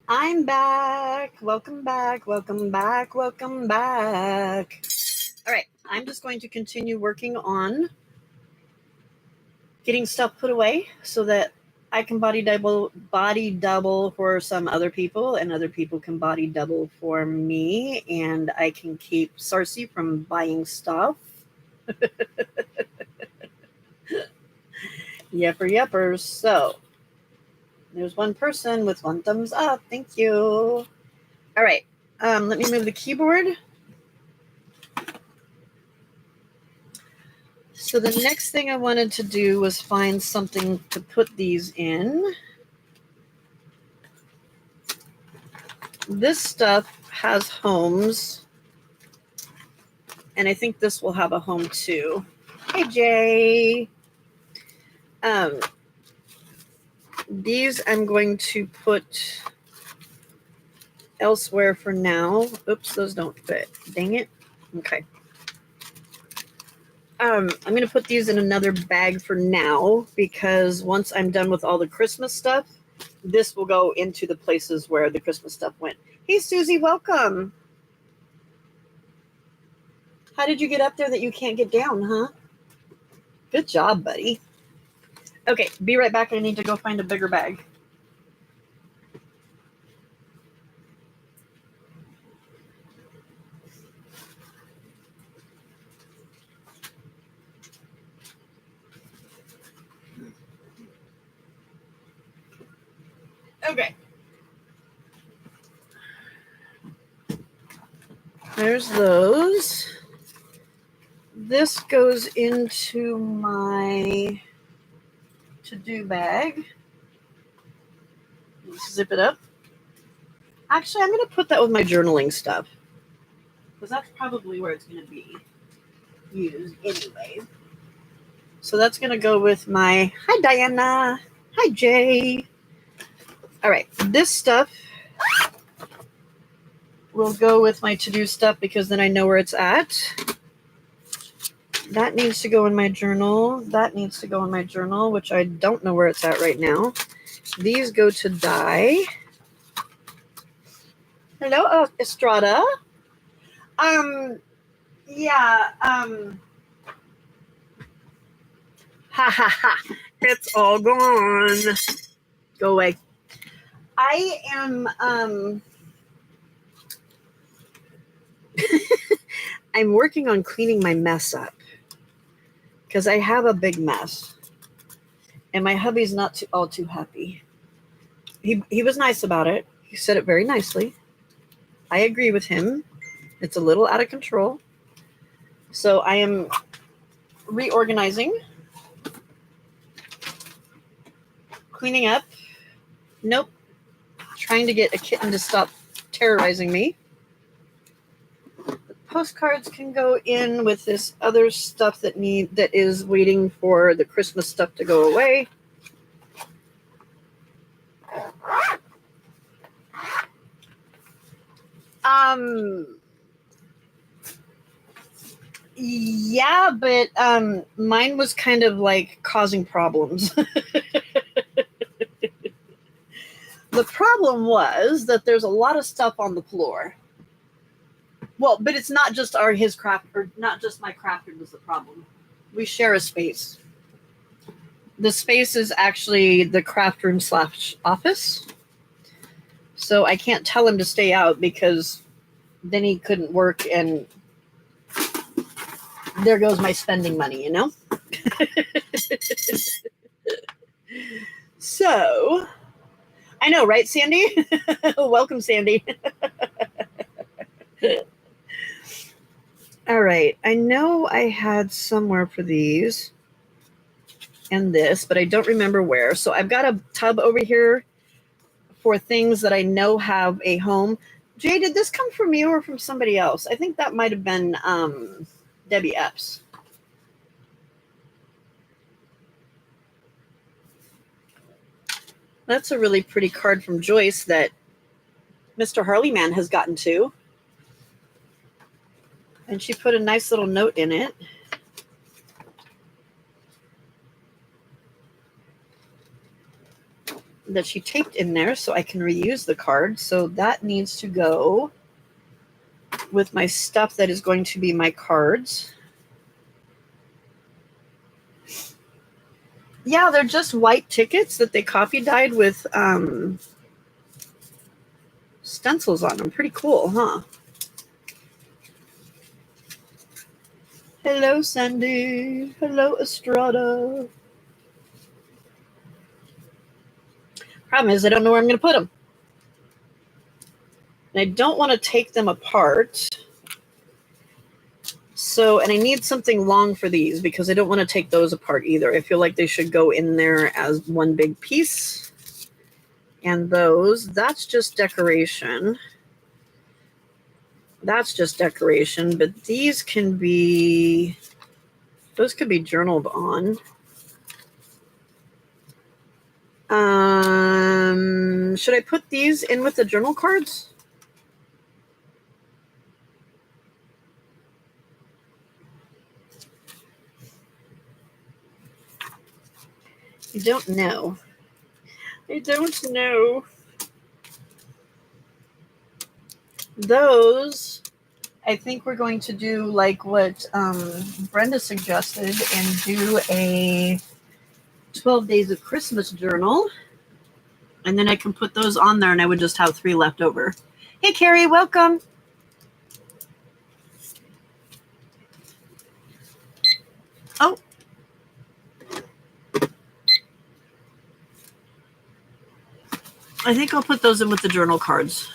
I'm back. Welcome back. Welcome back. Welcome back. All right. I'm just going to continue working on getting stuff put away so that I can body double for some other people, and other people can body double for me, and I can keep Sarcy from buying stuff. Yepper. So there's one person with one thumbs up. Thank you. All right. Let me move the keyboard. So the next thing I wanted to do was find something to put these in. This stuff has homes, and I think this will have a home too. Hey, Jay. These I'm going to put elsewhere for now. Oops, those don't fit. Dang it. Okay. I'm going to put these in another bag for now, because once I'm done with all the Christmas stuff, this will go into the places where the Christmas stuff went. Hey, Susie, welcome. How did you get up there that you can't get down, huh? Good job, buddy. Okay, be right back. I need to go find a bigger bag. Okay. There's those. This goes into my to-do bag. Zip it up. Actually, I'm going to put that with my journaling stuff, because that's probably where it's going to be used anyway. So that's going to go with my... Hi, Diana. Hi, Jay. All right. This stuff will go with my to-do stuff, because then I know where it's at. That needs to go in my journal. That needs to go in my journal, which I don't know where it's at right now. These go to die. Hello, Estrada. Yeah. Ha. It's all gone. Go away. I am, I'm working on cleaning my mess up, because I have a big mess, and my hubby's not all too happy. He was nice about it. He said it very nicely. I agree with him. It's a little out of control. So I am reorganizing, cleaning up. Nope. Trying to get a kitten to stop terrorizing me. The postcards can go in with this other stuff that is waiting for the Christmas stuff to go away. Yeah, but mine was kind of like causing problems. The problem was that there's a lot of stuff on the floor. Well, but it's not just his craft, or not just my craft room is the problem. We share a space. The space is actually the craft room / office. So I can't tell him to stay out, because then he couldn't work, and there goes my spending money, you know? So, I know, right, Sandy? Welcome, Sandy. All right. I know I had somewhere for these and this, but I don't remember where. So I've got a tub over here for things that I know have a home. Jay, did this come from you or from somebody else? I think that might have been Debbie Epps. That's a really pretty card from Joyce that Mr. Harleyman has gotten to. And she put a nice little note in it. that she taped in there so I can reuse the card. So that needs to go with my stuff that is going to be my cards. Yeah, they're just white tickets that they copy dyed with stencils on them. Pretty cool, huh? Hello, Sandy. Hello, Estrada. Problem is, I don't know where I'm going to put them. And I don't want to take them apart. So, and I need something long for these because I don't want to take those apart either. I feel like they should go in there as one big piece. And those, that's just decoration. That's just decoration, but these can be, those could be journaled on. Should I put these in with the journal cards? I don't know. I don't know. Those, I think we're going to do like what Brenda suggested and do a 12 Days of Christmas journal. And then I can put those on there and I would just have 3 left over. Hey, Carrie, welcome. Oh. I think I'll put those in with the journal cards.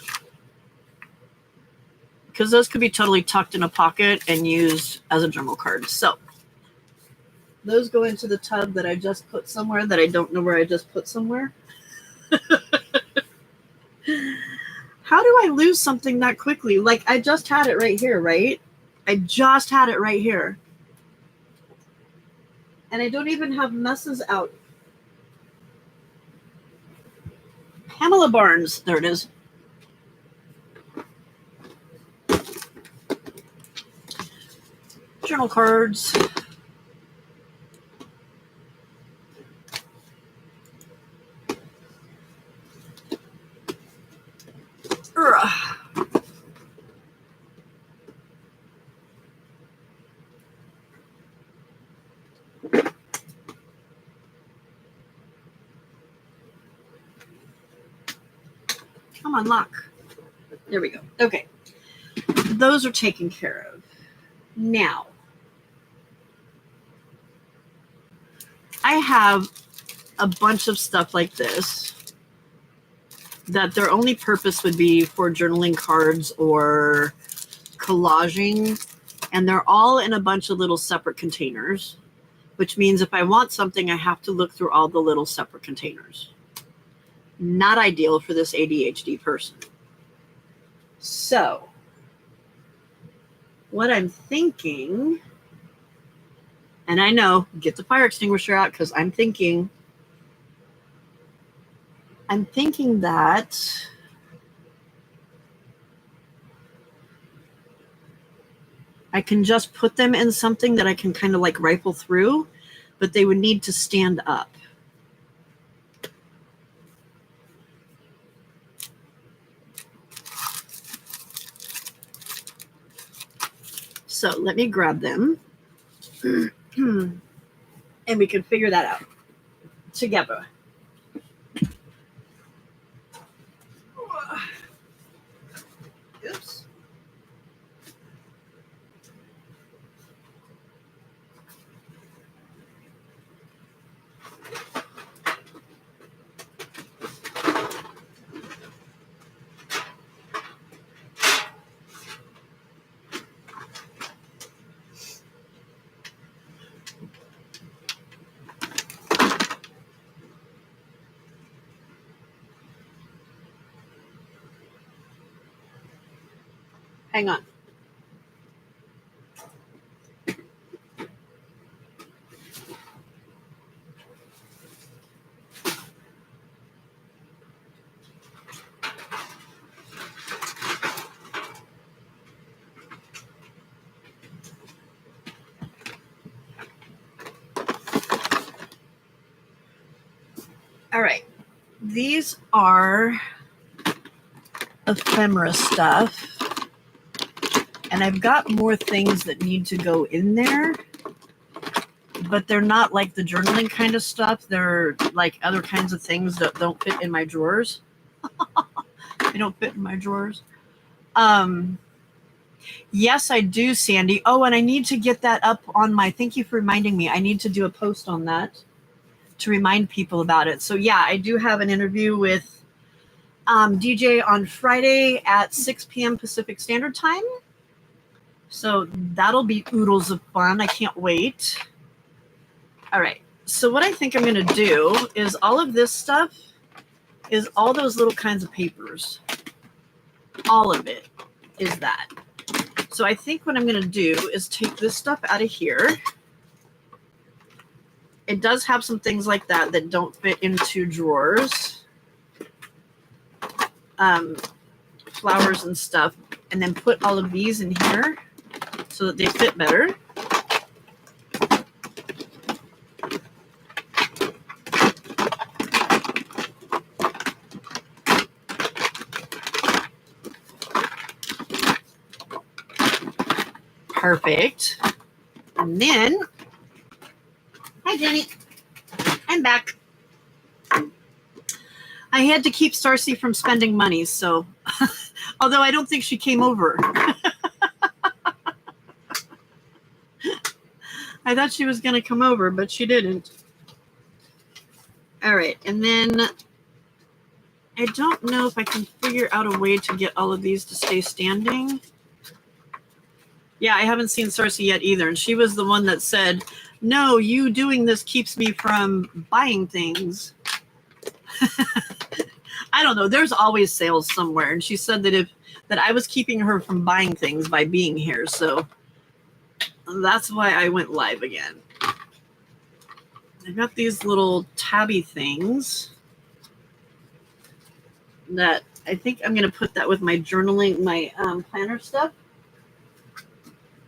Because those could be totally tucked in a pocket and used as a journal card. So those go into the tub that I just put somewhere that I don't know where I just put somewhere. How do I lose something that quickly? Like, I just had it right here, right? I just had it right here. And I don't even have messes out. Pamela Barnes. There it is. Journal cards. Come on, lock. There we go. Okay. Those are taken care of. Now, I have a bunch of stuff like this that their only purpose would be for journaling cards or collaging. And they're all in a bunch of little separate containers, which means if I want something, I have to look through all the little separate containers. Not ideal for this ADHD person. So, what I'm thinking, and I know, get the fire extinguisher out because I'm thinking that I can just put them in something that I can kind of like rifle through, but they would need to stand up. So let me grab them and we can figure that out together. Oops. Hang on. All right. these are ephemera stuff. And I've got more things that need to go in there. But they're not like the journaling kind of stuff. They're like other kinds of things that don't fit in my drawers. They don't fit in my drawers. Yes, I do, Sandy. Oh, and I need to get that up on my, thank you for reminding me. I need to do a post on that to remind people about it. So yeah, I do have an interview with DJ on Friday at 6 p.m. Pacific Standard Time. So that'll be oodles of fun. I can't wait. All right. So what I think I'm going to do is all of this stuff is all those little kinds of papers. All of it is that. So I think what I'm going to do is take this stuff out of here. It does have some things like that that don't fit into drawers. Flowers and stuff. And then put all of these in here so that they fit better. Perfect. And then, hi Jenny, I'm back. I had to keep Starcy from spending money, so, although I don't think she came over. I thought she was going to come over, but she didn't. All right, and then I don't know if I can figure out a way to get all of these to stay standing. Yeah, I haven't seen Sarcy yet either. And she was the one that said, no, you doing this keeps me from buying things. I don't know. There's always sales somewhere. And she said that I was keeping her from buying things by being here. So that's why I went live again. I got these little tabby things that I think I'm going to put that with my journaling, my planner stuff.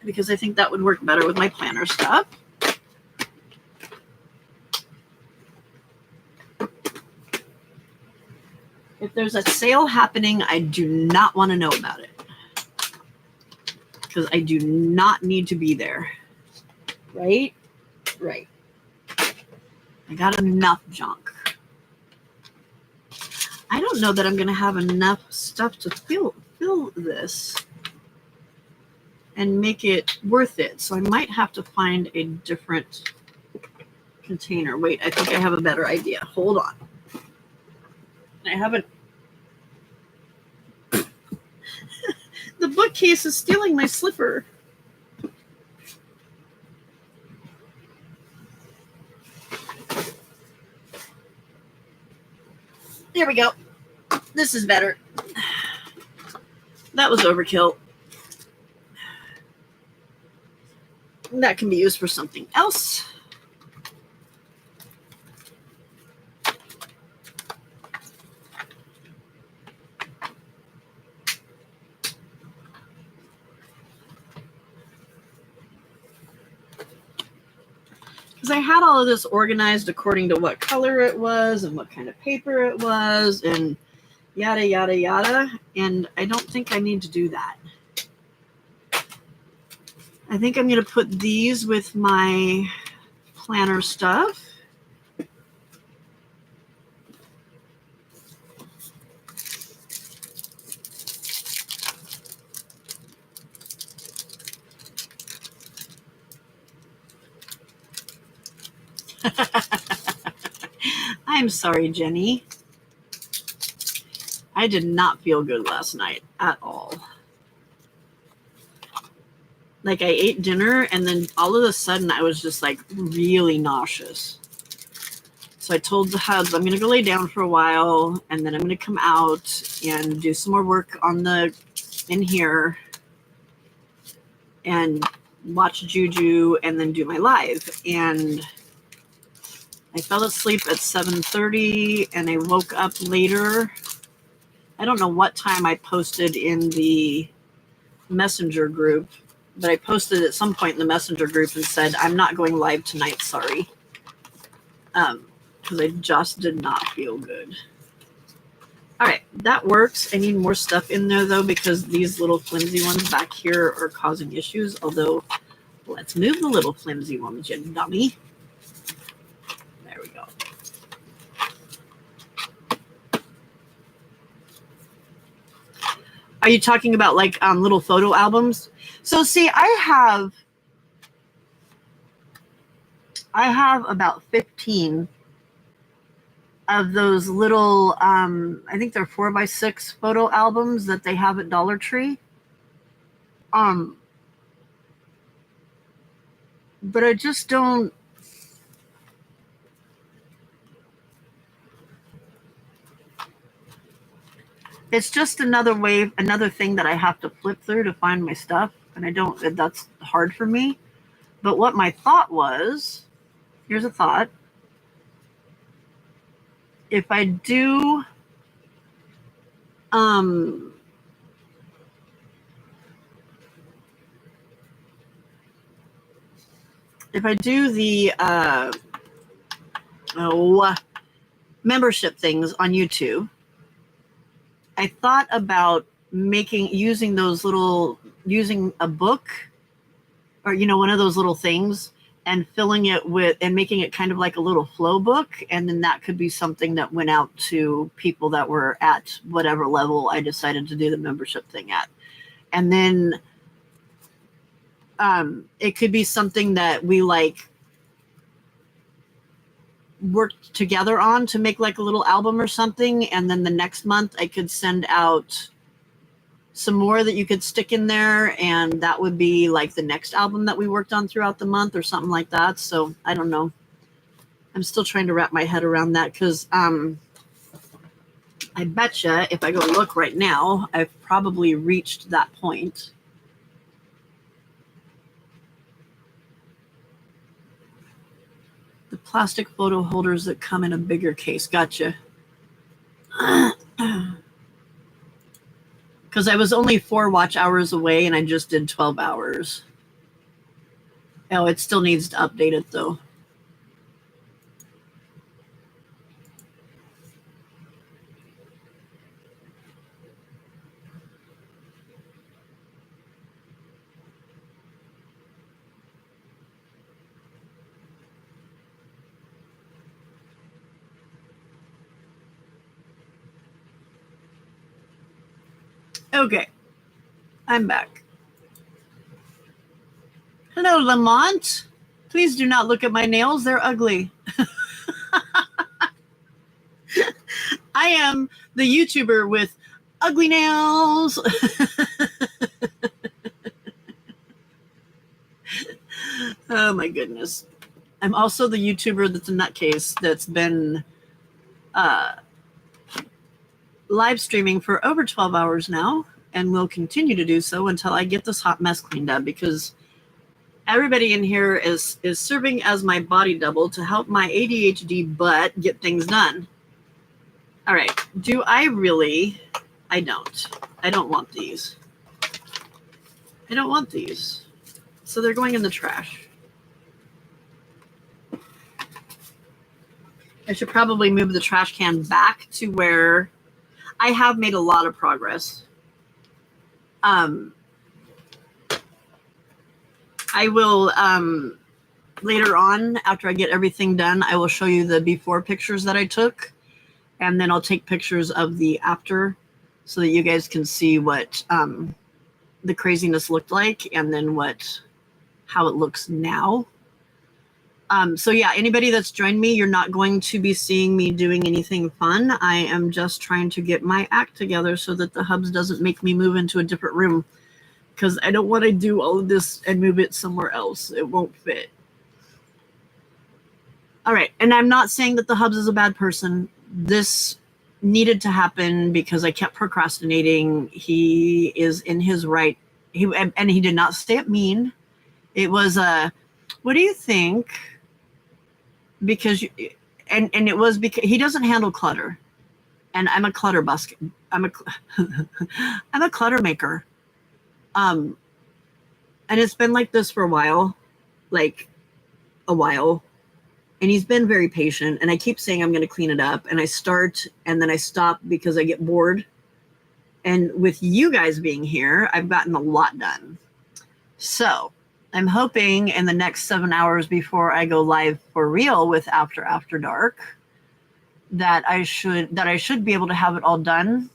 Because I think that would work better with my planner stuff. If there's a sale happening, I do not want to know about it. Because I do not need to be there. Right? Right. I got enough junk. I don't know that I'm going to have enough stuff to fill this and make it worth it. So I might have to find a different container. Wait, I think I have a better idea. Hold on. I haven't. The bookcase is stealing my slipper. There we go. This is better. That was overkill. That can be used for something else. Because I had all of this organized according to what color it was and what kind of paper it was and yada, yada, yada. And I don't think I need to do that. I think I'm going to put these with my planner stuff. I'm sorry, Jenny. I did not feel good last night at all. Like I ate dinner and then all of a sudden I was just like really nauseous. So I told the hubs I'm going to go lay down for a while and then I'm going to come out and do some more work on in here and watch Juju and then do my live. And I fell asleep at 7:30 and I woke up later. I don't know what time I posted in the messenger group, but I posted at some point in the messenger group and said, I'm not going live tonight, sorry. Because I just did not feel good. All right, that works. I need more stuff in there though, because these little flimsy ones back here are causing issues. Although, let's move the little flimsy ones, you dummy. There we go. Are you talking about like little photo albums? So see, I have about 15 of those little, I think they're 4x6 photo albums that they have at Dollar Tree. But I just don't. It's just another thing that I have to flip through to find my stuff, and I don't. That's hard for me. But what my thought was, here's a thought. If I do, the membership things on YouTube, I thought about using a book, or one of those little things, and filling it with, and making it kind of like a little flow book, and then that could be something that went out to people that were at whatever level I decided to do the membership thing at. And then it could be something that we like worked together on to make like a little album or something, and then the next month I could send out some more that you could stick in there, and that would be like the next album that we worked on throughout the month or something like that. So I don't know. I'm still trying to wrap my head around that, because I betcha if I go look right now, I've probably reached that point. The plastic photo holders that come in a bigger case. Gotcha. Because I was only 4 watch hours away, and I just did 12 hours. Oh, it still needs to update it, though. Okay, I'm back. Hello, Lamont. Please do not look at my nails. They're ugly. I am the YouTuber with ugly nails. Oh, my goodness. I'm also the YouTuber that's a nutcase that's been live streaming for over 12 hours now, and will continue to do so until I get this hot mess cleaned up, because everybody in here is serving as my body double to help my ADHD butt get things done. All right. Do I really? I don't. I don't want these. I don't want these. So they're going in the trash. I should probably move the trash can back to where I have made a lot of progress. I will, later on, after I get everything done, I will show you the before pictures that I took, and then I'll take pictures of the after, so that you guys can see what the craziness looked like, and then how it looks now. So yeah, anybody that's joined me, you're not going to be seeing me doing anything fun. I am just trying to get my act together so that the hubs doesn't make me move into a different room, because I don't want to do all of this and move it somewhere else. It won't fit. All right, and I'm not saying that the hubs is a bad person. This needed to happen because I kept procrastinating. He is in his right. He did not stay up mean. It was what do you think? Because it was because he doesn't handle clutter, and I'm a clutter busk. I'm a clutter maker. And it's been like this for a while, And he's been very patient. And I keep saying I'm going to clean it up. And I start and then I stop because I get bored. And with you guys being here, I've gotten a lot done. So I'm hoping in the next 7 hours before I go live for real with After Dark that I should be able to have it all done,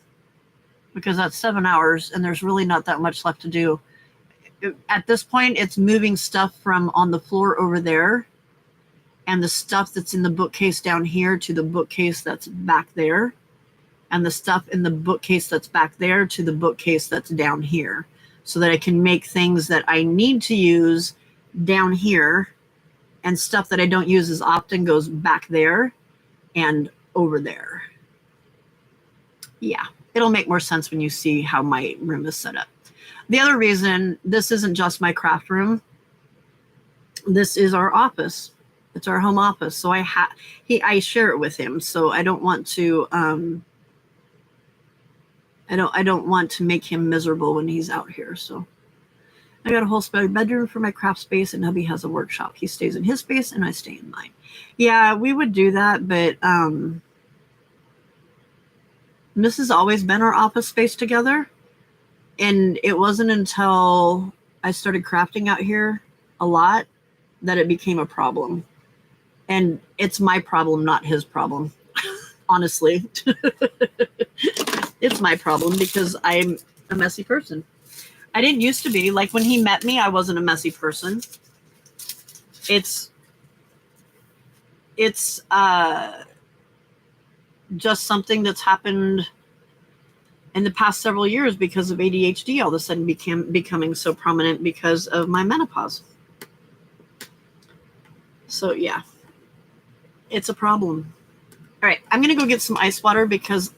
because that's 7 hours and there's really not that much left to do. At this point, it's moving stuff from on the floor over there and the stuff that's in the bookcase down here to the bookcase that's back there, and the stuff in the bookcase that's back there to the bookcase that's down here, so that I can make things that I need to use down here, and stuff that I don't use as often goes back there and over there. Yeah, it'll make more sense when you see how my room is set up. The other reason, this isn't just my craft room. This is our office. It's our home office. So I share it with him. So I don't want to I don't want to make him miserable when he's out here. So I got a whole spare bedroom for my craft space, and hubby has a workshop. He stays in his space and I stay in mine. Yeah, we would do that, but this has always been our office space together. And it wasn't until I started crafting out here a lot that it became a problem. And it's my problem, not his problem. Honestly. It's my problem because I'm a messy person. I didn't used to be. Like when he met me, I wasn't a messy person. It's just something that's happened in the past several years because of ADHD, all of a sudden becoming so prominent because of my menopause. So yeah, it's a problem. All right, I'm going to go get some ice water because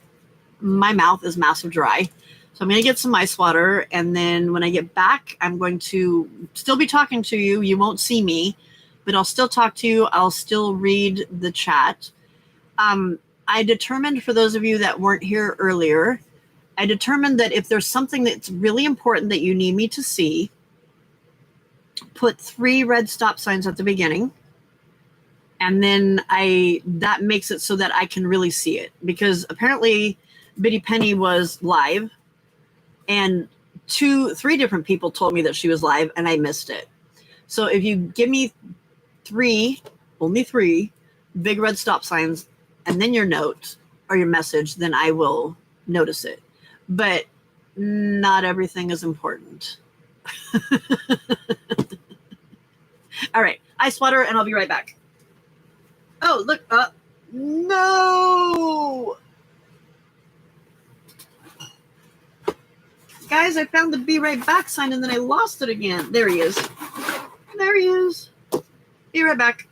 my mouth is massive dry. So I'm going to get some ice water, and then when I get back, I'm going to still be talking to you. You won't see me, but I'll still talk to you. I'll still read the chat. I determined, for those of you that weren't here earlier, I determined that if there's something that's really important that you need me to see, put 3 red stop signs at the beginning. And then that makes it so that I can really see it. Because apparently Biddy Penny was live, and 3 different people told me that she was live, and I missed it. So if you give me only 3 big red stop signs, and then your note or your message, then I will notice it. But not everything is important. All right, ice water, and I'll be right back. Oh, look, no! Guys, I found the be right back sign, and then I lost it again. There he is. There he is. Be right back.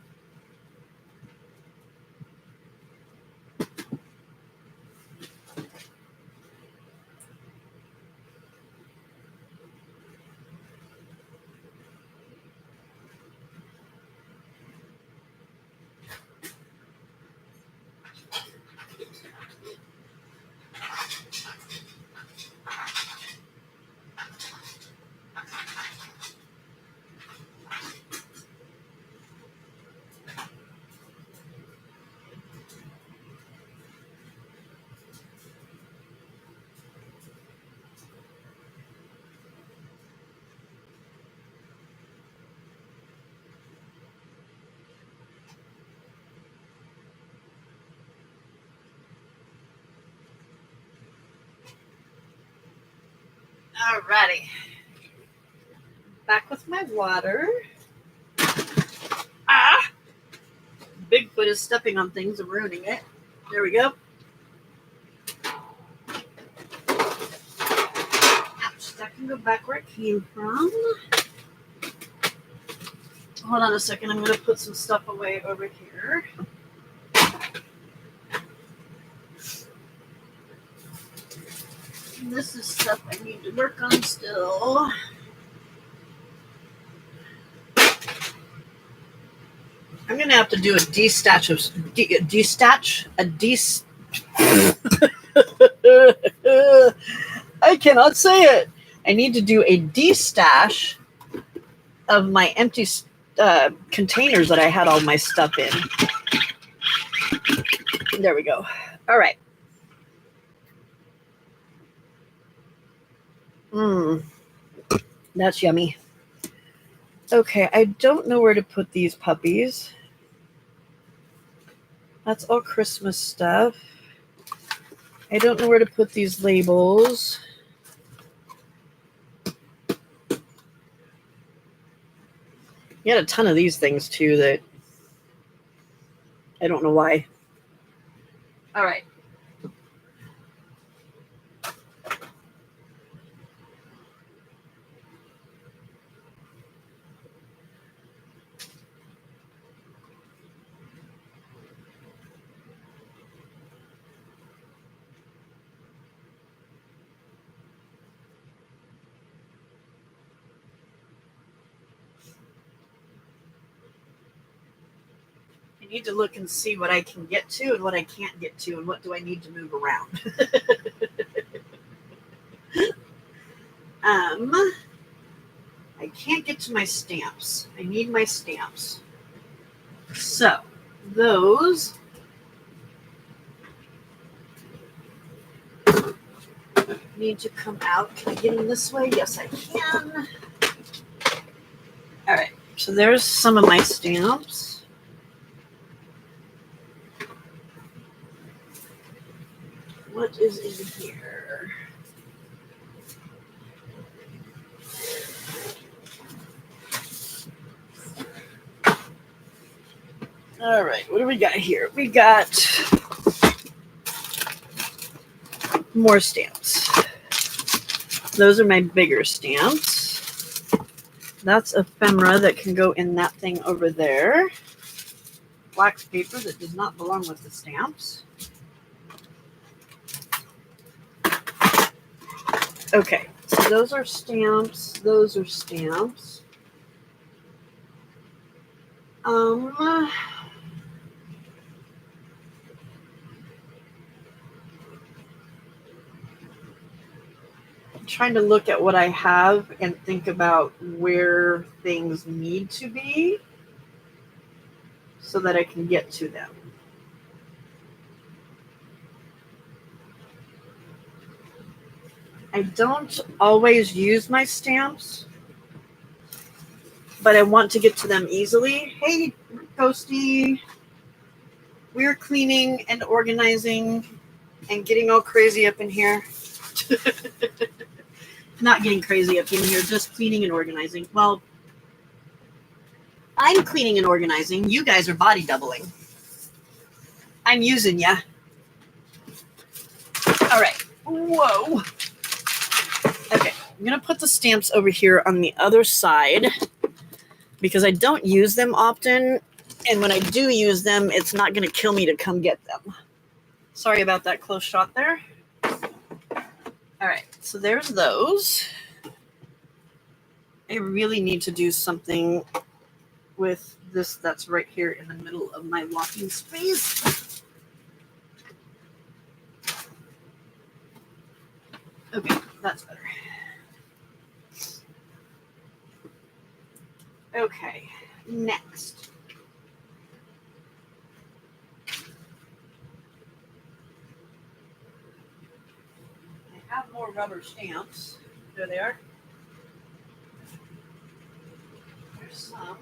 Alrighty. Back with my water. Bigfoot is stepping on things and ruining it. There we go. Ouch, that can go back where it came from. Hold on a second. I'm going to put some stuff away over here. This is stuff I need to work on still. I'm going to have to do a destatch I cannot say it. I need to do a destash of my empty containers that I had all my stuff in. There we go. All right. That's yummy. Okay, I don't know where to put these puppies. That's all Christmas stuff. I don't know where to put these labels. You had a ton of these things too that I don't know why. All right. I need to look and see what I can get to and what I can't get to and what do I need to move around. I can't get to my stamps. I need my stamps. So, those need to come out. Can I get in this way? Yes, I can. All right, so there's some of my stamps. What is in here? All right, what do we got here? We got more stamps. Those are my bigger stamps. That's ephemera that can go in that thing over there. Wax paper that does not belong with the stamps. Okay, so those are stamps. Those are stamps. I'm trying to look at what I have and think about where things need to be so that I can get to them. I don't always use my stamps, but I want to get to them easily. Hey, Ghosty. We're cleaning and organizing and getting all crazy up in here. Not getting crazy up in here, just cleaning and organizing. Well, I'm cleaning and organizing. You guys are body doubling. I'm using ya. All right. Whoa. Okay, I'm going to put the stamps over here on the other side because I don't use them often. And when I do use them, it's not going to kill me to come get them. Sorry about that close shot there. All right, so there's those. I really need to do something with this that's right here in the middle of my walking space. Okay, that's better. Okay, next. I have more rubber stamps. There they are. There's some.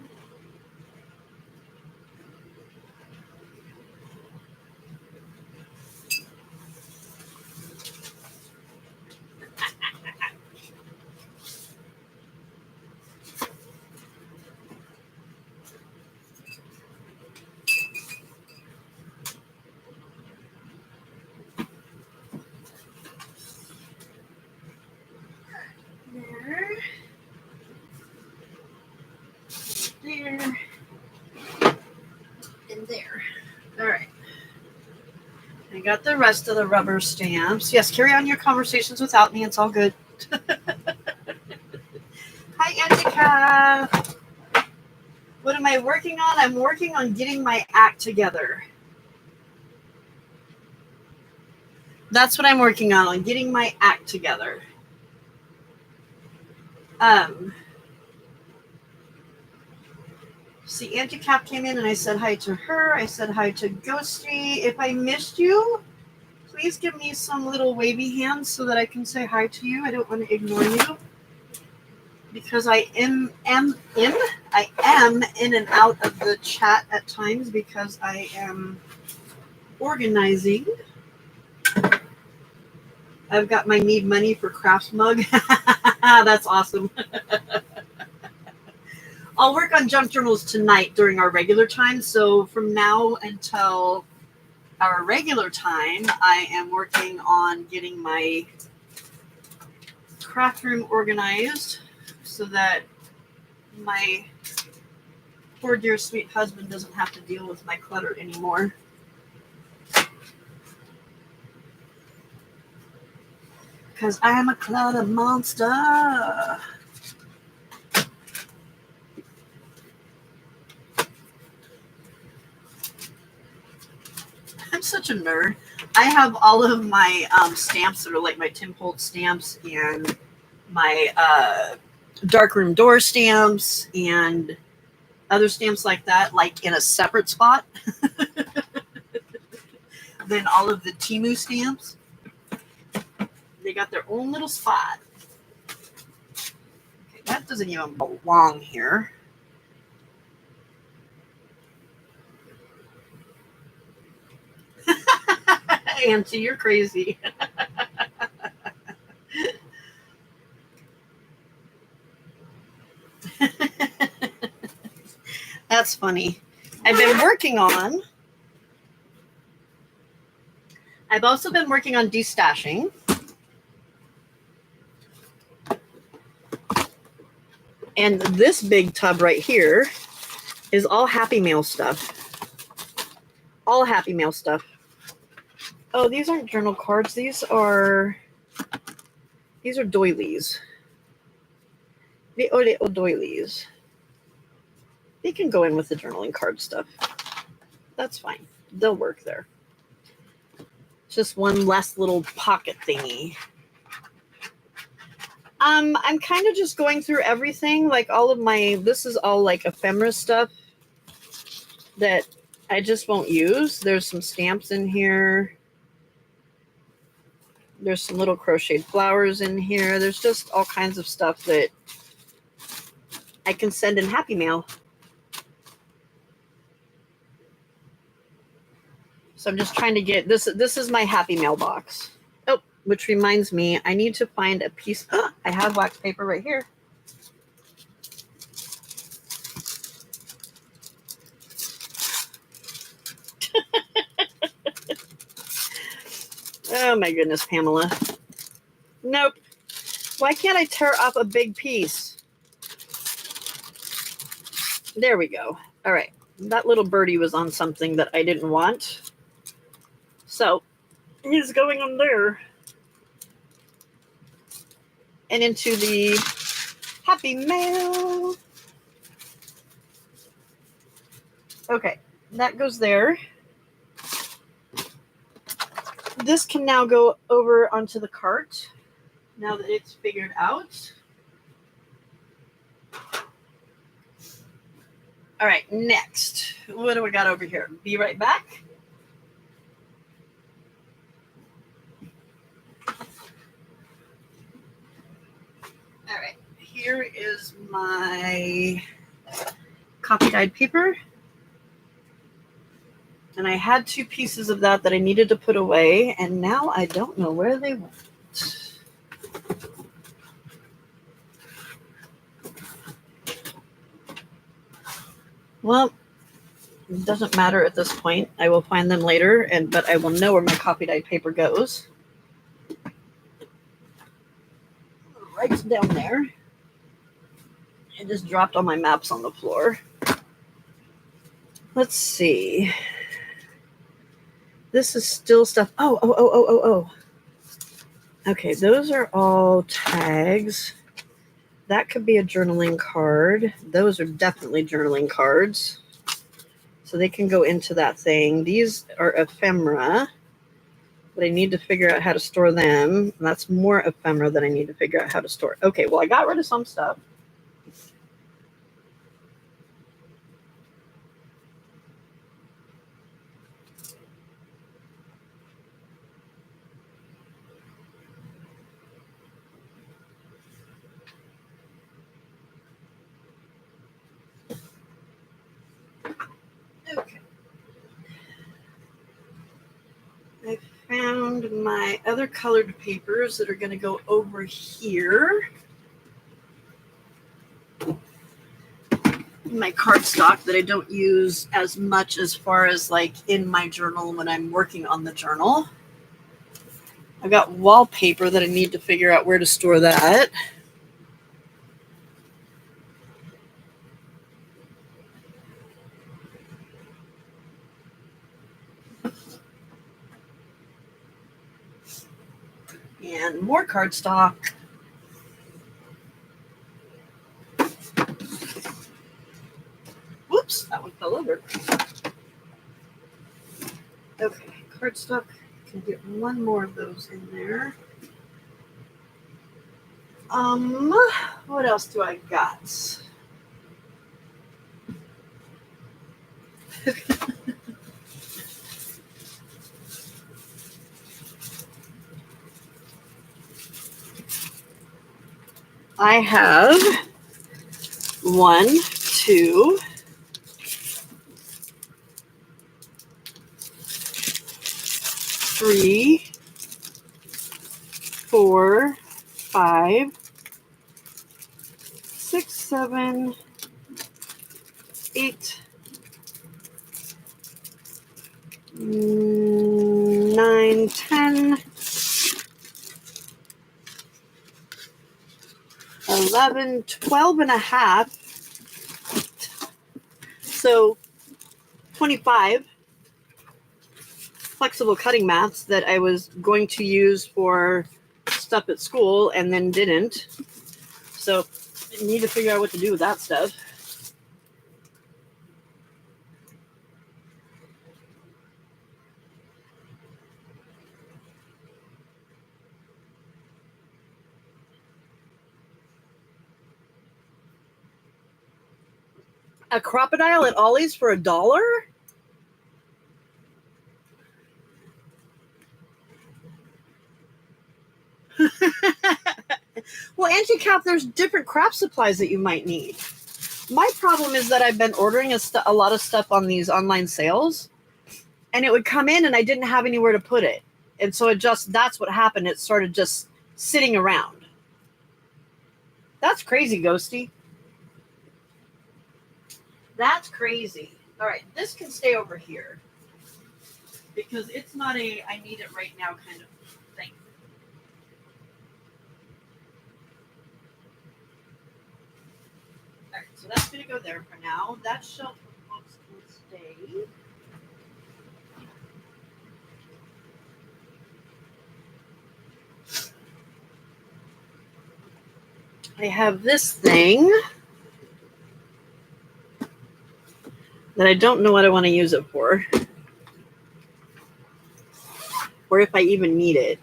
There, and there. All right. I got the rest of the rubber stamps. Yes, carry on your conversations without me. It's all good. Hi, Antika. What am I working on? I'm working on getting my act together. That's what I'm working on getting my act together. see, Auntie Cap came in and I said hi to her. I said hi to Ghosty. If I missed you, please give me some little wavy hands so that I can say hi to you. I don't want to ignore you because I am in and out of the chat at times because I am organizing. I've got my need money for crafts mug. That's awesome. I'll work on junk journals tonight during our regular time. So from now until our regular time, I am working on getting my craft room organized so that my poor dear sweet husband doesn't have to deal with my clutter anymore. Because I am a clutter monster. I'm such a nerd. I have all of my stamps that are like my Tim Holt stamps and my darkroom door stamps and other stamps like that, like in a separate spot than all of the Temu stamps. They got their own little spot. Okay, that doesn't even belong here. Auntie, you're crazy. That's funny. I've also been working on destashing. And this big tub right here is all Happy Mail stuff. All Happy Mail stuff. Oh, these aren't journal cards. These are doilies. The little doilies. They can go in with the journaling card stuff. That's fine. They'll work there. Just one less little pocket thingy. I'm kind of just going through everything. Like all of this is all like ephemera stuff that I just won't use. There's some stamps in here. There's some little crocheted flowers in here. There's just all kinds of stuff that I can send in Happy Mail. So I'm just trying to get this. This is my Happy Mail box. Oh, which reminds me, I need to find a piece. Oh, I have wax paper right here. Oh my goodness, Pamela. Nope. Why can't I tear off a big piece? There we go. All right. That little birdie was on something that I didn't want. So he's going on there. And into the Happy Mail. Okay. That goes there. This can now go over onto the cart now that it's figured out. All right, next. What do we got over here? Be right back. All right, here is my copy dyed paper. And I had two pieces of that I needed to put away, and now I don't know where they went. Well, it doesn't matter at this point. I will find them later, but I will know where my copy dyed paper goes. Right down there. I just dropped all my maps on the floor. Let's see. This is still stuff. Oh. Okay, those are all tags. That could be a journaling card. Those are definitely journaling cards. So they can go into that thing. These are ephemera, but I need to figure out how to store them. That's more ephemera that I need to figure out how to store. Okay, well, I got rid of some stuff. my other colored papers that are going to go over here. My cardstock that I don't use as much as far as like in my journal when I'm working on the journal. I've got wallpaper that I need to figure out where to store that. And more cardstock. Whoops, that one fell over. Okay, cardstock. Can get one more of those in there. What else do I got? I have 1, 2, 3, 4, 5, 6, 7, 8, 9, 10, 11, 12 and a half. So 25 flexible cutting mats that I was going to use for stuff at school and then didn't. So I need to figure out what to do with that stuff. A crocodile at Ollie's for $1? Well, Auntie Cap, there's different craft supplies that you might need. My problem is that I've been ordering a lot of stuff on these online sales, and it would come in and I didn't have anywhere to put it. And so that's what happened. It started just sitting around. That's crazy, Ghosty. That's crazy. All right, this can stay over here because it's not a I need it right now kind of thing. All right, so that's going to go there for now. That shelf of books can stay. I have this thing that I don't know what I want to use it for, or if I even need it.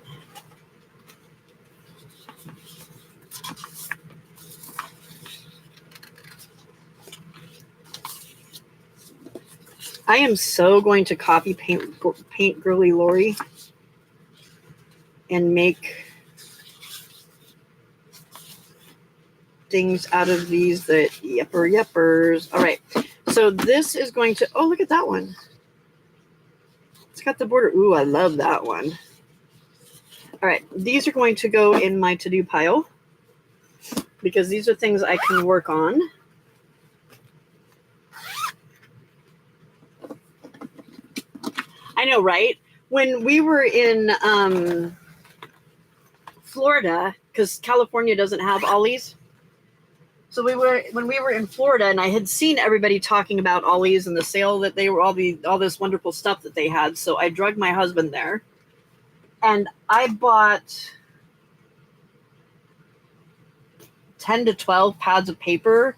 I am so going to copy paint Girly Lori and make things out of these that yuppers. All right, so this is going to, oh, look at that one. It's got the border. Ooh, I love that one. All right, these are going to go in my to-do pile because these are things I can work on. I know, right? When we were in Florida, because California doesn't have Ollie's. So when we were in Florida, and I had seen everybody talking about Ollie's and the sale that they were all this wonderful stuff that they had. So I drugged my husband there, and I bought 10 to 12 pads of paper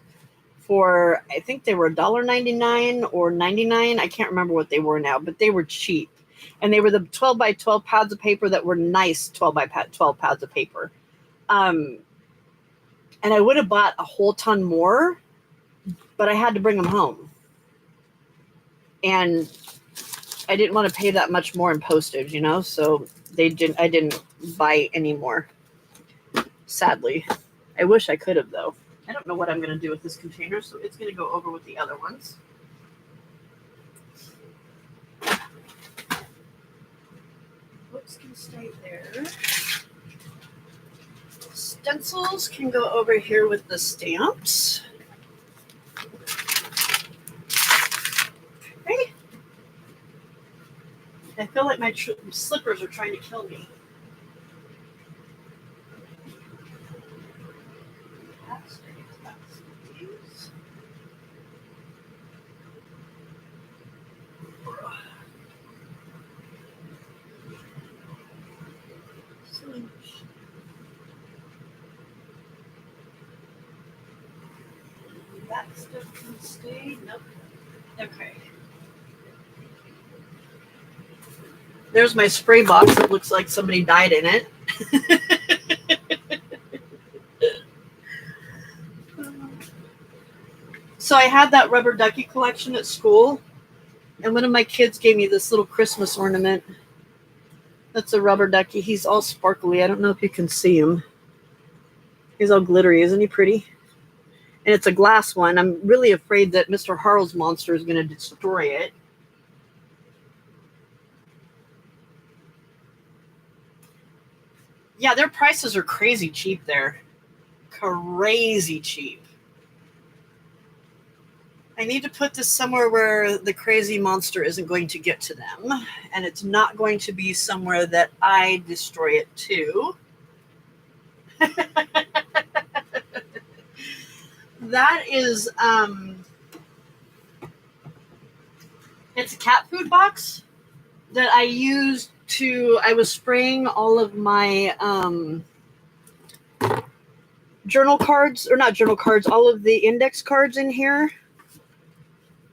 for, I think they were $1.99 or $99. I can't remember what they were now, but they were cheap. And they were the 12 by 12 pads of paper that were nice 12 by 12 pads of paper. And I would have bought a whole ton more, but I had to bring them home. And I didn't want to pay that much more in postage, so I didn't buy any more. Sadly. I wish I could have, though. I don't know what I'm going to do with this container, so it's going to go over with the other ones. Books can stay there. Stencils can go over here with the stamps. Okay. I feel like my slippers are trying to kill me. That stays. That stays. That stuff can stay. Nope. Okay. There's my spray box that looks like somebody died in it. So I had that rubber ducky collection at school, and one of my kids gave me this little Christmas ornament. That's a rubber ducky. He's all sparkly. I don't know if you can see him. He's all glittery. Isn't he pretty? And it's a glass one. I'm really afraid that Mr. Harl's monster is going to destroy it. Yeah, their prices are crazy cheap there. Crazy cheap. I need to put this somewhere where the crazy monster isn't going to get to them. And it's not going to be somewhere that I destroy it too. That is, it's a cat food box that I used I was spraying all of my journal cards, or not journal cards, all of the index cards in here.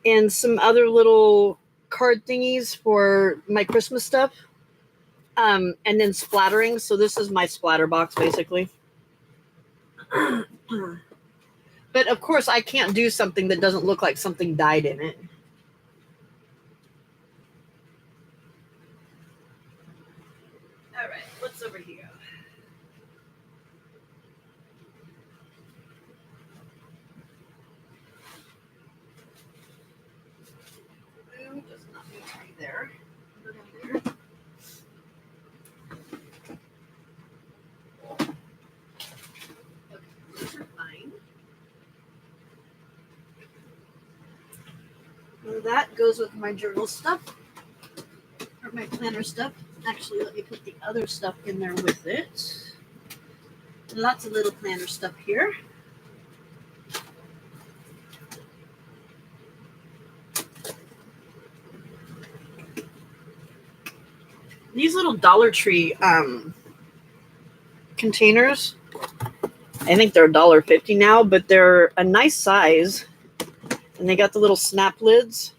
And some other little card thingies for my Christmas stuff. And then splattering. So this is my splatter box, basically. But of course, I can't do something that doesn't look like something died in it. All right, what's over here? Blue does not need to be there. Put it there. Okay, these are fine. Well, that goes with my journal stuff, or my planner stuff. Actually, let me put the other stuff in there with it. Lots of little planner stuff here. These little Dollar Tree containers, I think they're $1.50 now, but they're a nice size. And they got the little snap lids.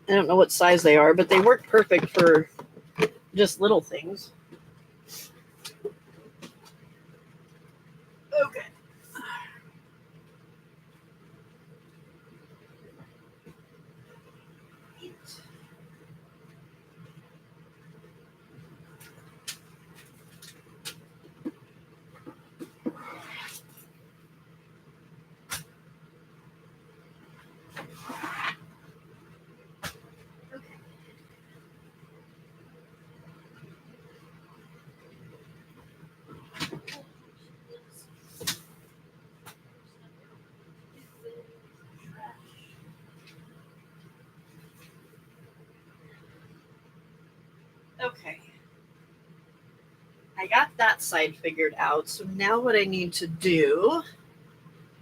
I don't know what size they are, but they work perfect for just little things. Okay. Okay. I got that side figured out. So now what I need to do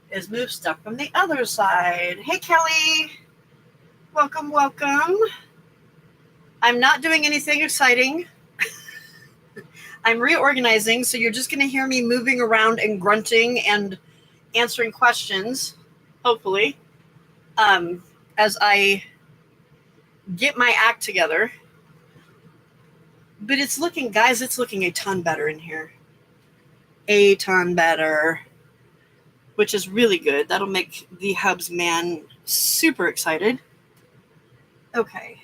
is move stuff from the other side. Hey, Kelly. Welcome, welcome. I'm not doing anything exciting. I'm reorganizing, so you're just going to hear me moving around and grunting and answering questions, hopefully, as I get my act together. But it's looking, guys, it's looking a ton better in here. A ton better, which is really good. That'll make the Hubs man super excited. Okay.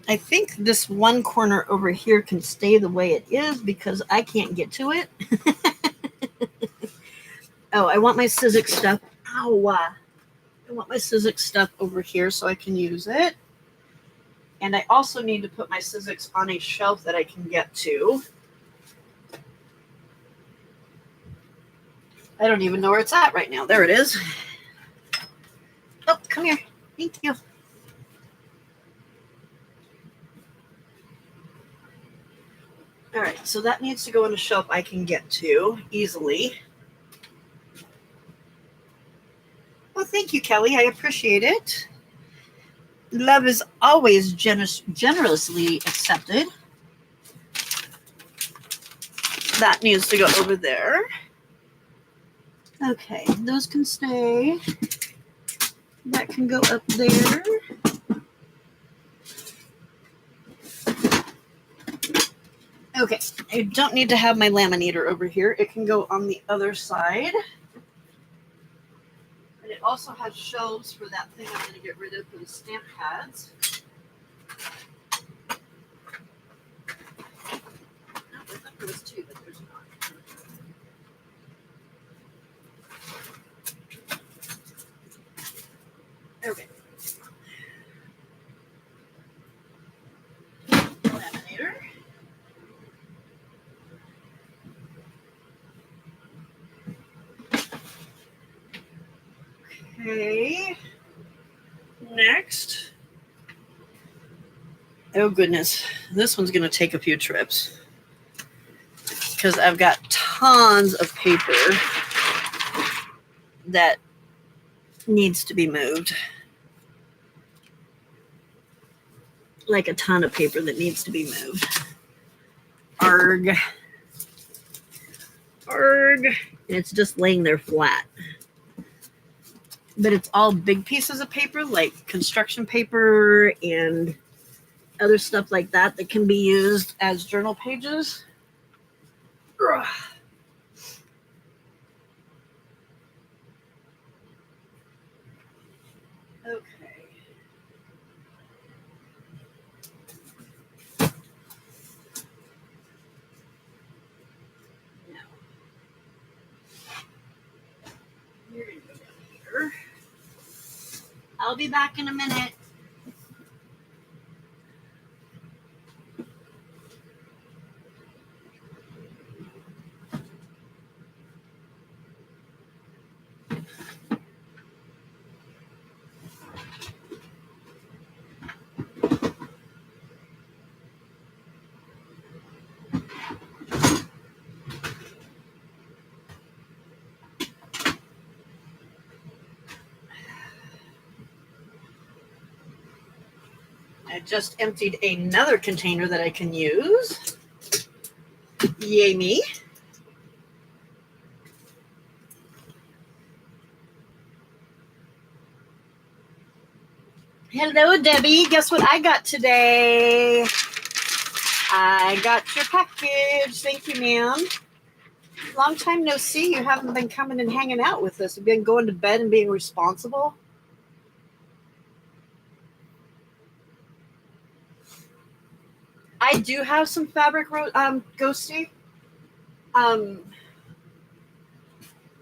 I think this one corner over here can stay the way it is because I can't get to it. Oh, I want my Sizzix stuff. Ow. I want my Sizzix stuff over here so I can use it. And I also need to put my Sizzix on a shelf that I can get to. I don't even know where it's at right now. There it is. Oh, come here. Thank you. All right, so that needs to go on a shelf I can get to easily. Well, thank you, Kelly. I appreciate it. Love is always generously accepted. That needs to go over there. Okay, those can stay. That can go up there. Okay, I don't need to have my laminator over here. It can go on the other side. And it also has shelves for that thing I'm going to get rid of for the stamp pads. I thought there was two, but there's not. Okay. Laminator. Okay. Next. Oh goodness, this one's going to take a few trips because I've got tons of paper that needs to be moved. Like a ton of paper that needs to be moved. Arg. Arg. And it's just laying there flat. But it's all big pieces of paper, like construction paper and other stuff like that that can be used as journal pages. Ugh. Okay. Now, you're going to go down here. I'll be back in a minute. I just emptied another container that I can use. Yay me. Hello, Debbie. Guess what I got today? I got your package. Thank you, ma'am. Long time no see. You haven't been coming and hanging out with us. You've been going to bed and being responsible. I do have some fabric, Ghosty.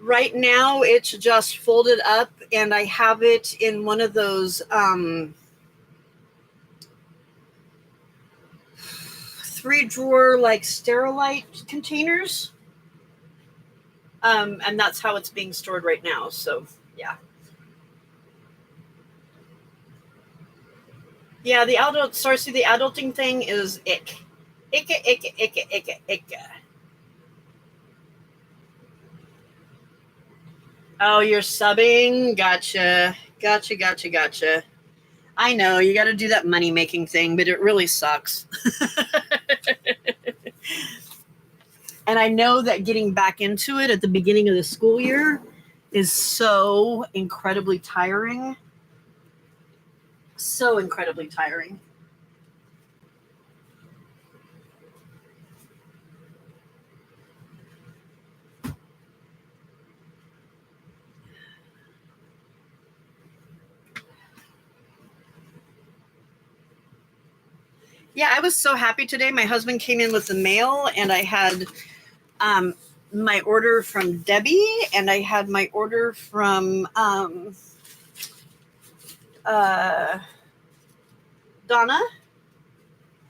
Right now, it's just folded up, and I have it in one of those 3-drawer like Sterilite containers. And that's how it's being stored right now. So, yeah. Yeah, the adulting thing is ick. Ick. Oh, you're subbing? Gotcha. I know, you got to do that money-making thing, but it really sucks. And I know that getting back into it at the beginning of the school year is so incredibly tiring. So incredibly tiring. Yeah, I was so happy today. My husband came in with the mail, and I had my order from Debbie, and I had my order from Donna.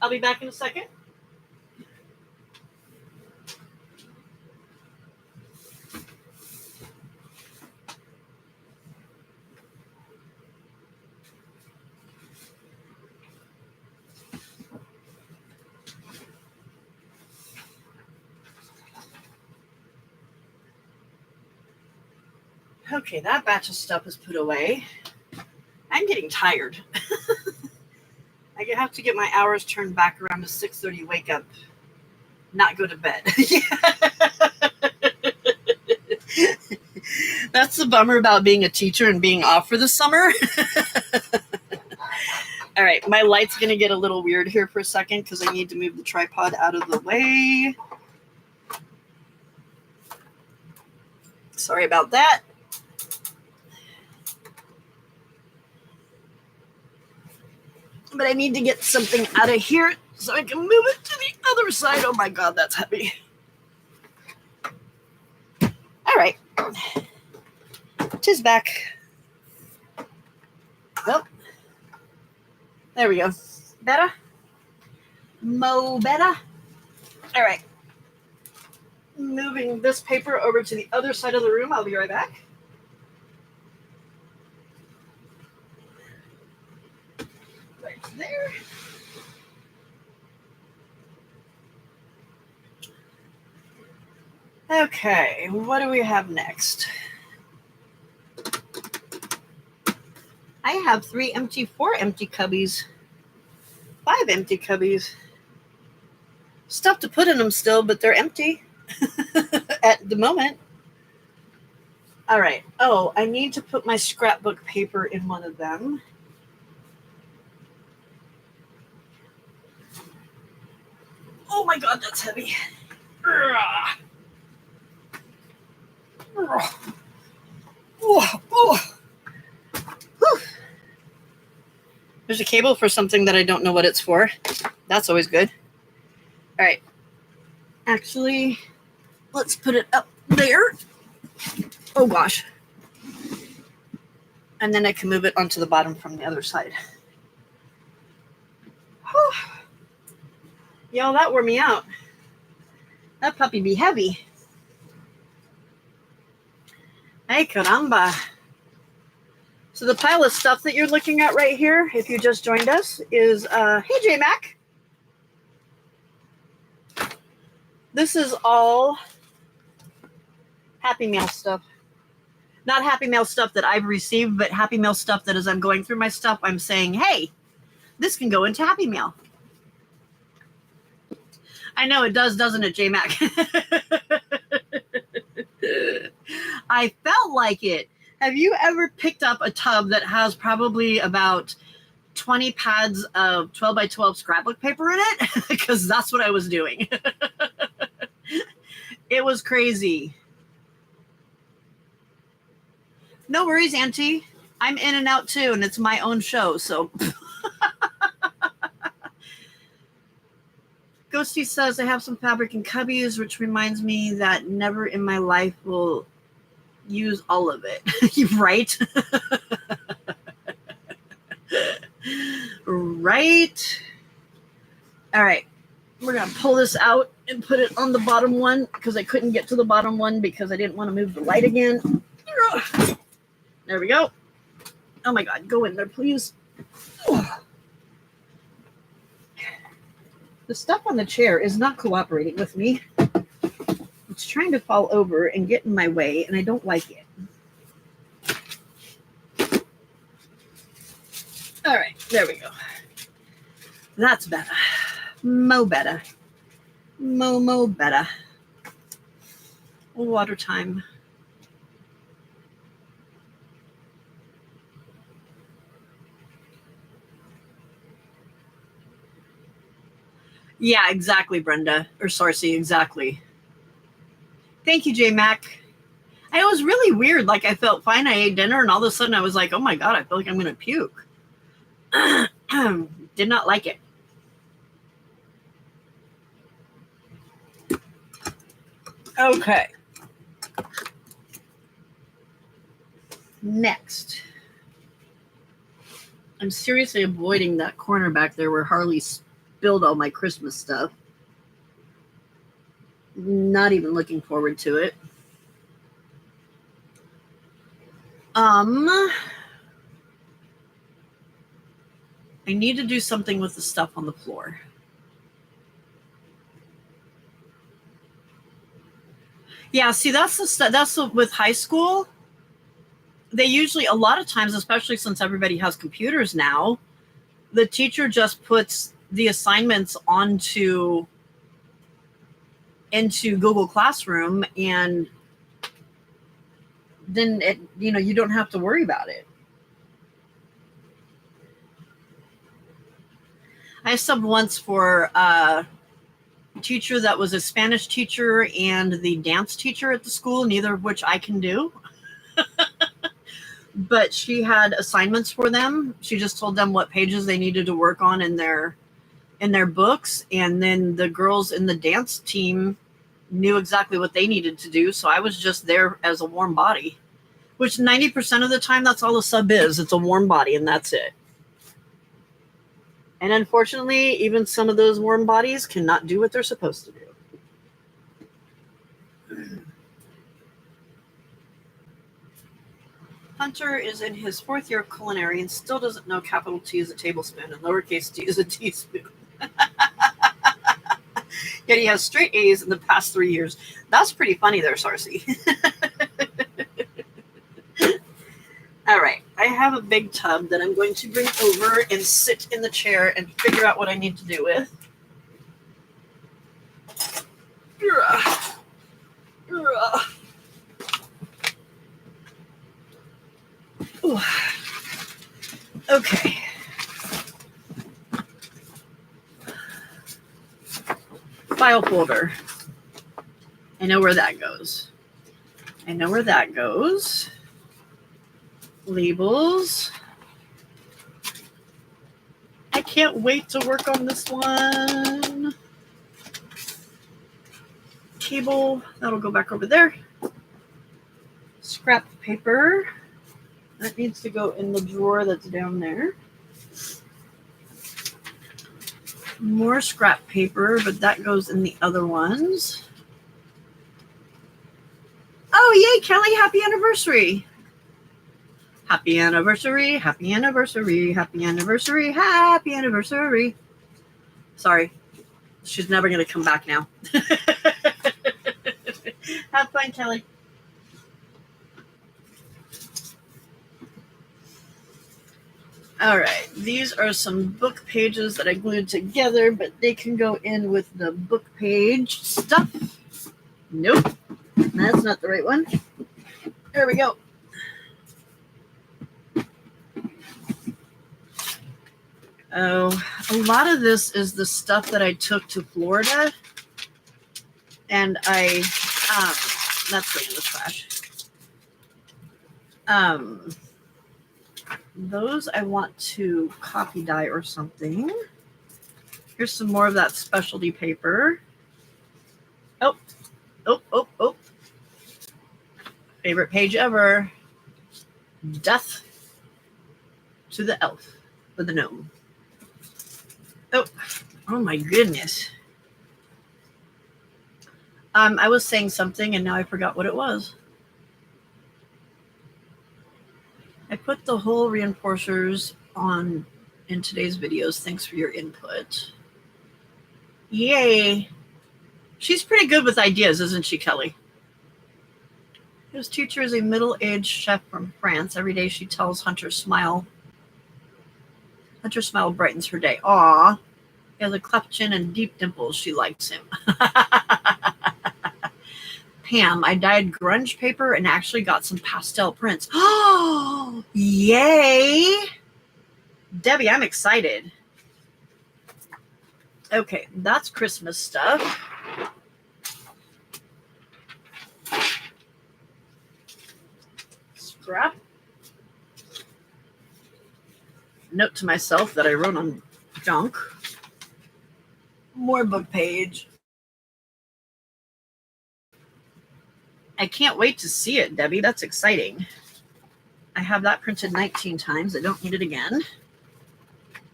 I'll be back in a second. Okay, that batch of stuff is put away. I'm getting tired. I have to get my hours turned back around to 6:30, wake up, not go to bed. That's the bummer about being a teacher and being off for the summer. All right, my light's going to get a little weird here for a second because I need to move the tripod out of the way. Sorry about that. But I need to get something out of here so I can move it to the other side. Oh my God, that's heavy. All right. Tis back. Well, there we go. Better? Mo better? All right. Moving this paper over to the other side of the room. I'll be right back. Right there. Okay, what do we have next? I have 4 empty cubbies, 5 empty cubbies. Stuff to put in them still, but they're empty at the moment. All right. Oh, I need to put my scrapbook paper in one of them. Oh my God, that's heavy. There's a cable for something that I don't know what it's for. That's always good. All right. Actually, let's put it up there. Oh gosh. And then I can move it onto the bottom from the other side. Whew. Y'all, that wore me out. That puppy be heavy. Hey, caramba. So the pile of stuff that you're looking at right here, if you just joined us, is, hey, J-Mac. This is all Happy Mail stuff. Not Happy Mail stuff that I've received, but Happy Mail stuff that as I'm going through my stuff, I'm saying, hey, this can go into Happy Mail. I know it does, doesn't it, J-Mac? I felt like it. Have you ever picked up a tub that has probably about 20 pads of 12 by 12 scrapbook paper in it? Because that's what I was doing. It was crazy. No worries, Auntie. I'm in and out too, and it's my own show, so. Ghosty says, I have some fabric in cubbies, which reminds me that never in my life will use all of it. Right? Right? All right. We're going to pull this out and put it on the bottom one because I couldn't get to the bottom one because I didn't want to move the light again. There we go. Oh my God. Go in there, please. The stuff on the chair is not cooperating with me. It's trying to fall over and get in my way, and I don't like it. All right, there we go. That's better. Mo better. Mo better. Water time. Yeah, exactly, Brenda. Or Sarcy, exactly. Thank you, J-Mac. It was really weird. Like, I felt fine. I ate dinner, and all of a sudden I was like, oh my God, I feel like I'm going to puke. Did not like it. Okay. Next. I'm seriously avoiding that corner back there where Harley spilled all my Christmas stuff. Not even looking forward to it. I need to do something with the stuff on the floor. Yeah, see, that's the stuff. That's with high school. They usually, a lot of times, especially since everybody has computers now, the teacher just puts the assignments into Google Classroom, and then you don't have to worry about it. I subbed once for a teacher that was a Spanish teacher and the dance teacher at the school, neither of which I can do. But she had assignments for them. She just told them what pages they needed to work on in their books, and then the girls in the dance team knew exactly what they needed to do. So I was just there as a warm body, which 90% of the time, that's all a sub is. It's a warm body, and that's it. And unfortunately, even some of those warm bodies cannot do what they're supposed to do. Hunter is in his 4th year of culinary and still doesn't know capital T is a tablespoon and lowercase t is a teaspoon. Yet he has straight A's in the past 3 years. That's pretty funny there, Sarcy. All right. I have a big tub that I'm going to bring over and sit in the chair and figure out what I need to do with. Ooh. Okay. File folder. I know where that goes. Labels. I can't wait to work on this one. Cable, that'll go back over there. Scrap paper. That needs to go in the drawer that's down there. More scrap paper, but that goes in the other ones. Oh, yay, Kelly, happy anniversary. Happy anniversary, happy anniversary, happy anniversary, happy anniversary. Sorry, she's never going to come back now. Have fun, Kelly. All right, these are some book pages that I glued together, but they can go in with the book page stuff. Nope, that's not the right one. There we go. Oh, a lot of this is the stuff that I took to Florida, and that's going in the trash. Those I want to copy dye or something. Here's some more of that specialty paper. Oh. Favorite page ever. Death to the elf or the gnome. Oh my goodness. I was saying something and now I forgot what it was. I put the whole reinforcers on in today's videos. Thanks for your input. Yay. She's pretty good with ideas, isn't she, Kelly? His teacher is a middle-aged chef from France. Every day she tells Hunter's smile. Hunter's smile brightens her day. Aw. He has a cleft chin and deep dimples. She likes him. Pam, I dyed grunge paper and actually got some pastel prints. Oh, yay. Debbie, I'm excited. Okay, that's Christmas stuff. Scrap. Note to myself that I wrote on junk. More book page. I can't wait to see it, Debbie. That's exciting. I have that printed 19 times. I don't need it again.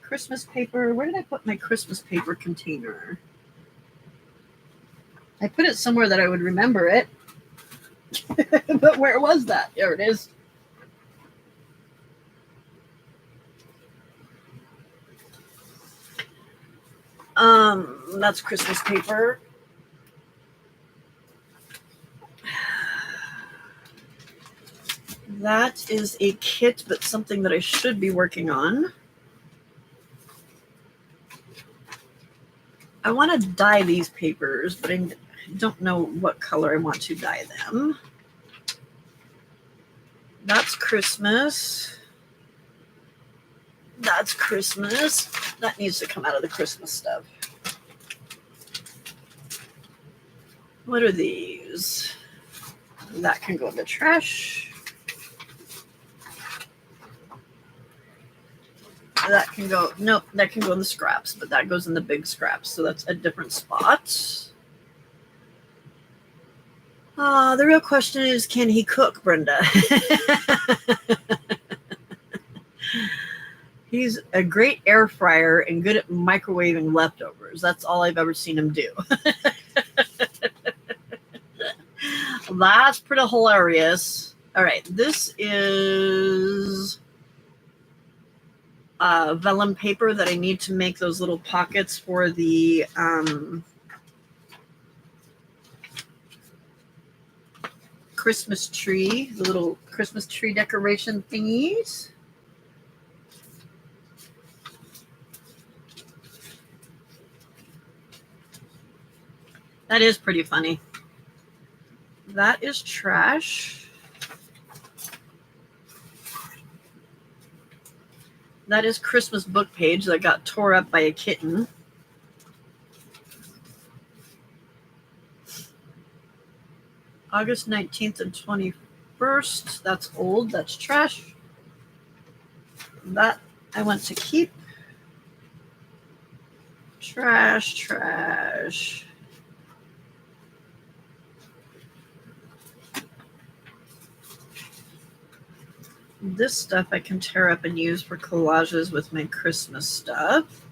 Christmas paper. Where did I put my Christmas paper container? I put it somewhere that I would remember it. But where was that? There it is. That's Christmas paper. That is a kit, but something that I should be working on. I want to dye these papers, but I don't know what color I want to dye them. That's Christmas. That's Christmas. That needs to come out of the Christmas stuff. What are these? That can go in the trash. That can go, nope, that can go in the scraps, but that goes in the big scraps, so that's a different spot. The real question is, can he cook, Brenda? He's a great air fryer and good at microwaving leftovers. That's all I've ever seen him do. That's pretty hilarious. All right, this is vellum paper that I need to make those little pockets for the Christmas tree, the little Christmas tree decoration thingies. That is pretty funny. That is trash. That is Christmas book page that got tore up by a kitten. August 19th and 21st. That's old. That's trash. That I want to keep. Trash, trash. This stuff I can tear up and use for collages with my Christmas stuff.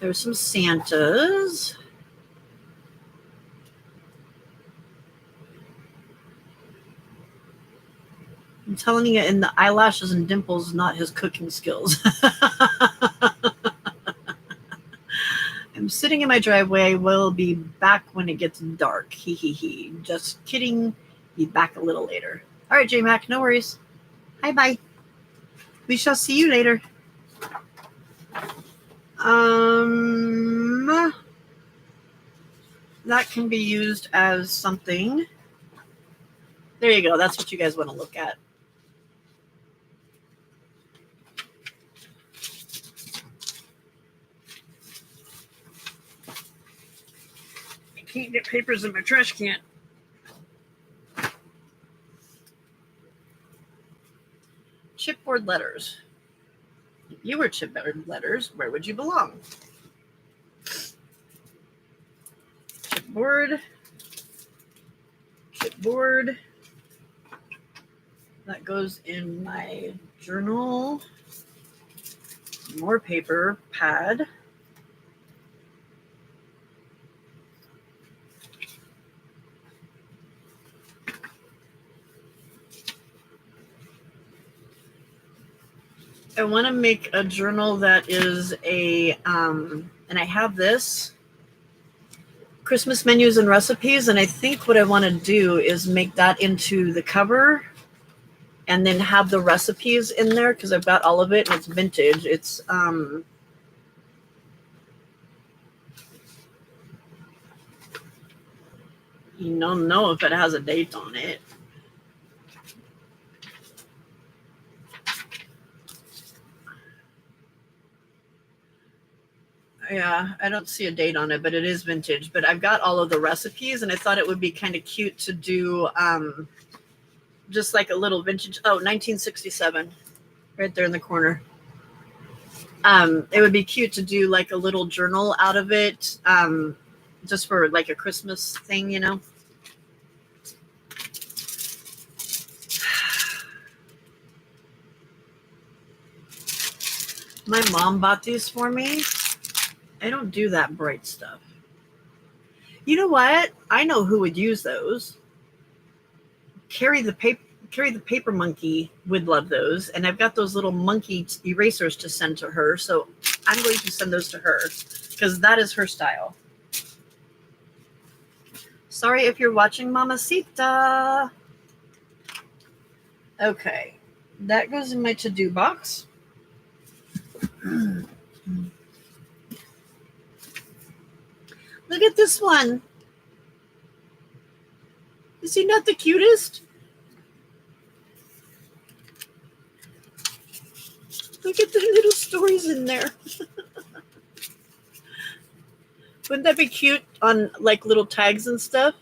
There's some Santas. I'm telling you, in the eyelashes and dimples, not his cooking skills. I'm sitting in my driveway. We'll be back when it gets dark. Hee hee hee. Just kidding. Be back a little later. All right, J-Mac, no worries. Hi, bye. We shall see you later. That can be used as something. There you go. That's what you guys want to look at. I can't get papers in my trash can. Chipboard letters. If you were chipboard letters, where would you belong? Chipboard. Chipboard. That goes in my journal. More paper, pad. I want to make a journal that is a, and I have this, Christmas menus and recipes, and I think what I want to do is make that into the cover and then have the recipes in there because I've got all of it and it's vintage. It's, you don't know if it has a date on it. Yeah, I don't see a date on it, but it is vintage. But I've got all of the recipes, and I thought it would be kind of cute to do just like a little vintage. Oh, 1967, right there in the corner. It would be cute to do like a little journal out of it, just for like a Christmas thing, you know. My mom bought these for me. I don't do that bright stuff. You know what? I know who would use those. Carry the paper monkey would love those, and I've got those little monkey erasers to send to her, so I'm going to send those to her because that is her style. Sorry if you're watching, Mamacita. Okay, that goes in my to-do box. Look at this one. Is he not the cutest? Look at the little stories in there. Wouldn't that be cute on like little tags and stuff?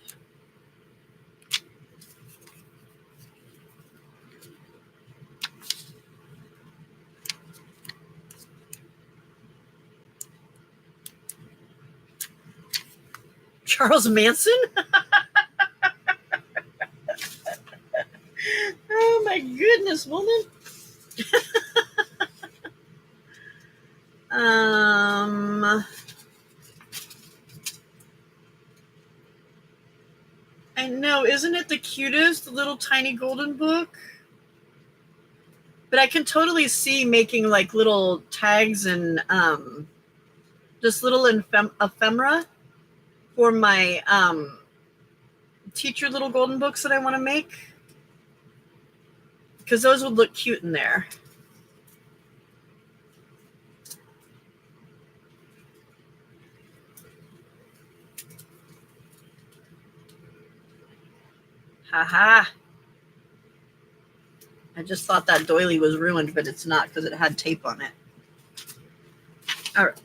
Charles Manson? Oh my goodness, woman. I know, isn't it the cutest, the little tiny golden book? But I can totally see making like little tags and just little ephemera for my teacher little golden books that I want to make. Because those would look cute in there. Haha. I just thought that doily was ruined, but it's not because it had tape on it. All right.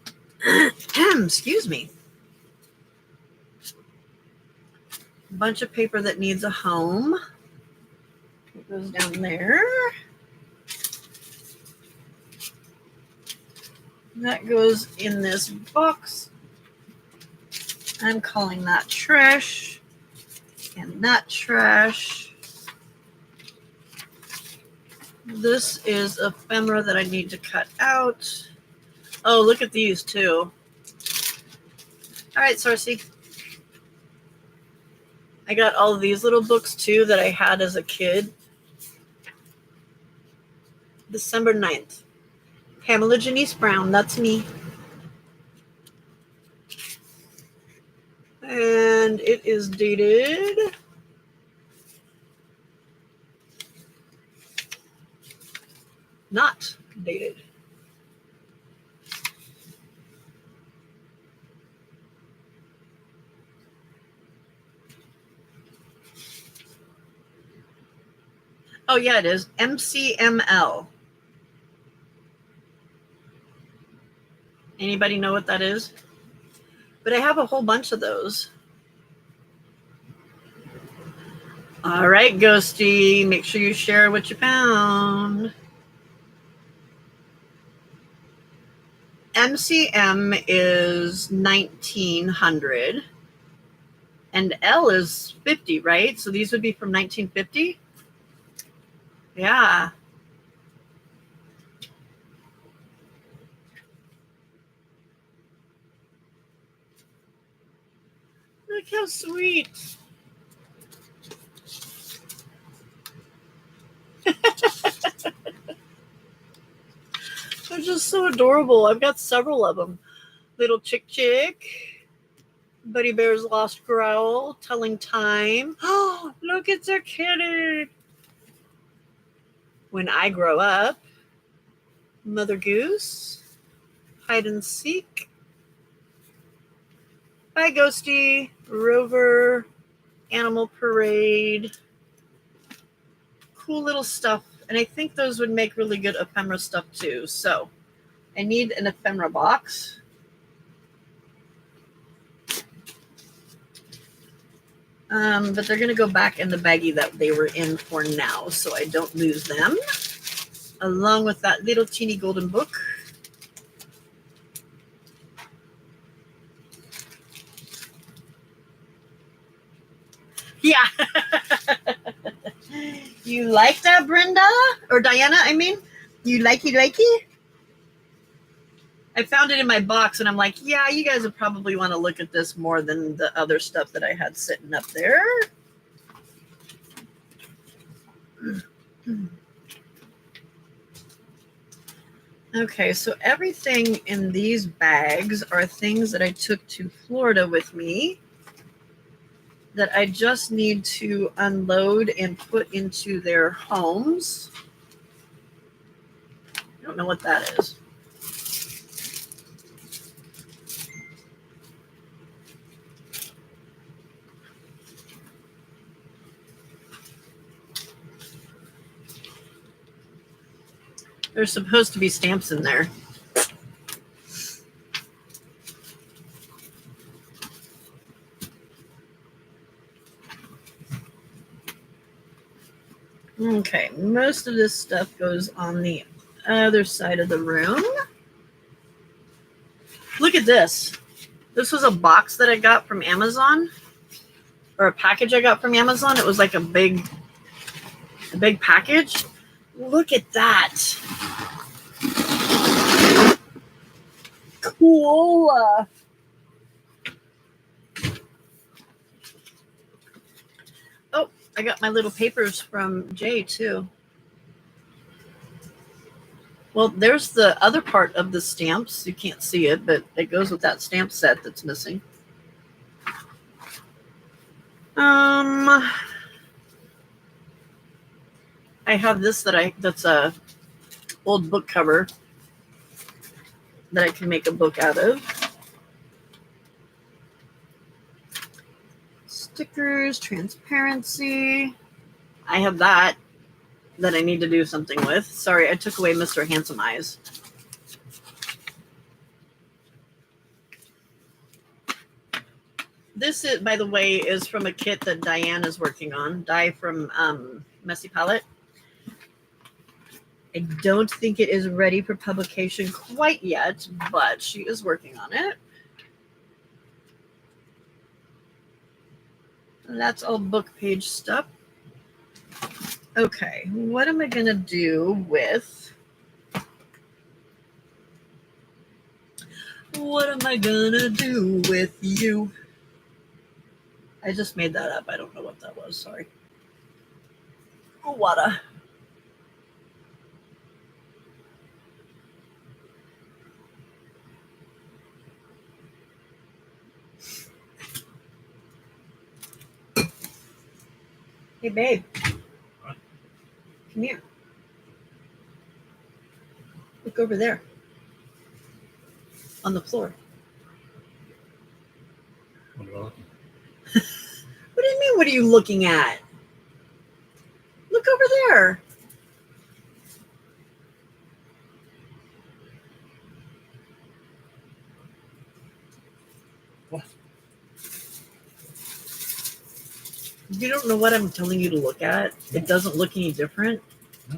Excuse me. A bunch of paper that needs a home. It goes down there. That goes in this box. I'm calling that trash. And that trash. This is ephemera that I need to cut out. Oh, look at these too. All right, Sarcy. I got all of these little books too that I had as a kid. December 9th. Pamela Janice Brown, that's me. And it is dated not dated. Oh yeah, it is MCML. Anybody know what that is? But I have a whole bunch of those. All right, Ghosty, make sure you share what you found. MCM is 1900 and L is 50, right? So these would be from 1950? Yeah. Look how sweet. They're just so adorable. I've got several of them. Little Chick Chick, Buddy Bear's Lost Growl, Telling Time. Oh, look, it's a kitty. When I Grow Up, Mother Goose, Hide and Seek. Bye, Ghosty, Rover, Animal Parade. Cool little stuff. And I think those would make really good ephemera stuff too. So I need an ephemera box. But they're going to go back in the baggie that they were in for now, so I don't lose them. Along with that little teeny golden book. Yeah. You like that, Brenda? Or Diana, I mean? You likey? I found it in my box, and I'm like, yeah, you guys would probably want to look at this more than the other stuff that I had sitting up there. Okay, so everything in these bags are things that I took to Florida with me that I just need to unload and put into their homes. I don't know what that is. There's supposed to be stamps in there. Okay, most of this stuff goes on the other side of the room. Look at this. This was a box that I got from Amazon, or a package I got from Amazon. It was like a big package. Look at that. Cool. Oh, I got my little papers from Jay too. Well, there's the other part of the stamps. You can't see it, but it goes with that stamp set that's missing. I have this that's a old book cover that I can make a book out of. Stickers, transparency. I have that I need to do something with. Sorry, I took away Mr. Handsome Eyes. This, is, by the way, is from a kit that Diane is working on. Di from Messy Palette. I don't think it is ready for publication quite yet, but she is working on it. That's all book page stuff. Okay, what am I going to do with... What am I going to do with you? I just made that up. I don't know what that was. Sorry. Oh, water. Hey, babe. What? Come here. Look over there. On the floor. What about? What do you mean, what are you looking at? Look over there. What? You don't know what I'm telling you to look at? It doesn't look any different? No.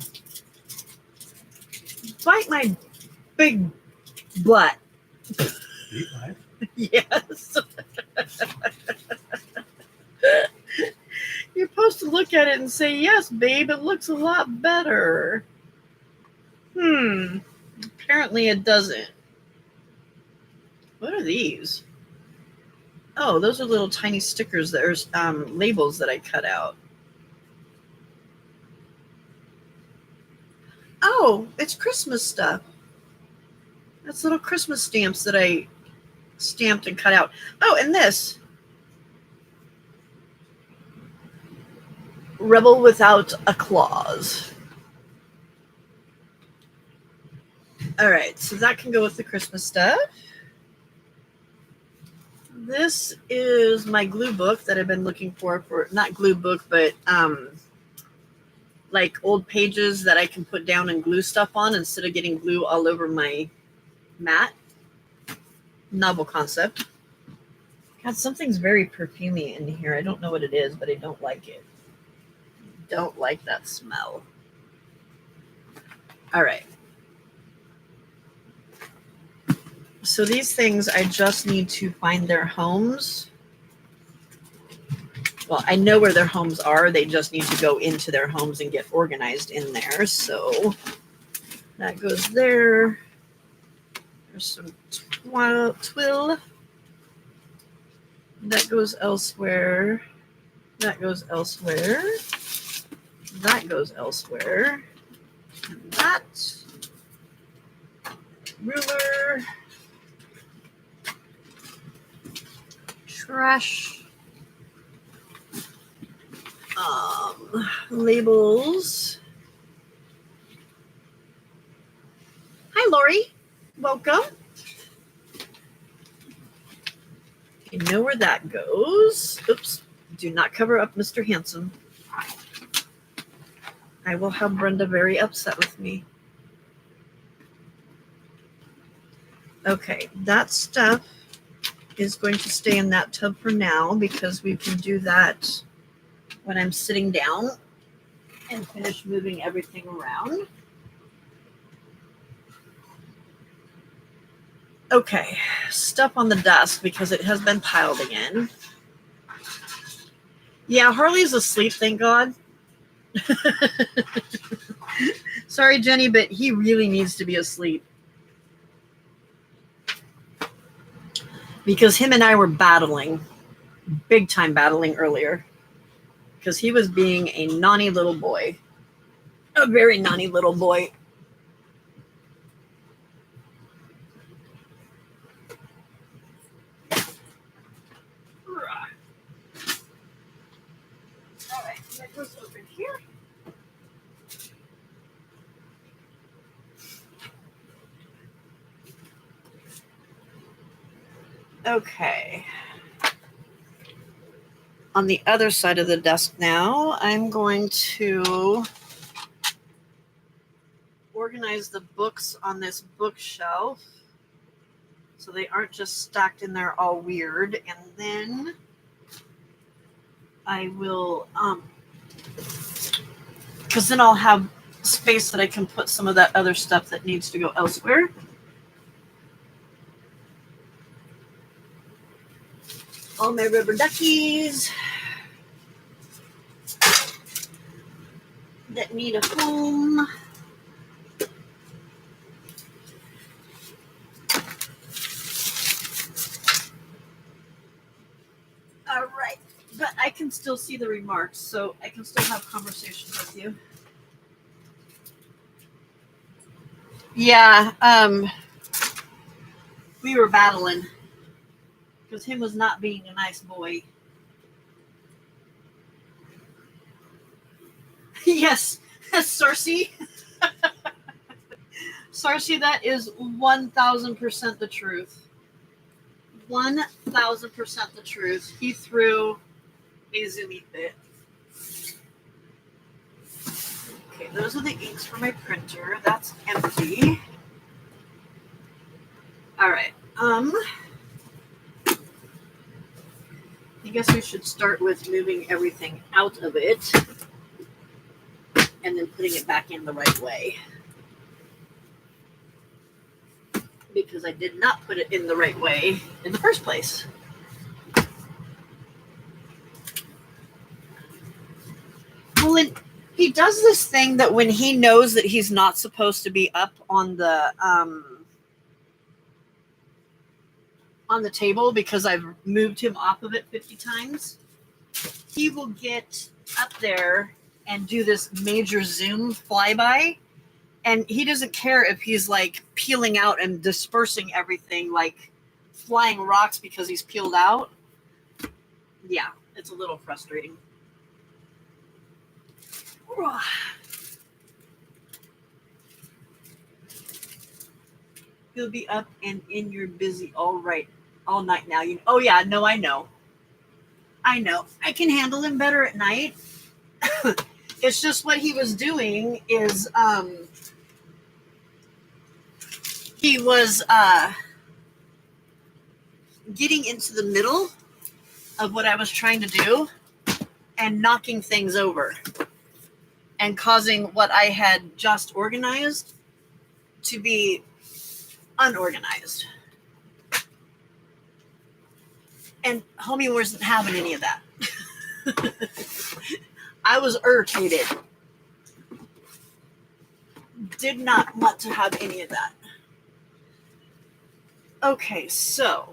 Bite my big butt. Eat life? Yes. You're supposed to look at it and say, yes, babe, it looks a lot better. Apparently it doesn't. What are these? Oh, those are little tiny stickers. There's labels that I cut out. Oh, it's Christmas stuff. That's little Christmas stamps that I stamped and cut out. Oh, and this. Rebel without a clause. All right, so that can go with the Christmas stuff. This is my glue book that I've been looking for not glue book, but like old pages that I can put down and glue stuff on instead of getting glue all over my mat. Novel concept. God, something's very perfumey in here. I don't know what it is, but I don't like it. Don't like that smell. All right. So these things, I just need to find their homes. Well, I know where their homes are. They just need to go into their homes and get organized in there. So that goes there. There's some twill. That goes elsewhere. That goes elsewhere. That goes elsewhere. And that. Ruler. Trash. Labels. Hi, Lori. Welcome. You know where that goes. Oops. Do not cover up Mr. Handsome. I will have Brenda very upset with me. Okay, that stuff is going to stay in that tub for now because we can do that when I'm sitting down and finish moving everything around. Okay, stuff on the desk because it has been piled again. Yeah, Harley's asleep, thank God. Sorry, Jenny, but he really needs to be asleep. Because him and I were battling, big time battling earlier. Because he was being a naughty little boy. A very naughty little boy. All right, that goes over here. Okay. On the other side of the desk now, I'm going to organize the books on this bookshelf so they aren't just stacked in there all weird. And then I will, because then I'll have space that I can put some of that other stuff that needs to go elsewhere. All my rubber duckies that need a home. All right, but I can still see the remarks, so I can still have conversations with you. Yeah, we were battling because him was not being a nice boy. Yes, Cersei. Cersei, that is 1,000% the truth. 1,000% the truth. He threw a zoomy fit. Okay, those are the inks for my printer. That's empty. All right. I guess we should start with moving everything out of it and then putting it back in the right way. Because I did not put it in the right way in the first place. Well, he does this thing that when he knows that he's not supposed to be up on the table because I've moved him off of it 50 times, he will get up there and do this major zoom flyby. And he doesn't care if he's like peeling out and dispersing everything, like flying rocks because he's peeled out. Yeah, it's a little frustrating. He'll be up and in your busy all night now. Oh yeah, no, I know. I can handle him better at night. It's just what he was doing is he was getting into the middle of what I was trying to do and knocking things over and causing what I had just organized to be unorganized. And homie wasn't having any of that. I was irritated. Did not want to have any of that. Okay, so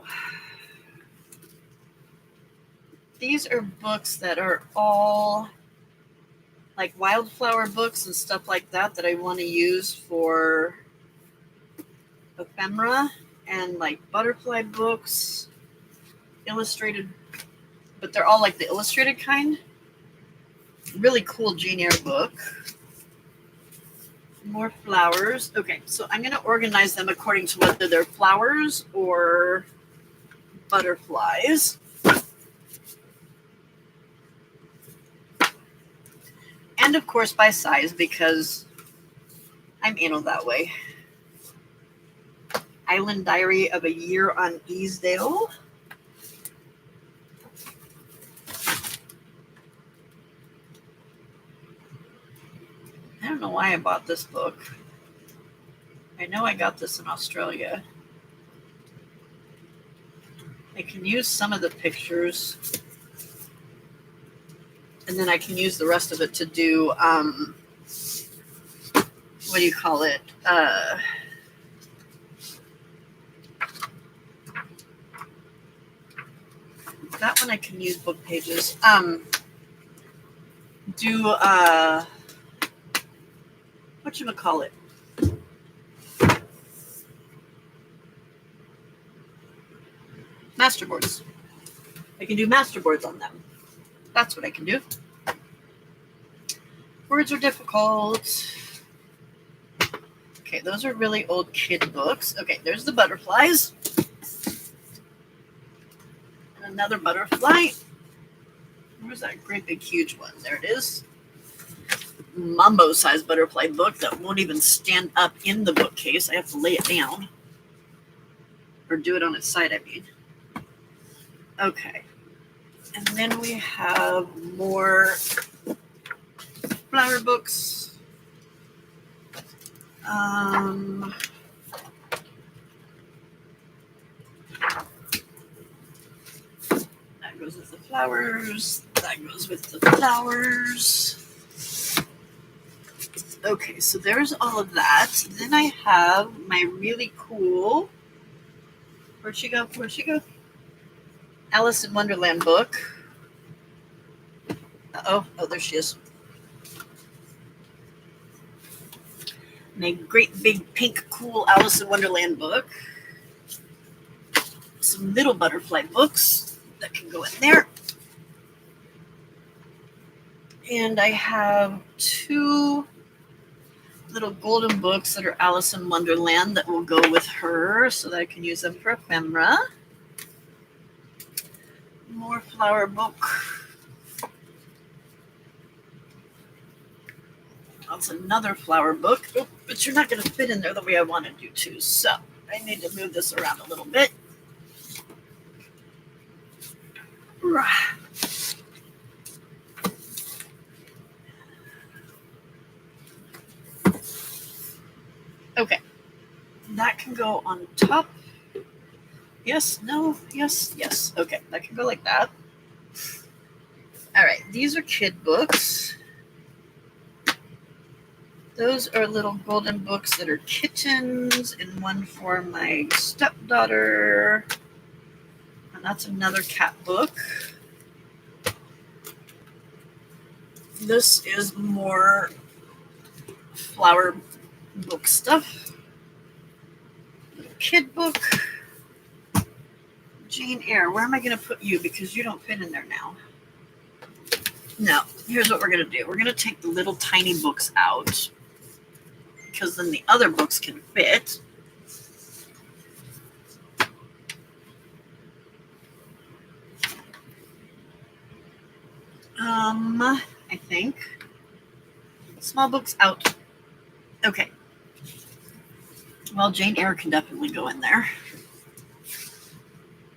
these are books that are all like wildflower books and stuff like that I want to use for ephemera, and like butterfly books, illustrated, but they're all like the illustrated kind. Really cool Jane Eyre book. More flowers. Okay, so I'm going to organize them according to whether they're flowers or butterflies. And of course by size, because I'm anal that way. Island Diary of a Year on Easdale. I don't know why I bought this book. I know I got this in Australia. I can use some of the pictures, and then I can use the rest of it to do, what do you call it? That one I can use book pages. Whatchamacallit? Masterboards. I can do masterboards on them. That's what I can do. Words are difficult. Okay, those are really old kid books. Okay, there's the butterflies. And another butterfly. Where's that great big huge one? There it is. Mumbo-sized butterfly book that won't even stand up in the bookcase. I have to lay it down. Or do it on its side, I mean. Okay. And then we have more flower books. That goes with the flowers. That goes with the flowers. Okay, so there's all of that. Then I have my really cool, where'd she go? Alice in Wonderland book. Oh, there she is. My great big pink cool Alice in Wonderland book. Some little butterfly books that can go in there. And I have 2 little golden books that are Alice in Wonderland that will go with her so that I can use them for ephemera. More flower book. That's another flower book. Oh, but you're not going to fit in there the way I wanted you to. So I need to move this around a little bit. Okay. That can go on top. Yes, no, yes, yes. Okay, that can go like that. All right, these are kid books. Those are little golden books that are kittens, and one for my stepdaughter. And that's another cat book. This is more flower book stuff. Little kid book. Jane Eyre, where am I going to put you? Because you don't fit in there now. No, here's what we're going to do. We're going to take the little tiny books out, because then the other books can fit. I think. Small books out. Okay. Well, Jane Eyre can definitely go in there.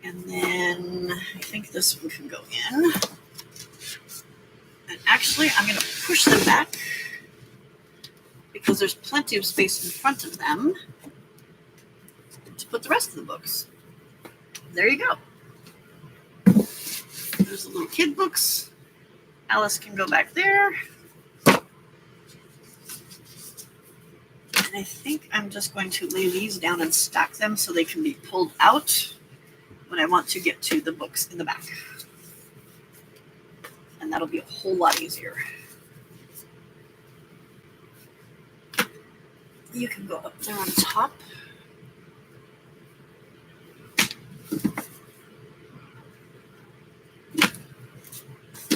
And then I think this one can go in. And actually, I'm going to push them back because there's plenty of space in front of them to put the rest of the books. There you go. There's the little kid books. Alice can go back there. And I think I'm just going to lay these down and stack them so they can be pulled out when I want to get to the books in the back. And that'll be a whole lot easier. You can go up there on top.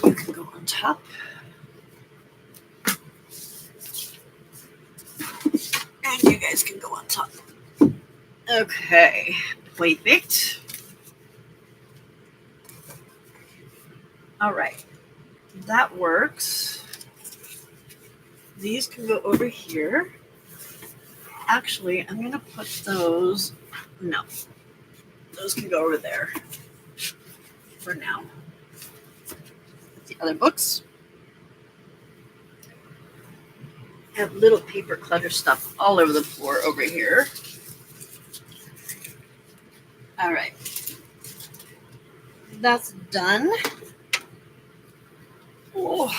You can go on top. And you guys can go on top. Okay, perfect. All right, that works. These can go over here. Actually, I'm going to put those, no, those can go over there for now. The other books. I have little paper clutter stuff all over the floor over here. All right. That's done. Oh.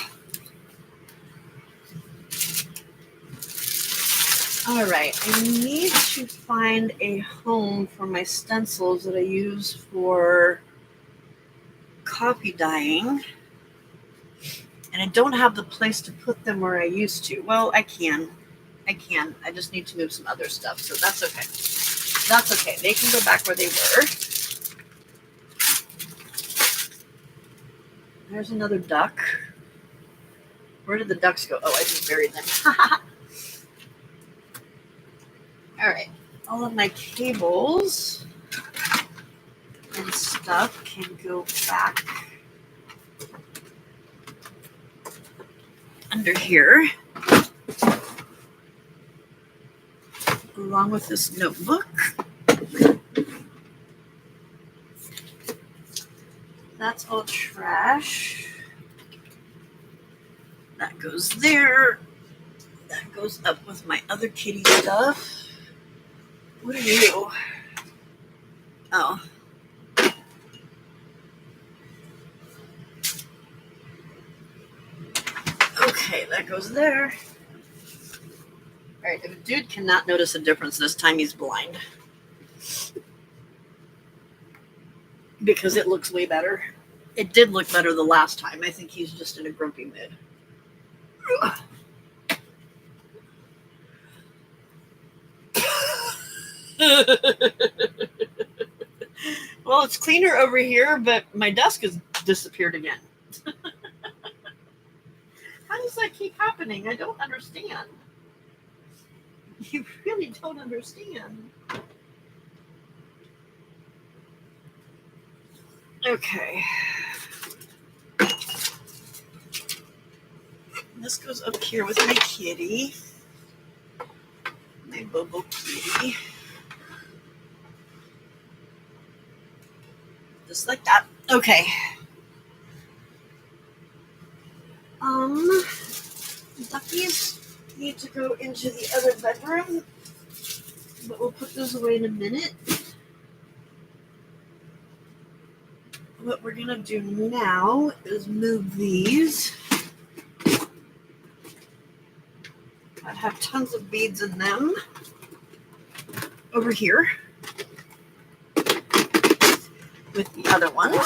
All right, I need to find a home for my stencils that I use for copy dyeing. And I don't have the place to put them where I used to. Well, I can. I just need to move some other stuff, so that's okay. That's okay. They can go back where they were. There's another duck. Where did the ducks go? Oh, I just buried them. All right. All of my cables and stuff can go back under here, along with this notebook. That's all trash. That goes there. That goes up with my other kitty stuff. What are you? Oh. Okay, that goes there. All right, if a dude cannot notice a difference this time, he's blind. Because it looks way better. It did look better the last time. I think he's just in a grumpy mood. Well, it's cleaner over here, but my desk has disappeared again. How does that keep happening? I don't understand. You really don't understand. Okay. This goes up here with my kitty. My Bobo kitty. Just like that. Okay. Duckies need to go into the other bedroom, but we'll put those away in a minute. What we're gonna do now is move these. I have tons of beads in them over here with the other ones.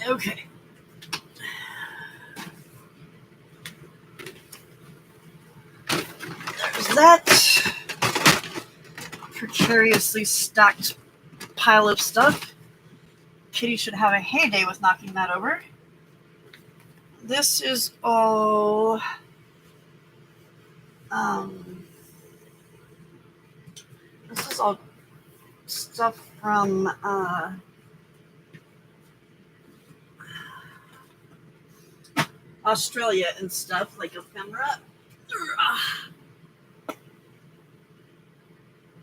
Okay. There's that precariously stacked pile of stuff. Kitty should have a heyday with knocking that over. This is all stuff from Australia and stuff, like ephemera.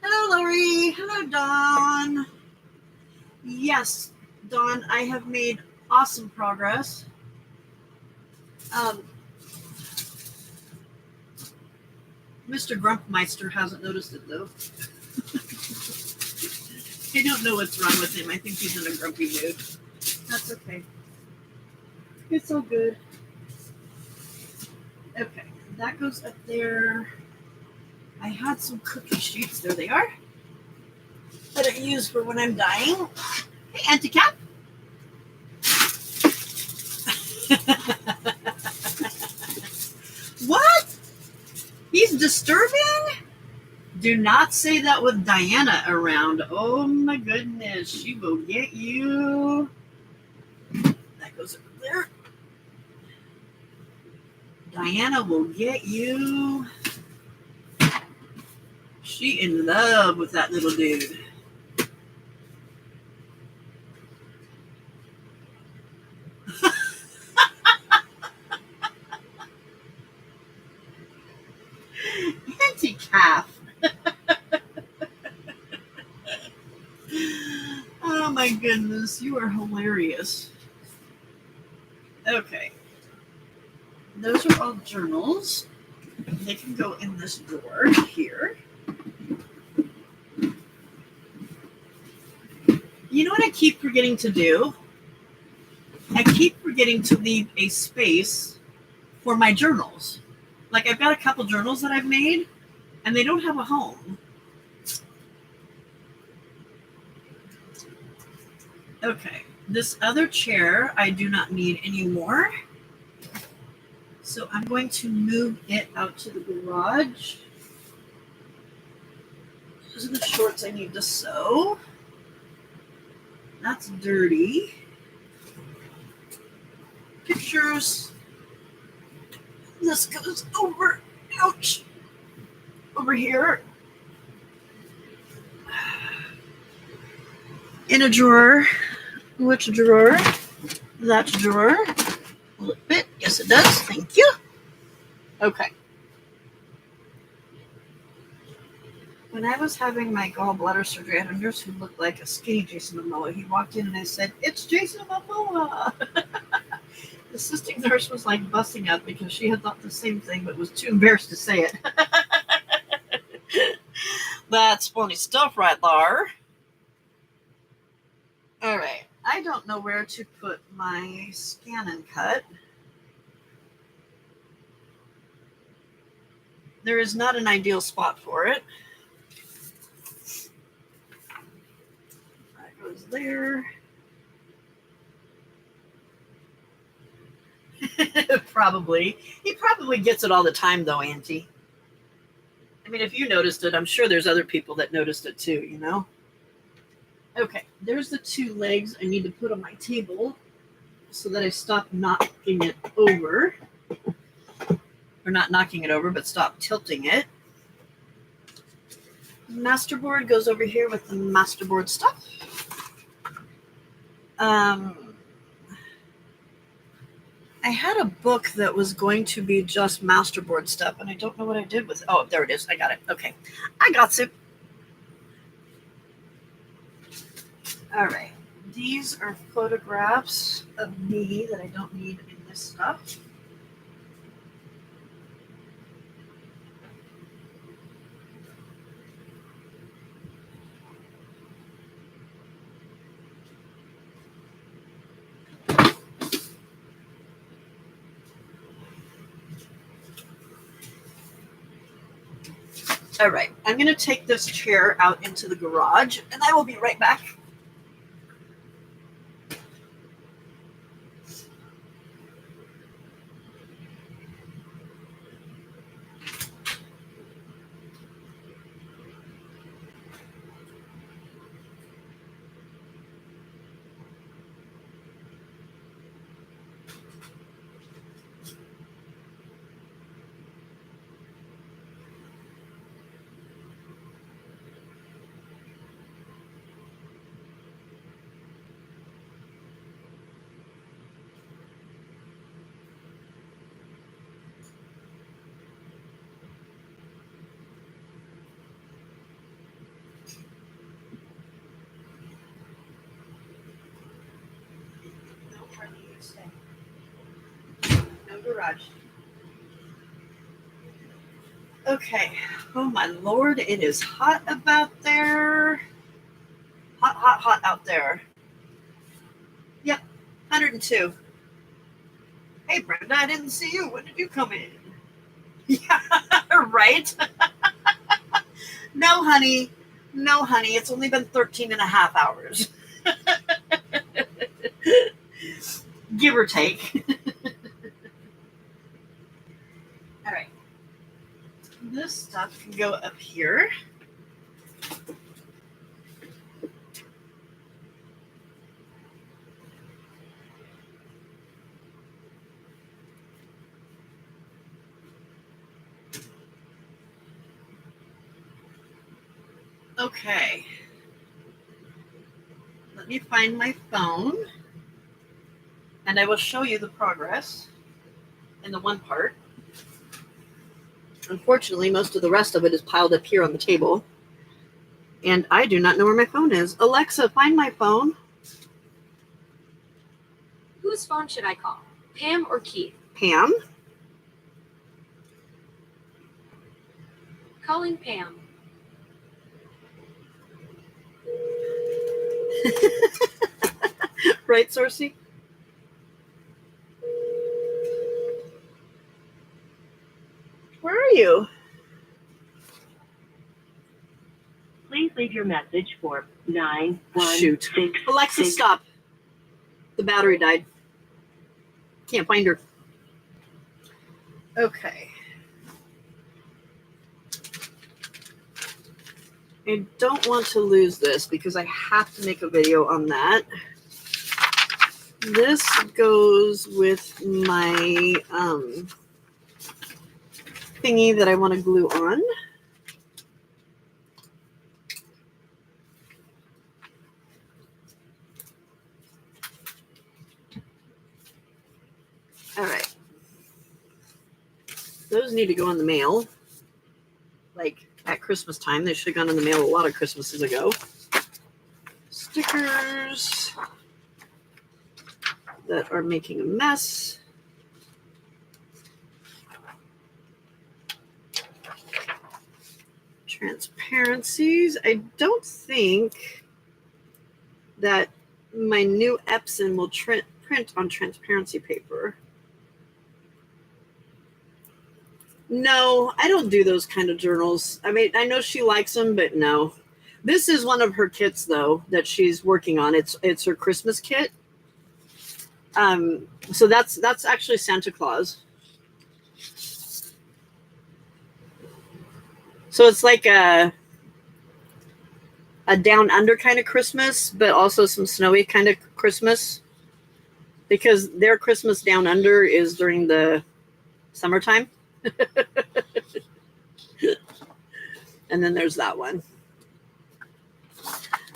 Hello, Lori. Hello, Dawn. Yes, Dawn, I have made awesome progress. Mr. Grumpmeister hasn't noticed it, though. I don't know what's wrong with him. I think he's in a grumpy mood. That's okay. It's all good. Okay, that goes up there. I had some cookie sheets. There they are. That I use for when I'm dying. Hey, Auntie Cat. What? He's disturbing? Do not say that with Diana around. Oh my goodness. She will get you. That goes over there. Diana will get you. She in love with that little dude. Auntie Calf. Oh my goodness, you are hilarious. Okay. Those are all journals. They can go in this drawer here. You know what I keep forgetting to do? I keep forgetting to leave a space for my journals. Like I've got a couple journals that I've made and they don't have a home. Okay, this other chair I do not need anymore. So I'm going to move it out to the garage. Those are the shorts I need to sew. That's dirty. Pictures. This goes over, ouch, over here. In a drawer. Which drawer? That drawer. Will it fit? Yes, it does. Thank you. Okay. When I was having my gallbladder surgery, I had a nurse who looked like a skinny Jason Momoa. He walked in and I said, "It's Jason Momoa." The assisting nurse was like busting up because she had thought the same thing but was too embarrassed to say it. That's funny stuff right there. All right. I don't know where to put my scan and cut. There is not an ideal spot for it. That goes there. Probably. He probably gets it all the time, though, Auntie. I mean, if you noticed it, I'm sure there's other people that noticed it too, you know? Okay, there's the two legs I need to put on my table so that I stop knocking it over. Or not knocking it over, but stop tilting it. Masterboard goes over here with the masterboard stuff. I had a book that was going to be just masterboard stuff, and I don't know what I did with it. Oh, there it is. I got it. Okay. I got it. All right. These are photographs of me that I don't need in this stuff. All right, I'm going to take this chair out into the garage, and I will be right back. No garage. Okay. Oh my Lord, it is hot about there. Hot, hot, hot out there. Yep. 102. Hey, Brenda, I didn't see you. When did you come in? Yeah, right? No, honey. No, honey. It's only been 13 and a half hours. Give or take. All right. This stuff can go up here. Okay. Let me find my phone, and I will show you the progress in the one part. Unfortunately, most of the rest of it is piled up here on the table, and I do not know where my phone is. Alexa, find my phone. Whose phone should I call? Pam or Keith? Pam. Calling Pam. Right, Sorcy? Where are you? Please leave your message for 916. Shoot. Alexa, stop. The battery died. Can't find her. Okay. I don't want to lose this because I have to make a video on that. This goes with my thingy that I want to glue on. All right. Those need to go in the mail. Like at Christmas time. They should have gone in the mail a lot of Christmases ago. Stickers that are making a mess. Transparencies. I don't think that my new Epson will print on transparency paper. No, I don't do those kind of journals. I mean, I know she likes them, but no. This is one of her kits, though, that she's working on. It's her Christmas kit. So that's actually Santa Claus. So it's like a down under kind of Christmas, but also some snowy kind of Christmas. Because their Christmas down under is during the summertime. And then there's that one.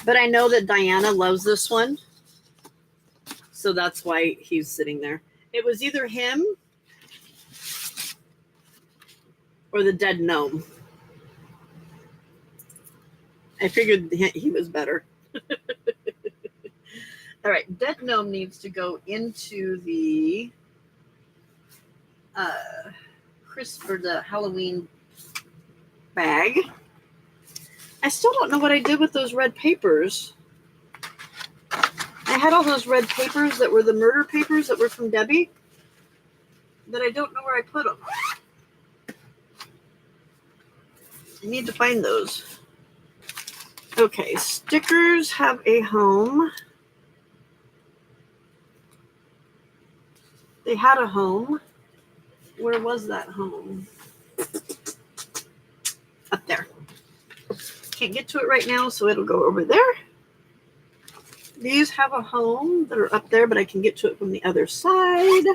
But I know that Diana loves this one. So that's why he's sitting there. It was either him or the dead gnome. I figured he was better. All right, dead gnome needs to go into the the Halloween bag. I still don't know what I did with those red papers. I had all those red papers that were the murder papers that were from Debbie, but I don't know where I put them. I need to find those. Okay, stickers have a home. They had a home. Where was that home? Up there. Can't get to it right now, so it'll go over there. These have a home that are up there, but I can get to it from the other side.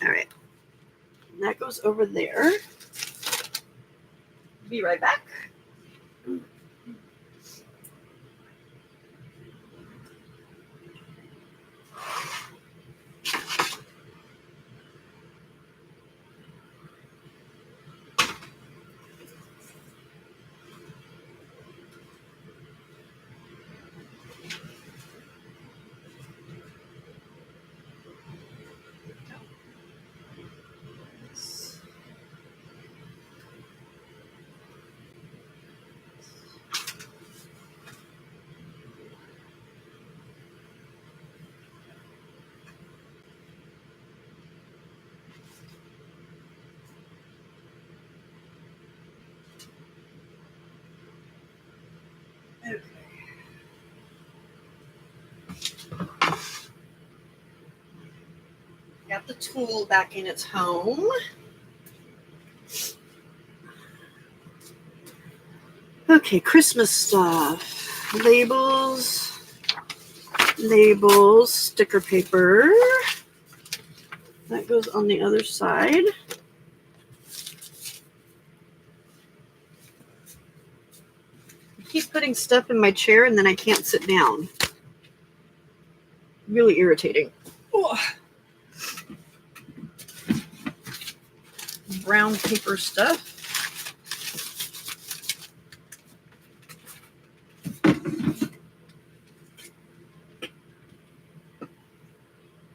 All right. That goes over there. Be right back. got the tool back in its home. Okay, Christmas stuff. Labels, sticker paper. That goes on the other side. I keep putting stuff in my chair and then I can't sit down. Really irritating. Ugh. Brown paper stuff.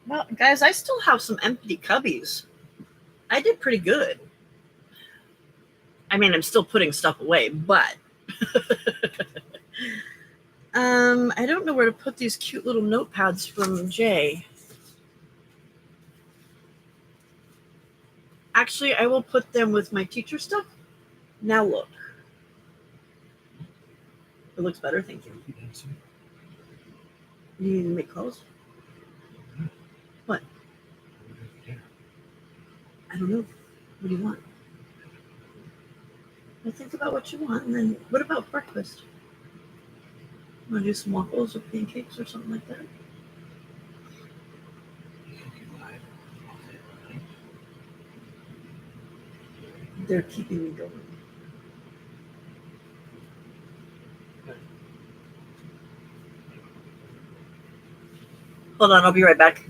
Well, guys, I still have some empty cubbies. I did pretty good. I mean, I'm still putting stuff away, but I don't know where to put these cute little notepads from Jay. Actually, I will put them with my teacher stuff. Now look. It looks better, thank you. You need to make clothes? What? I don't know. What do you want? Well, think about what you want, and then what about breakfast? Want to do some waffles or pancakes or something like that? They're keeping me going. Hold on, I'll be right back.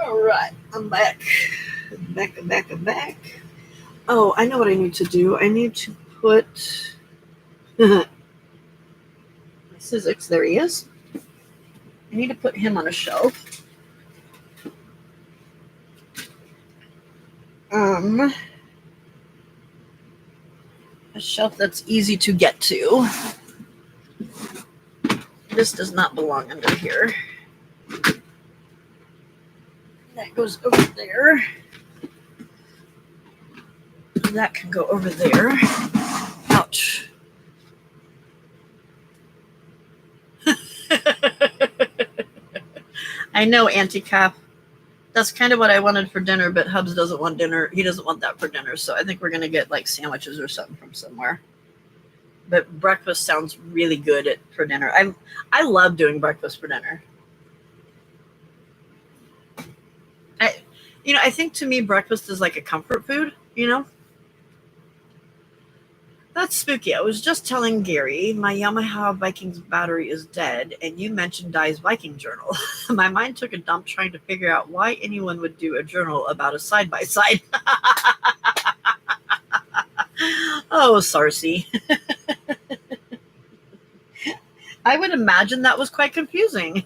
All right, I'm back. Back. Oh, I know what I need to do. I need to put my Sizzix. There he is. I need to put him on a shelf. A shelf that's easy to get to. This does not belong under here. That goes over there. That can go over there. Ouch. I know, Auntie Cap. That's kind of what I wanted for dinner, but Hubs doesn't want dinner. He doesn't want that for dinner, so I think we're going to get like sandwiches or something from somewhere. But breakfast sounds really good for dinner. I love doing breakfast for dinner. I think to me breakfast is like a comfort food, That's spooky. I was just telling Gary my Yamaha Vikings battery is dead, and you mentioned Di's Viking journal. My mind took a dump trying to figure out why anyone would do a journal about a side-by-side. Oh, Sarcy. I would imagine that was quite confusing.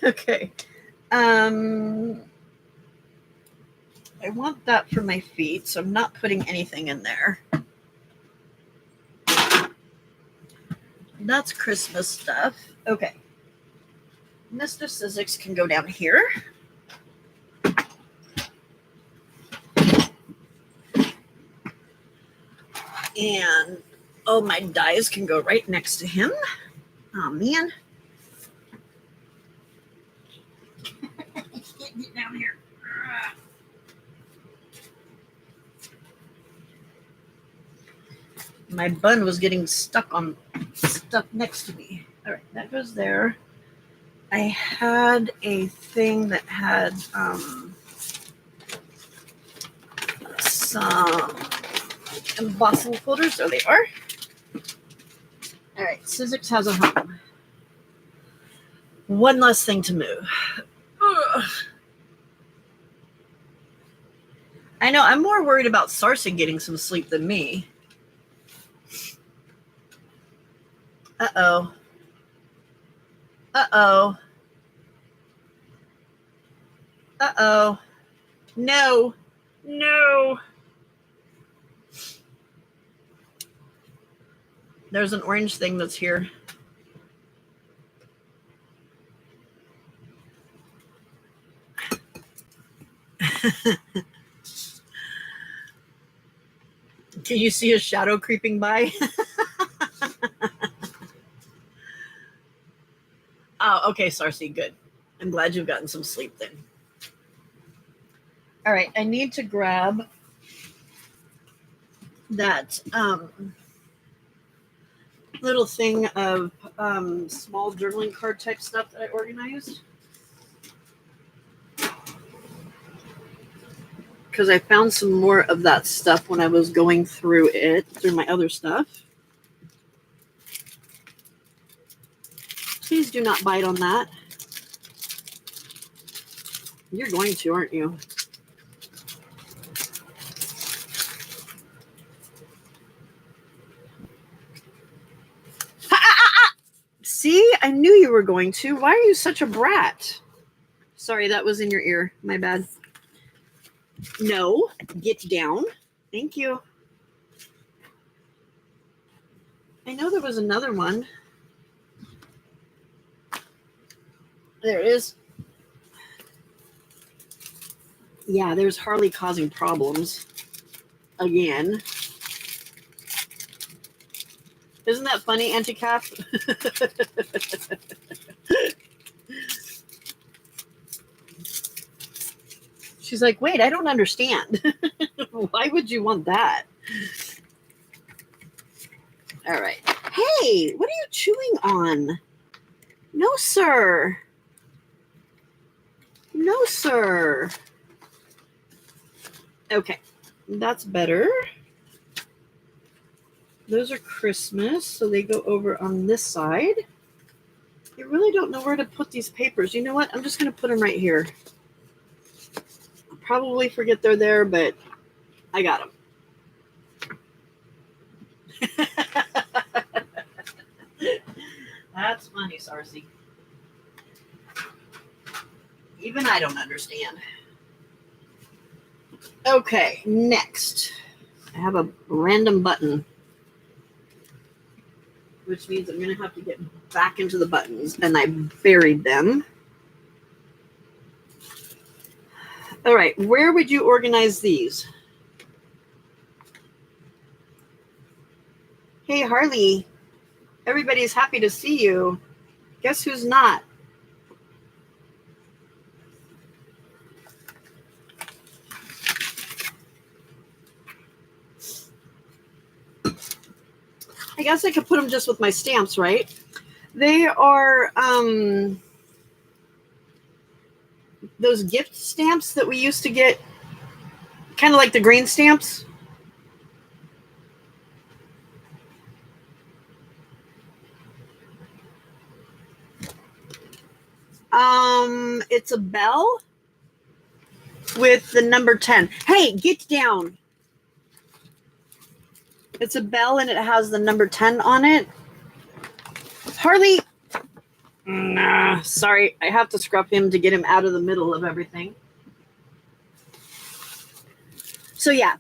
Okay. I want that for my feet, so I'm not putting anything in there. That's Christmas stuff. Okay. Mr. Sizzix can go down here. And, oh, my dies can go right next to him. Oh, man. I can't get down here. My bun was getting stuck next to me. All right, that goes there. I had a thing that had some embossing folders. There they are. All right, Sizzix has a home. One less thing to move. Ugh. I know, I'm more worried about Sarsi getting some sleep than me. Uh-oh. Uh-oh. Uh-oh. No. No. There's an orange thing that's here. Can you see a shadow creeping by? Oh, okay, Sarsi, good. I'm glad you've gotten some sleep then. All right, I need to grab that little thing of small journaling card type stuff that I organized. Because I found some more of that stuff when I was going through my other stuff. Please do not bite on that. You're going to, aren't you? See, I knew you were going to. Why are you such a brat? Sorry, that was in your ear. My bad. No, get down. Thank you. I know there was another one. There it is. Yeah, there's Harley causing problems. Again. Isn't that funny, Anti-Calf? She's like, wait, I don't understand. Why would you want that? All right. Hey, what are you chewing on? No, sir. No, sir. Okay, that's better. Those are Christmas, so they go over on this side. I really don't know where to put these papers. You know what? I'm just going to put them right here. I'll probably forget they're there, but I got them. That's funny, Sarsi. Even I don't understand. Okay, next. I have a random button, which means I'm going to have to get back into the buttons, and I buried them. All right, where would you organize these? Hey, Harley, everybody's happy to see you. Guess who's not? I guess I could put them just with my stamps, right? They are those gift stamps that we used to get, kind of like the green stamps. It's a bell with the number 10. Hey, get down. It's a bell and it has the number 10 on it. Harley. Nah, sorry. I have to scrub him to get him out of the middle of everything. So yeah.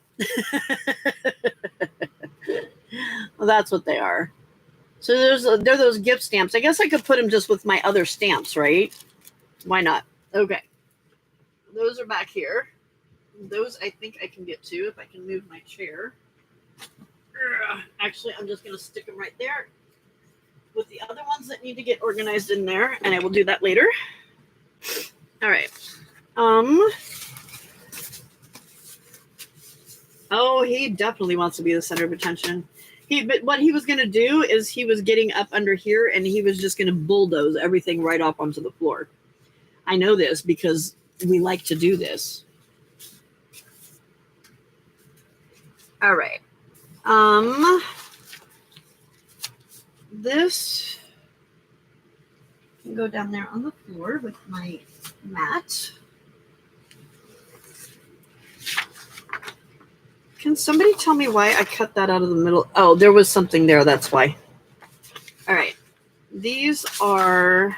Well, that's what they are. So they're those gift stamps. I guess I could put them just with my other stamps, right? Why not? Okay. Those are back here. Those I think I can get to if I can move my chair. Actually, I'm just going to stick them right there with the other ones that need to get organized in there, and I will do that later. All right. Oh, he definitely wants to be the center of attention. But what he was going to do is he was getting up under here, and he was just going to bulldoze everything right off onto the floor. I know this because we like to do this. All right. This can go down there on the floor with my mat. Can somebody tell me why I cut that out of the middle? Oh, there was something there. That's why. All right. These are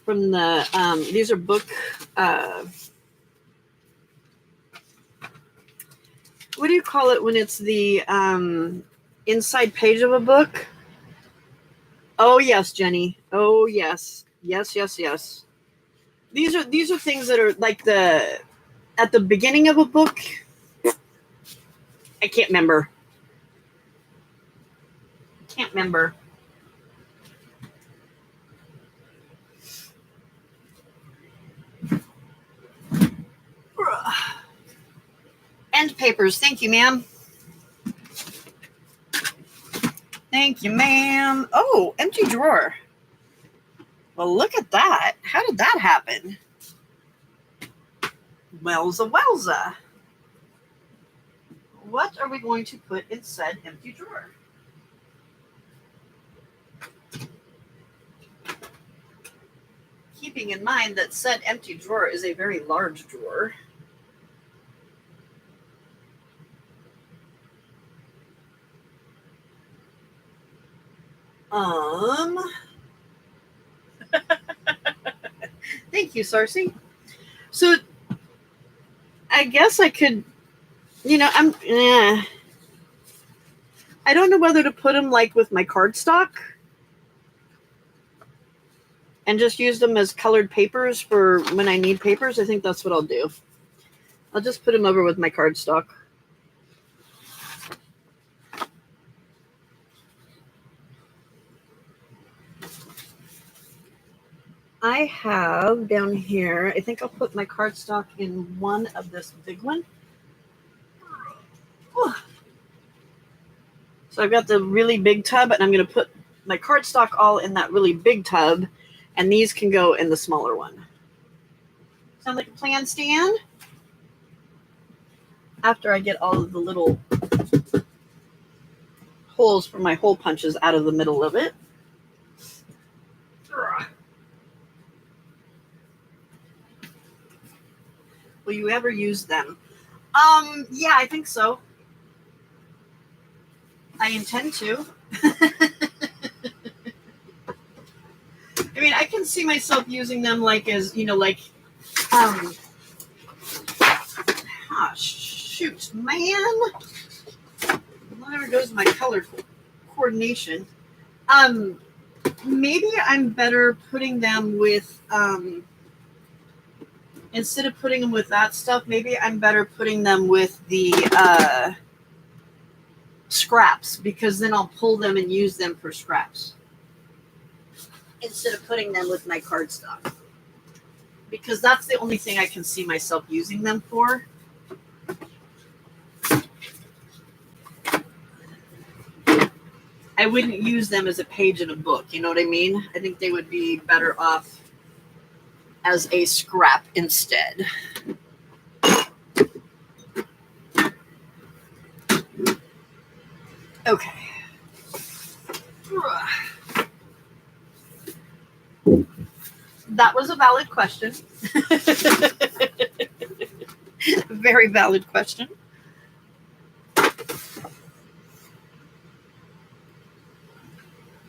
from the, these are book, what do you call it when it's the inside page of a book? Oh, yes, Jenny. Oh, yes. Yes, yes, yes. These are things that are like at the beginning of a book. I can't remember. End papers. Thank you, ma'am. Thank you, ma'am. Oh, empty drawer. Well, look at that. How did that happen? Wowza. What are we going to put in said empty drawer? Keeping in mind that said empty drawer is a very large drawer. Thank you, Sarcy. So I guess I could, I don't know whether to put them like with my cardstock and just use them as colored papers for when I need papers. I think that's what I'll do. I'll just put them over with my cardstock. I have down here, I think I'll put my cardstock in one of this big one. So I've got the really big tub, and I'm going to put my cardstock all in that really big tub, and these can go in the smaller one. Sound like a plan, Stan? After I get all of the little holes for my hole punches out of the middle of it. Will you ever use them? Yeah, I think so. I intend to. I mean, I can see myself using them like as, shoot, man. There goes my color coordination. Maybe I'm better putting them with, instead of putting them with that stuff, maybe I'm better putting them with the scraps, because then I'll pull them and use them for scraps instead of putting them with my cardstock, because that's the only thing I can see myself using them for. I wouldn't use them as a page in a book, you know what I mean? I think they would be better off as a scrap instead. Okay. That was a valid question. Very valid question.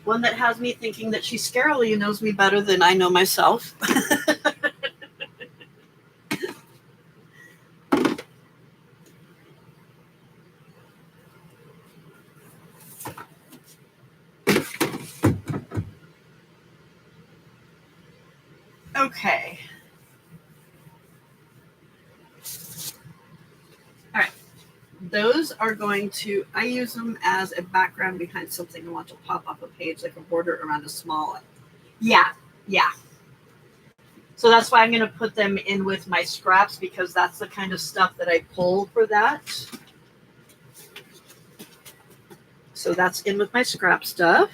One that has me thinking that she scarily knows me better than I know myself. Okay. All right. Those are going to, I use them as a background behind something I want to pop up a page, like a border around a small. Yeah. So that's why I'm going to put them in with my scraps, because that's the kind of stuff that I pull for that. So that's in with my scrap stuff.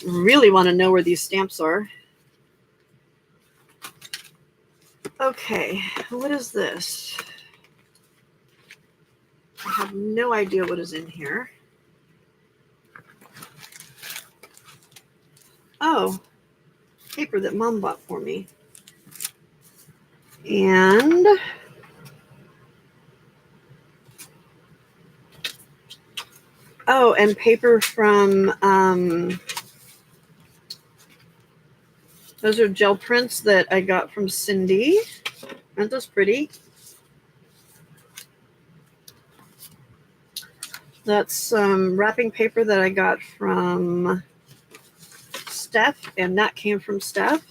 Really want to know where these stamps are. Okay, what is this? I have no idea what is in here. Oh, paper that Mom bought for me. And oh, and paper from those are gel prints that I got from Cindy. Aren't those pretty? That's some wrapping paper that I got from Steph, and that came from Steph.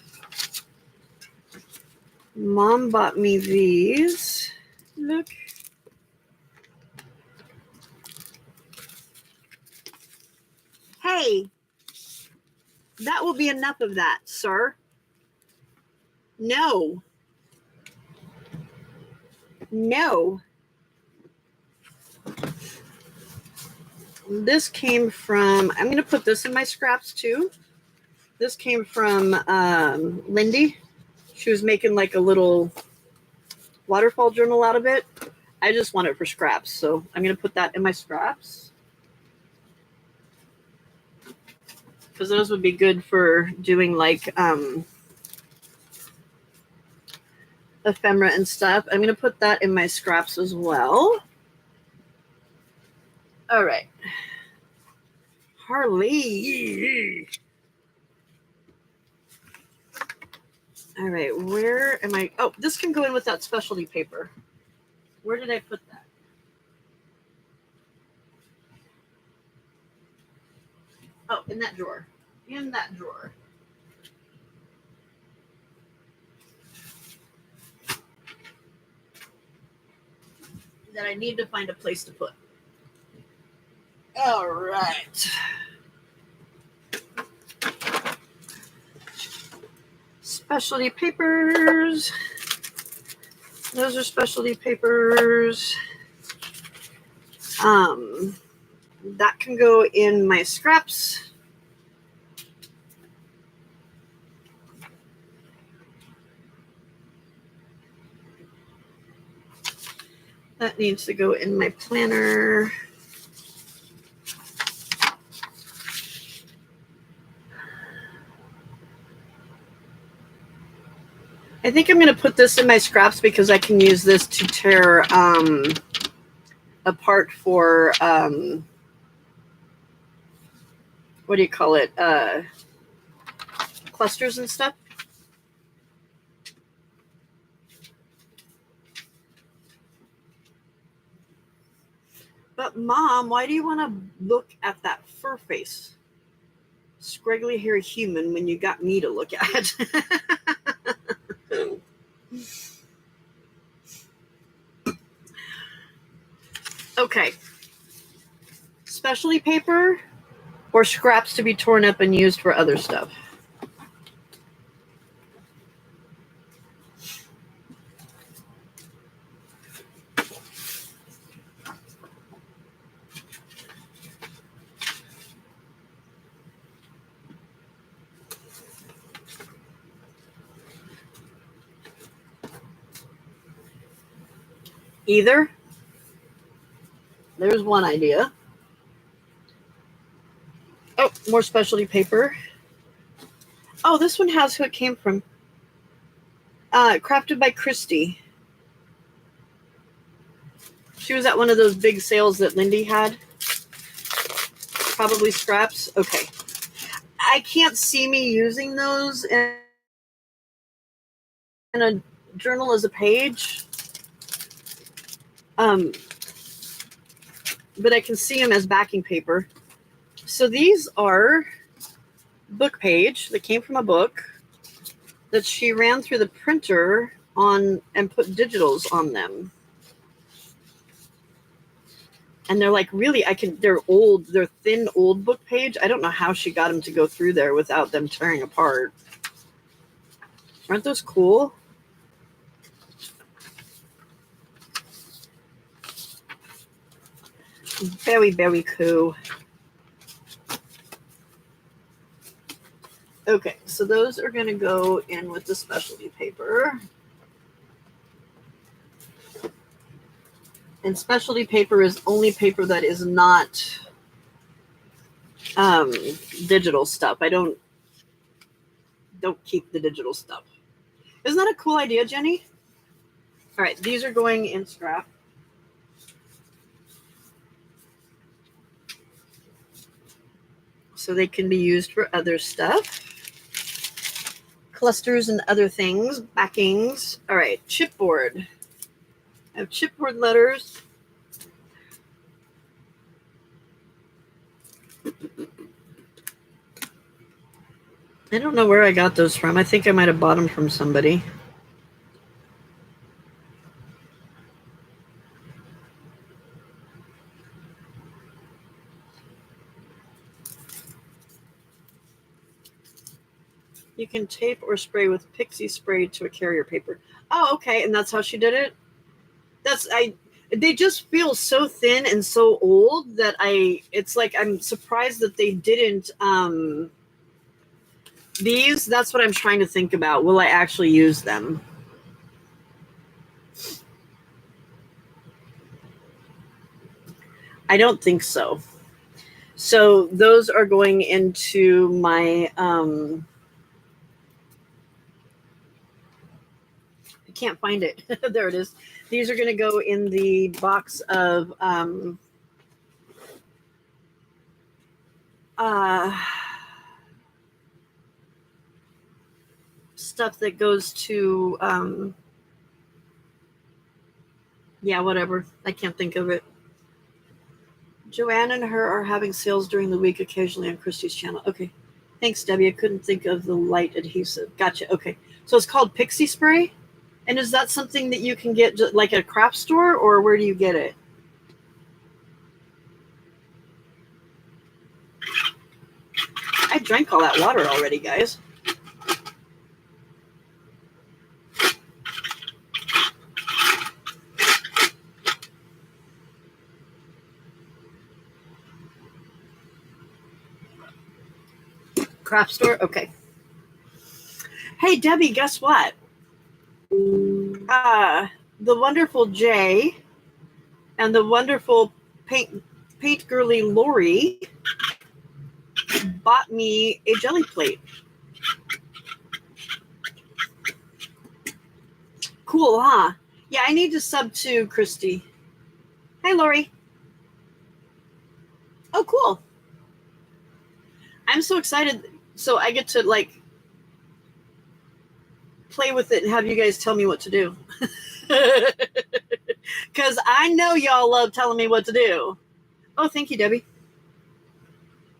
Mom bought me these. Look. Hey, that will be enough of that, sir. No. This came from, I'm going to put this in my scraps too. This came from Lindy. She was making like a little waterfall journal out of it. I just want it for scraps, so I'm going to put that in my scraps. Because those would be good for doing like ephemera and stuff. I'm going to put that in my scraps as well. All right. Harley. All right, where am I? Oh, this can go in with that specialty paper. Where did I put that? Oh, in that drawer. In that drawer. That I need to find a place to put. All right. Specialty papers. Those are specialty papers. That can go in my scraps. That needs to go in my planner. I think I'm going to put this in my scraps because I can use this to tear apart for, what do you call it? Clusters and stuff. But Mom, why do you want to look at that fur face? Scraggly hairy human when you got me to look at. Okay. Specialty paper or scraps to be torn up and used for other stuff? Either. There's one idea. Oh, more specialty paper. Oh, this one has who it came from. Crafted by Christy. She was at one of those big sales that Lindy had. Probably scraps. Okay. I can't see me using those in a journal as a page. But I can see them as backing paper. So these are book page that came from a book. that she ran through the printer on and put digitals on them. And they're like, really, they're old, they're thin old book page. I don't know how she got them to go through there without them tearing apart. Aren't those cool? Very, very cool. Okay, so those are going to go in with the specialty paper. And specialty paper is only paper that is not digital stuff. I don't keep the digital stuff. Isn't that a cool idea, Jenny? All right, these are going in scrap. So they can be used for other stuff. Clusters and other things, backings. All right, chipboard. I have chipboard letters. I don't know where I got those from. I think I might have bought them from somebody. You can tape or spray with pixie spray to a carrier paper. Oh, okay, and that's how she did it? They just feel so thin and so old that it's like I'm surprised that they didn't these. That's what I'm trying to think about. Will I actually use them? I don't think so. So those are going into my I can't find it. There it is. These are going to go in the box of stuff that goes to yeah, whatever. I can't think of it. Joanne and her are having sales during the week occasionally on Christy's channel. Okay. Thanks, Debbie. I couldn't think of the light adhesive. Gotcha. Okay. So it's called Pixie Spray? And is that something that you can get like at a craft store, or where do you get it? I drank all that water already, guys. Craft store? Okay. Hey, Debbie, guess what? The wonderful Jay and the wonderful paint girly Lori bought me a jelly plate. Cool, huh? Yeah, I need to sub to Christy. Hey, Lori. Oh, cool. I'm so excited. So I get to like play with it and have you guys tell me what to do. Because I know y'all love telling me what to do. Oh, thank you, Debbie.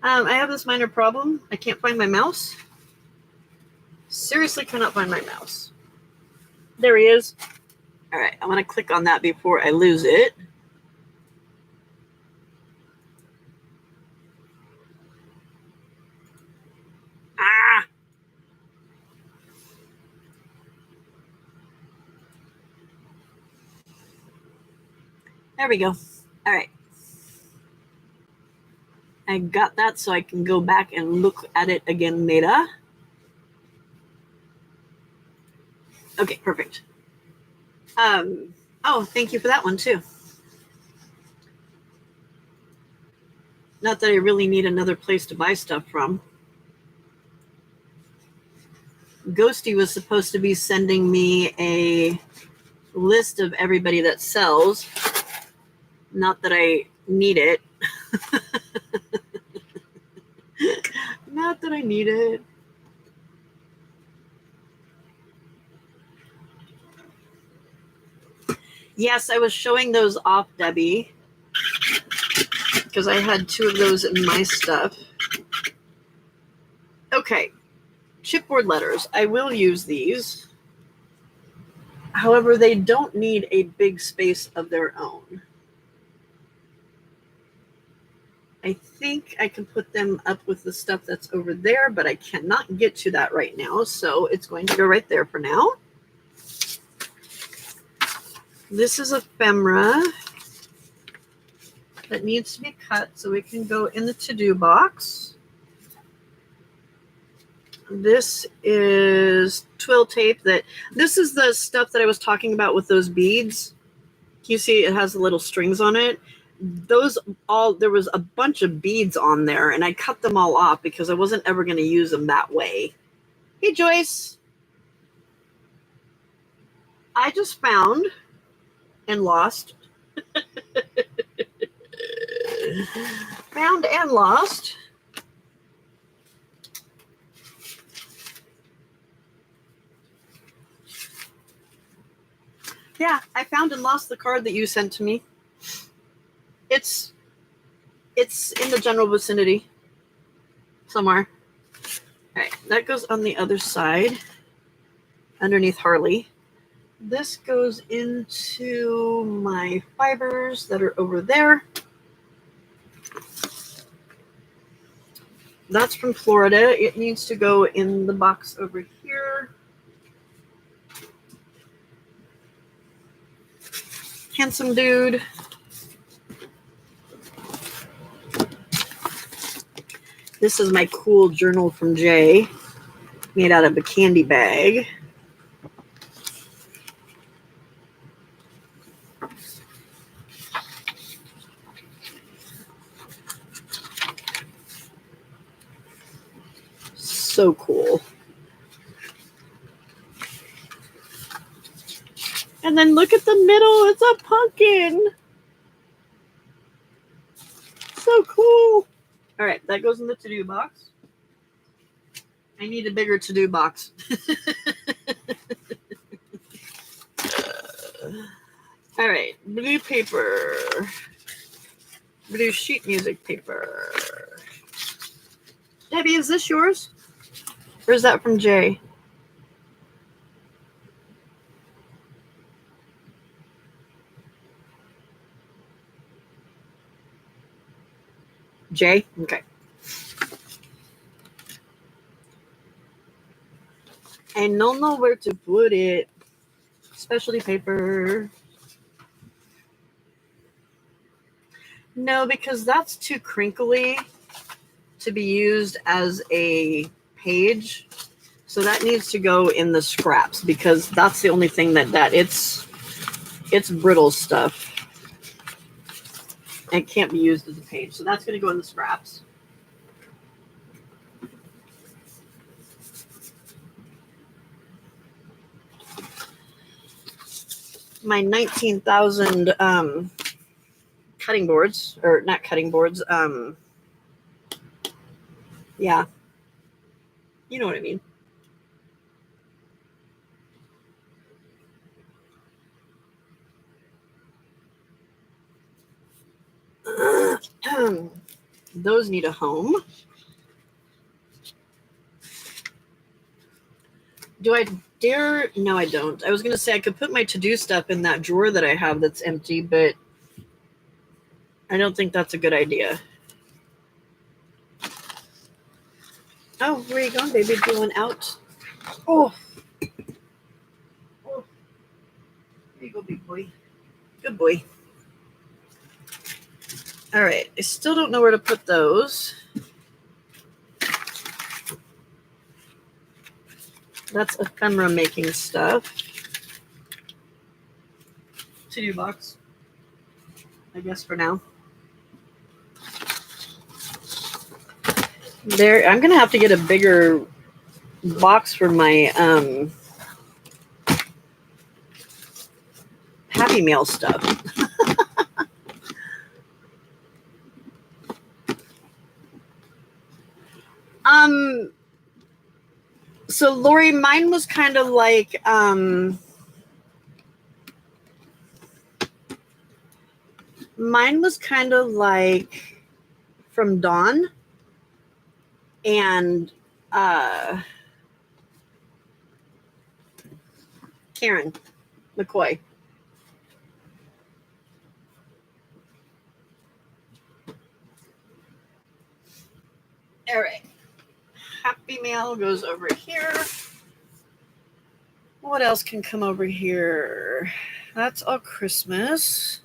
I have this minor problem. I can't find my mouse. Seriously cannot find my mouse. There he is. All right, I want to click on that before I lose it. Ah! There we go. All right. I got that so I can go back and look at it again later. Okay, perfect. Oh, thank you for that one too. Not that I really need another place to buy stuff from. Ghosty was supposed to be sending me a list of everybody that sells. Not that I need it. Not that I need it. Yes, I was showing those off, Debbie, because I had 2 of those in my stuff. Okay. chipboard letters. I will use these. However, they don't need a big space of their own. I think I can put them up with the stuff that's over there, but I cannot get to that right now, so it's going to go right there for now. This is ephemera that needs to be cut so it can go in the to-do box. This is twill tape. This is the stuff that I was talking about with those beads. You see it has the little strings on it. There was a bunch of beads on there, and I cut them all off because I wasn't ever going to use them that way. Hey, Joyce. I just found and lost. Found and lost. Yeah, I found and lost the card that you sent to me. It's in the general vicinity somewhere. All right, that goes on the other side underneath Harley. This goes into my fibers that are over there. That's from Florida. It needs to go in the box over here. Handsome dude. This is my cool journal from Jay, made out of a candy bag. So cool. And then look at the middle. It's a pumpkin. So cool. All right, that goes in the to-do box. I need a bigger to-do box. All right, blue paper. Blue sheet music paper. Debbie, is this yours? Or is that from Jay? Jay? Okay. I don't know where to put it. Specialty paper. No, because that's too crinkly to be used as a page. So that needs to go in the scraps because that's the only thing that it's brittle stuff. It can't be used as a page. So that's going to go in the scraps. My 19,000 cutting boards, or not cutting boards. Yeah. You know what I mean. Those need a home. Do I dare? No, I don't. I was going to say I could put my to-do stuff in that drawer that I have that's empty, but I don't think that's a good idea. Oh, where are you going, baby? Going out? Oh. Oh. There you go, big boy. Good boy. All right. I still don't know where to put those. That's ephemera making stuff. To-do box, I guess, for now. There, I'm gonna have to get a bigger box for my Happy Meal stuff. So Lori, mine was kind of like from Dawn, and Karen McCoy. All right. Happy Mail goes over here. What else can come over here? That's all Christmas.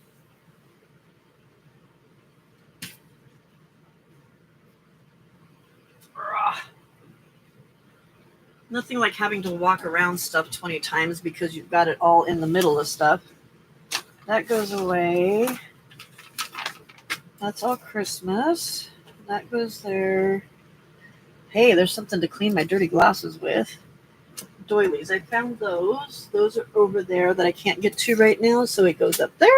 Ugh. Nothing like having to walk around stuff 20 times because you've got it all in the middle of stuff. That goes away. That's all Christmas. That goes there. Hey, there's something to clean my dirty glasses with. Doilies. I found those. Those are over there that I can't get to right now, so it goes up there.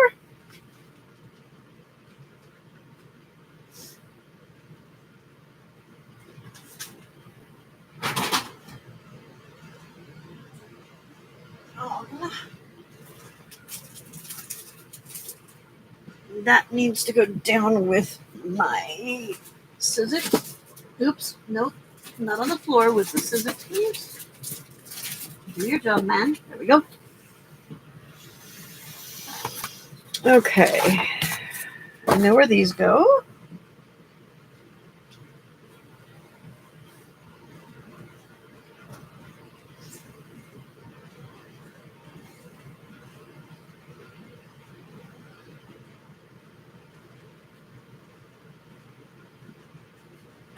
That needs to go down with my scissors. Oops, nope, not on the floor with the scissors, please. Do your job, man. There we go. Okay. I know where these go.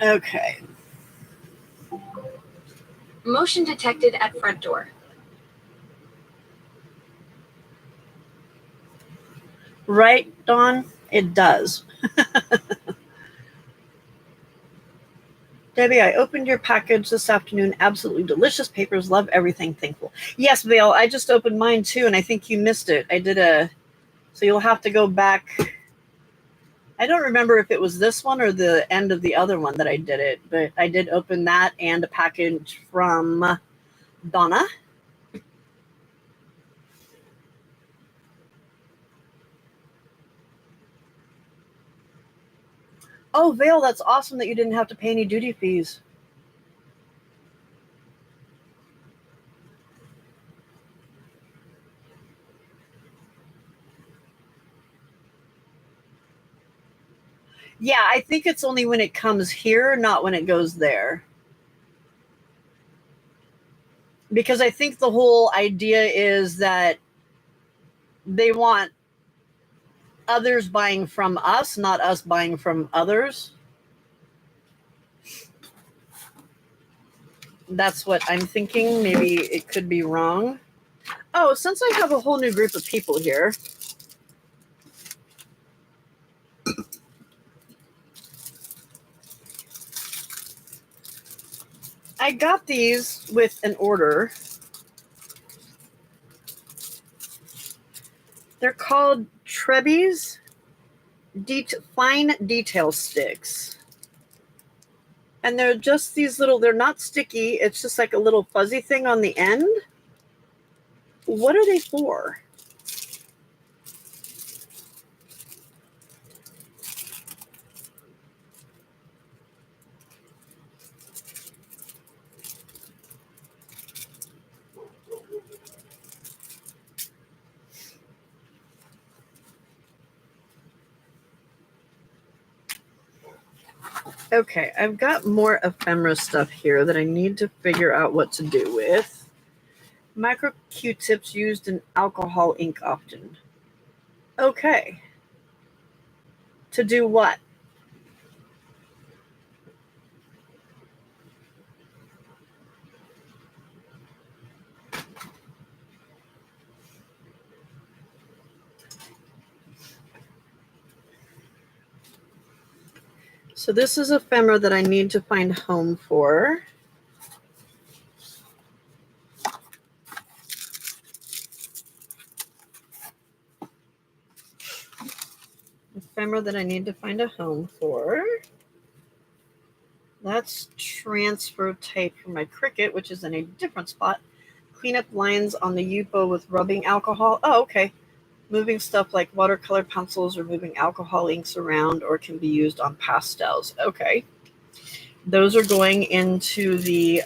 Okay. Motion detected at front door. Right, Dawn? It does. Debbie, I opened your package this afternoon. Absolutely delicious papers. Love everything. Thankful. Yes, Vale, I just opened mine too, and I think you missed it. So you'll have to go back. I don't remember if it was this one or the end of the other one that I did it, but I did open that and a package from Donna. Oh, Vale, that's awesome that you didn't have to pay any duty fees. Yeah, I think it's only when it comes here, not when it goes there. Because I think the whole idea is that they want others buying from us, not us buying from others. That's what I'm thinking. Maybe it could be wrong. Oh, since I have a whole new group of people here, I got these with an order. They're called Trebi's Fine Detail Sticks. And they're just these little, they're not sticky. It's just like a little fuzzy thing on the end. What are they for? Okay, I've got more ephemera stuff here that I need to figure out what to do with. Micro Q-tips used in alcohol ink often. Okay. To do what? So this is ephemera that I need to find a home for. Ephemera that I need to find a home for. That's transfer tape for my Cricut, which is in a different spot. Clean up lines on the UPO with rubbing alcohol. Oh, okay. Moving stuff like watercolor pencils or moving alcohol inks around, or can be used on pastels. Okay. Those are going into the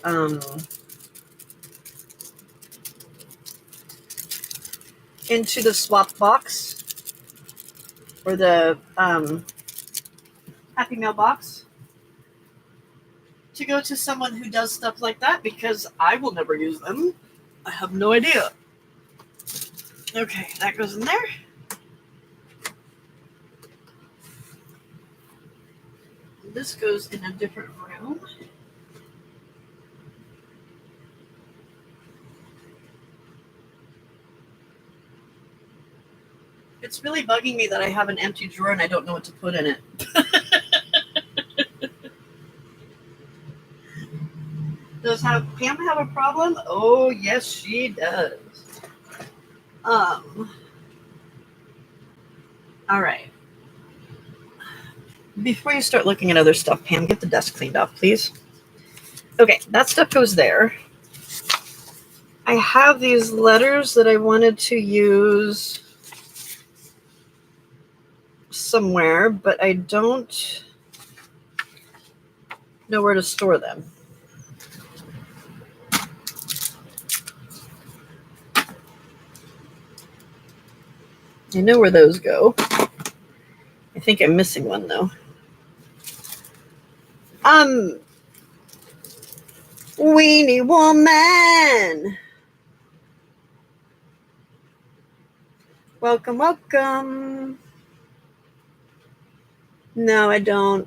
into the swap box or the Happy Mail box to go to someone who does stuff like that, because I will never use them. I have no idea. Okay, that goes in there. This goes in a different room. It's really bugging me that I have an empty drawer and I don't know what to put in it. Does Pam have a problem? Oh, yes, she does. All right. Before you start looking at other stuff, Pam, get the desk cleaned off, please. Okay, that stuff goes there. I have these letters that I wanted to use somewhere, but I don't know where to store them. I know where those go. I think I'm missing one, though. Weenie Woman! Welcome, welcome. No, I don't.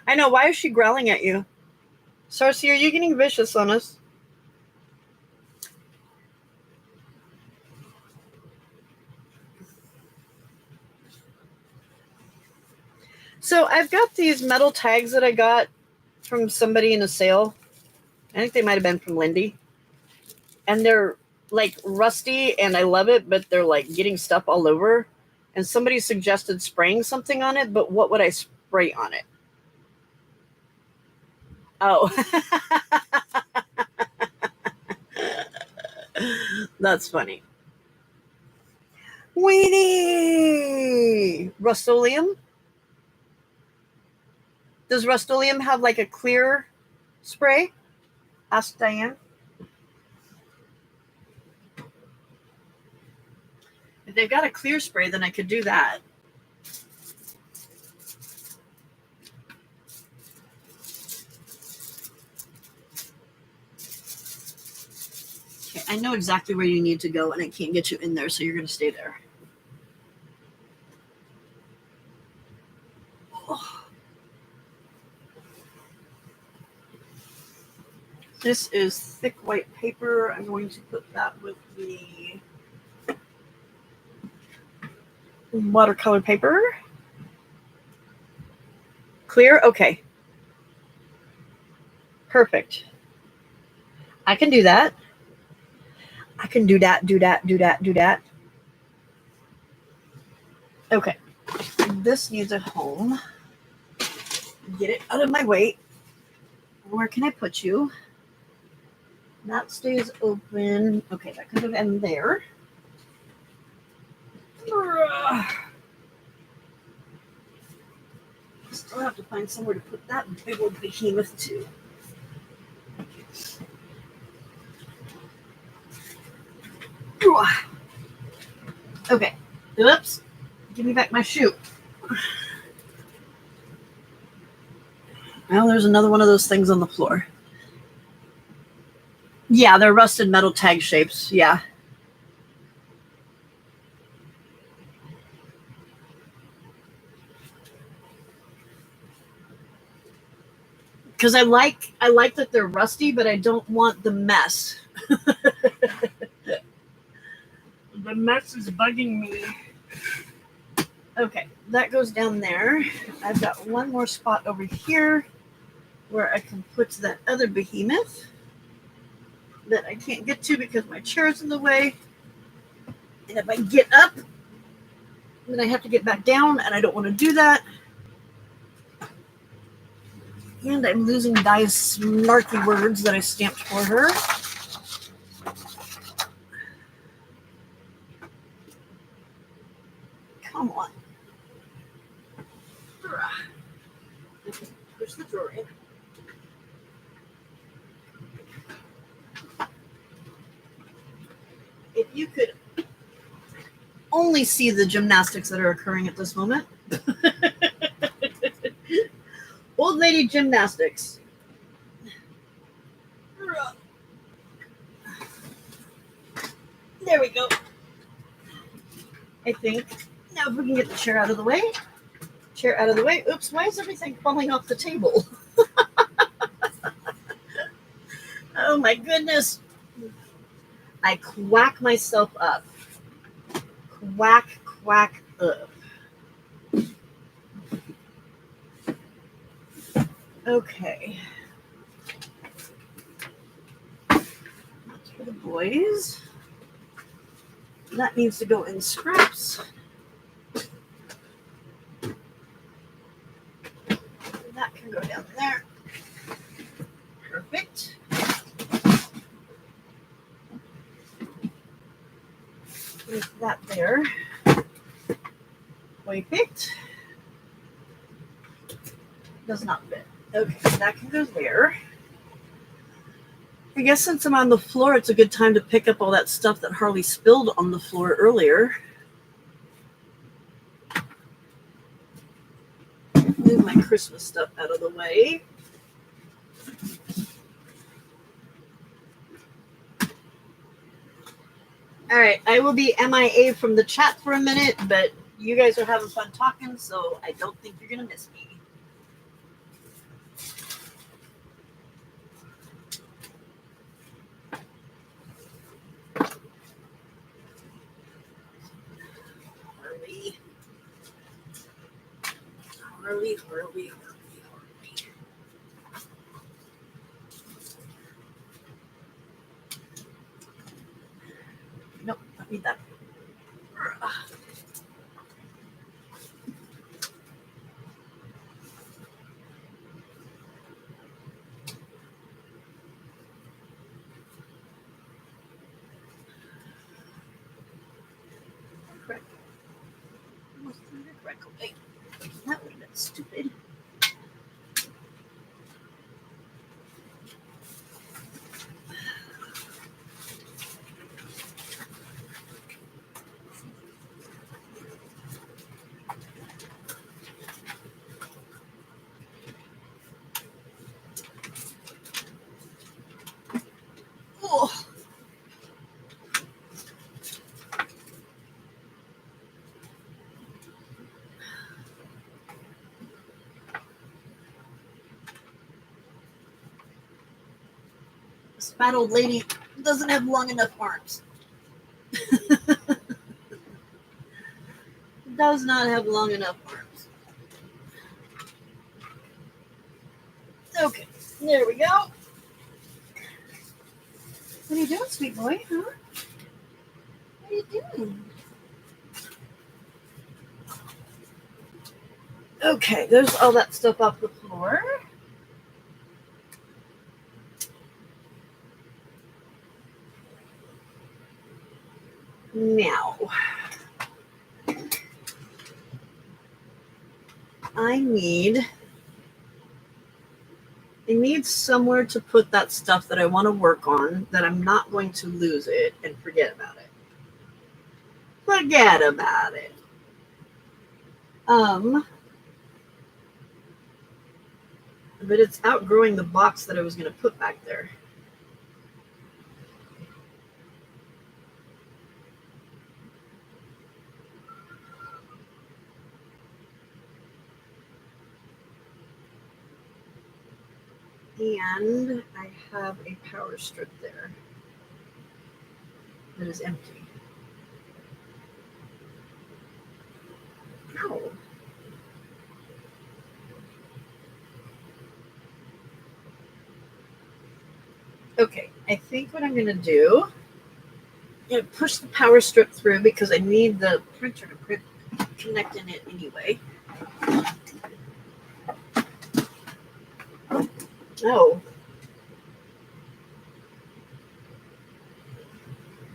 I know, why is she growling at you? Sarcy, are you getting vicious on us? So I've got these metal tags that I got from somebody in a sale. I think they might have been from Lindy. And they're like rusty and I love it, but they're like getting stuff all over. And somebody suggested spraying something on it, but what would I spray on it? Oh. That's funny. Weenie! Rust-Oleum? Does Rust-Oleum have like a clear spray? Ask Diane. If they've got a clear spray, then I could do that. Okay, I know exactly where you need to go, and I can't get you in there, so you're going to stay there. Oh. This is thick white paper. I'm going to put that with the watercolor paper. Clear? Okay. Perfect. I can do that. I can do that, do that, do that, do that. Okay. This needs a home. Get it out of my way. Where can I put you? That stays open. Okay, that could have ended there. Still have to find somewhere to put that big old behemoth too. Okay. Oops. Give me back my shoe. Well, there's another one of those things on the floor. Yeah, they're rusted metal tag shapes. Yeah. Because I like that they're rusty, but I don't want the mess. The mess is bugging me. Okay, that goes down there. I've got one more spot over here where I can put that other behemoth that I can't get to because my chair is in the way. And if I get up, then I have to get back down, and I don't want to do that. And I'm losing Di's snarky words that I stamped for her. Come on. Push the drawer in. if you could only see the gymnastics that are occurring at this moment. Old lady gymnastics. There we go. I think. Now if we can get the chair out of the way. Chair out of the way. Oops, why is everything falling off the table? Oh my goodness. I quack myself up. Quack up. Okay. That's for the boys. That needs to go in scraps. That can go down there. Perfect. Leave that there. Perfect. Does not fit. Okay, that can go there. I guess since I'm on the floor, it's a good time to pick up all that stuff that Harley spilled on the floor earlier. Move my Christmas stuff out of the way. All right, I will be MIA from the chat for a minute, but you guys are having fun talking, so I don't think you're going to miss me. Harley. Nope, don't need that. Correct. Almost threw the correct away. That would have been stupid. Oh. This fat old lady doesn't have long enough arms. Does not have long enough arms. Okay, there we go. What are you doing, sweet boy? Huh? What are you doing? Okay, there's all that stuff off the floor. Now, I need somewhere to put that stuff that I want to work on, that I'm not going to lose it and forget about it. But it's outgrowing the box that I was going to put back there. And I have a power strip there that is empty. Ow. Okay, I think what I'm going to do is push the power strip through because I need the printer to print, connect in it anyway. Oh.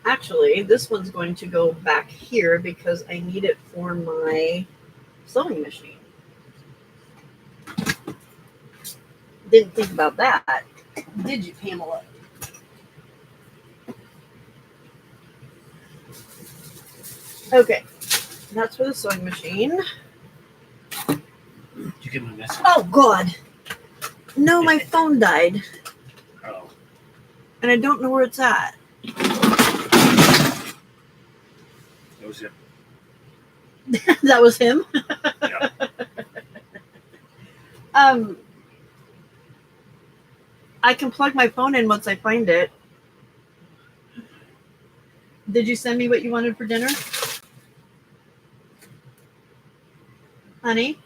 Actually, this one's going to go back here because I need it for my sewing machine. Didn't think about that, did you, Pamela? Okay, that's for the sewing machine. Did you get my message? Oh God! No, my phone died, Oh. and I don't know where it's at. That was it. That was him. Yeah. I can plug my phone in once I find it. Did you send me what you wanted for dinner? Honey?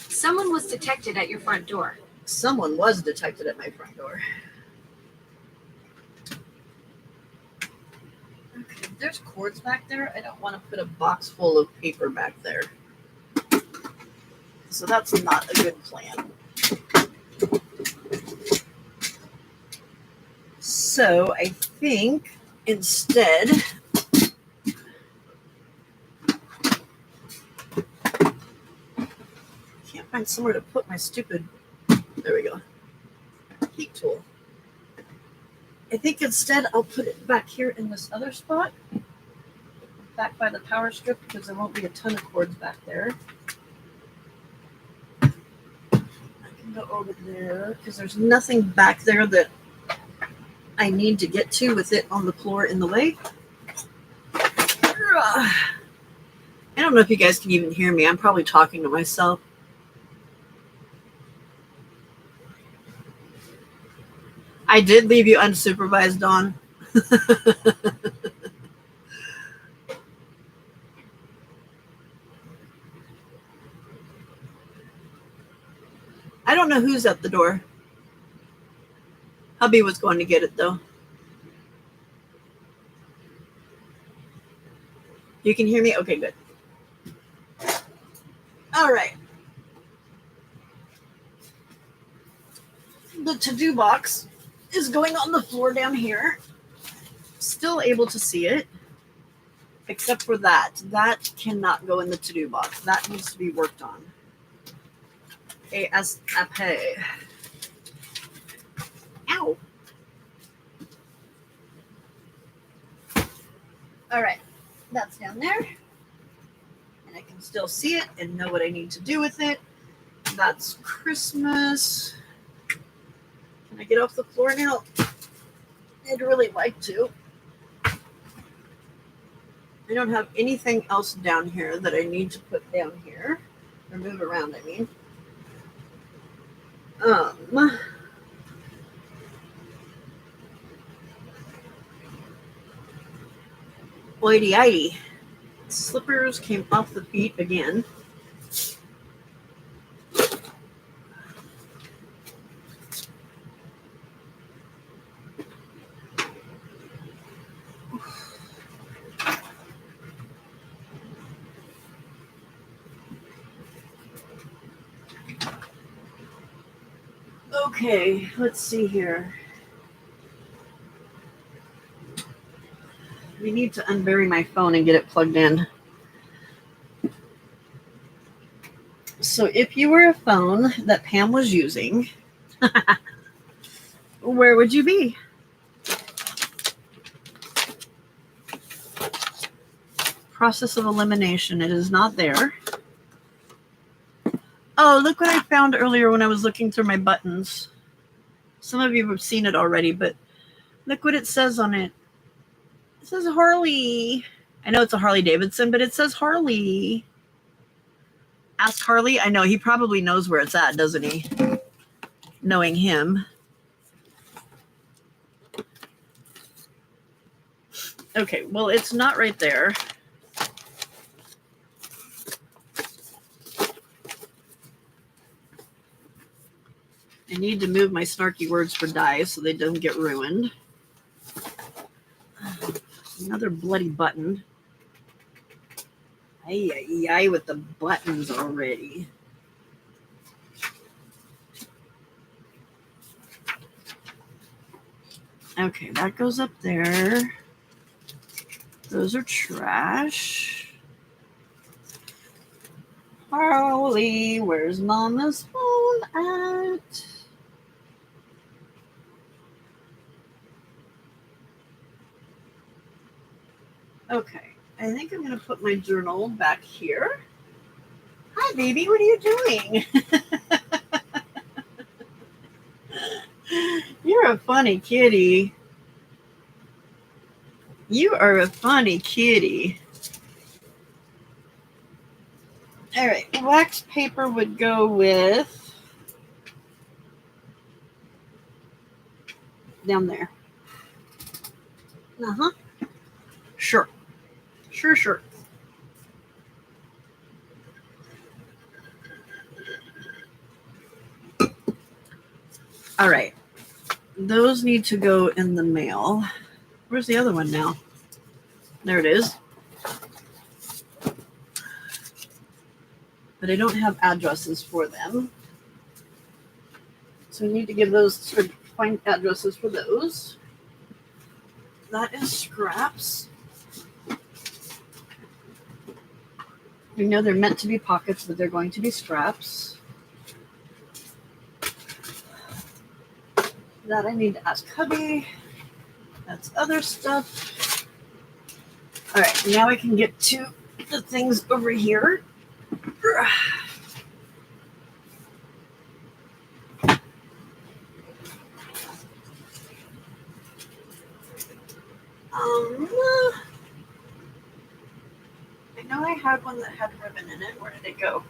Someone was detected at your front door. Someone was detected at my front door. Okay, there's cords back there. I don't want to put a box full of paper back there. So that's not a good plan. So I think instead, can't find somewhere to put my stupid, there we go, heat tool. I think instead I'll put it back here in this other spot, back by the power strip, because there won't be a ton of cords back there. I can go over there because there's nothing back there that I need to get to with it on the floor in the way. I don't know if you guys can even hear me. I'm probably talking to myself. I did leave you unsupervised, Dawn. I don't know who's at the door. Hubby was going to get it, though. You can hear me? Okay, good. All right. The to-do box is going on the floor down here. Still able to see it, except for that. That cannot go in the to-do box. That needs to be worked on. ASAP. Ow. All right. That's down there. And I can still see it and know what I need to do with it. That's Christmas. Can I get off the floor now? I'd really like to. I don't have anything else down here that I need to put down here. Or move around, I mean. Whitey-ighty. Slippers came off the feet again. Okay, let's see here. We need to unbury my phone and get it plugged in. So if you were a phone that Pam was using, where would you be? Process of elimination. It is not there. Oh, look what I found earlier when I was looking through my buttons. Some of you have seen it already, but look what it says on it. It says Harley. I know it's a Harley Davidson, but it says Harley. Ask Harley. I know he probably knows where it's at, doesn't he? Knowing him. Okay, well, it's not right there. I need to move my snarky words for dies so they don't get ruined. Another bloody button. Ay, with the buttons already. Okay, that goes up there. Those are trash. Harley, where's Mama's phone at? Okay, I think I'm going to put my journal back here. Hi, baby. What are you doing? You're a funny kitty. You are a funny kitty. All right, wax paper would go with down there. Uh-huh. Sure. Sure. All right. Those need to go in the mail. Where's the other one now? There it is. But I don't have addresses for them. So we need to give those, or find addresses for those. That is scraps. We know they're meant to be pockets, but they're going to be scraps. That I need to ask hubby. That's other stuff. All right, now I can get to the things over here. I know I had one that had ribbon in it. Where did it go?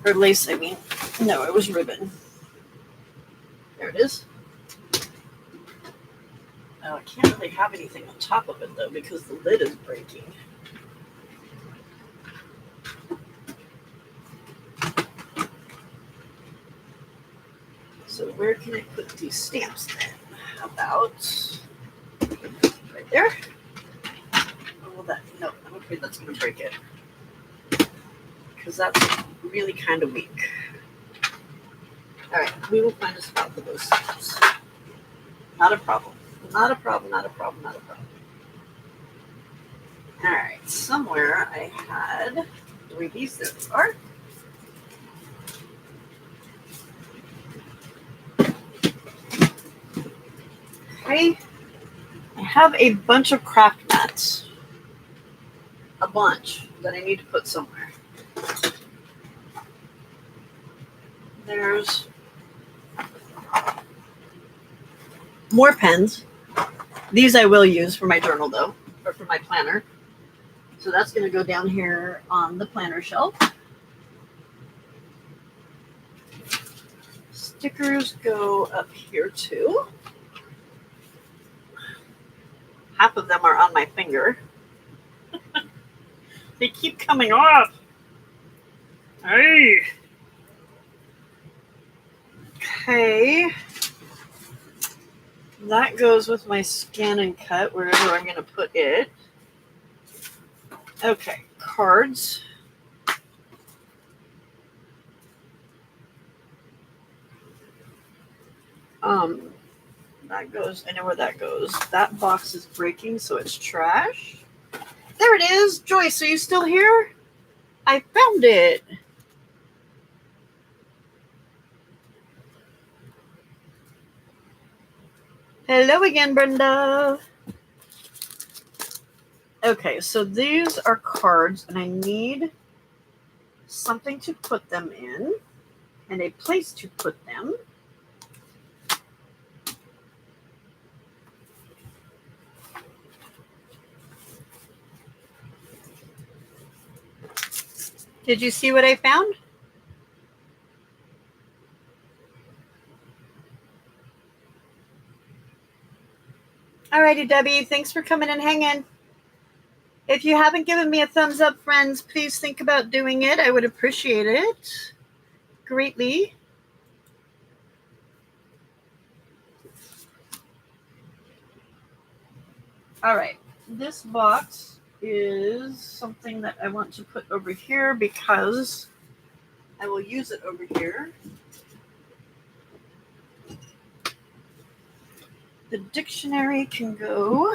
Or lace, I mean. No, it was ribbon. There it is. Oh, I can't really have anything on top of it, though, because the lid is breaking. So where can I put these stamps then? How about right there? Or will that, no, I'm afraid that's going to break it. Because that's really kind of weak. All right, we will find a spot for those stamps. Not a problem. Not a problem. All right, somewhere I had 3 these. There they are. Okay, I have a bunch of craft mats. A bunch that I need to put somewhere. There's more pens. These I will use for my journal, though, or for my planner. So that's going to go down here on the planner shelf. Stickers go up here, too. Half of them are on my finger. They keep coming off. Hey. Okay. That goes with my scan and cut, wherever I'm going to put it. Okay, cards. That goes, I know where that goes. That box is breaking, so it's trash. There it is. Joyce, are you still here? I found it. Hello again, Brenda. Okay, so these are cards, and I need something to put them in and a place to put them. Did you see what I found? Alrighty, Debbie, thanks for coming and hanging. If you haven't given me a thumbs up, friends, please think about doing it. I would appreciate it greatly. All right, this box is something that I want to put over here because I will use it over here. The dictionary can go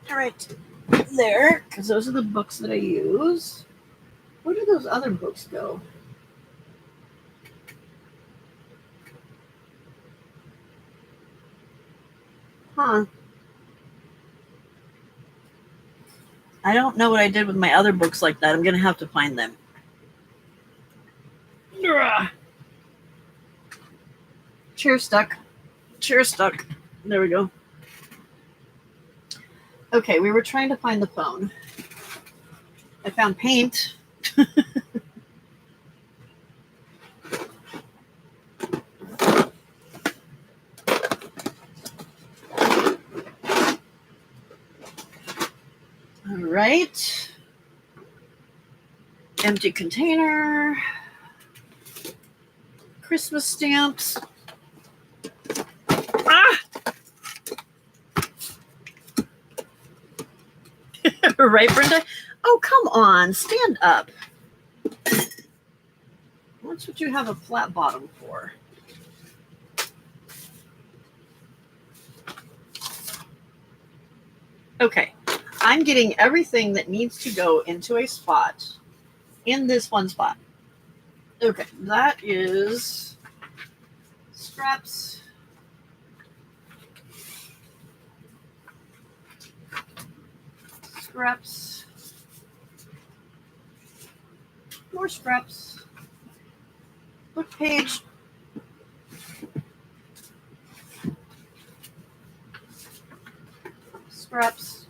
right there because those are the books that I use. Where do those other books go? Huh. I don't know what I did with my other books like that. I'm going to have to find them. Ugh. Chair stuck. Chair stuck. There we go. Okay, we were trying to find the phone. I found paint. All right. Empty container. Christmas stamps. Ah! Right, Brenda? Oh, come on. Stand up. That's what you have a flat bottom for. Okay. I'm getting everything that needs to go into a spot in this one spot. Okay. That is scraps. Scraps. More scraps. Book page. Scraps.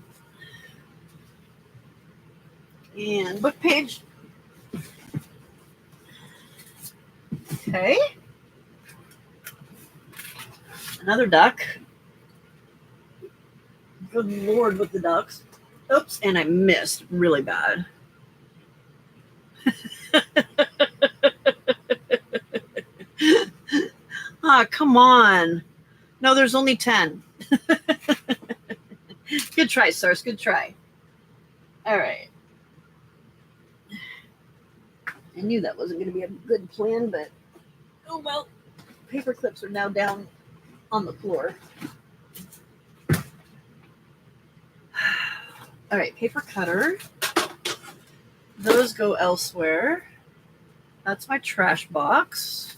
And book page. Okay. Another duck. Good Lord with the ducks. Oops, and I missed really bad. Ah, come on. No, there's only 10. Good try, Sars. Good try. All right. I knew that wasn't going to be a good plan, but oh well. Paper clips are now down on the floor. All right, paper cutter. Those go elsewhere. That's my trash box.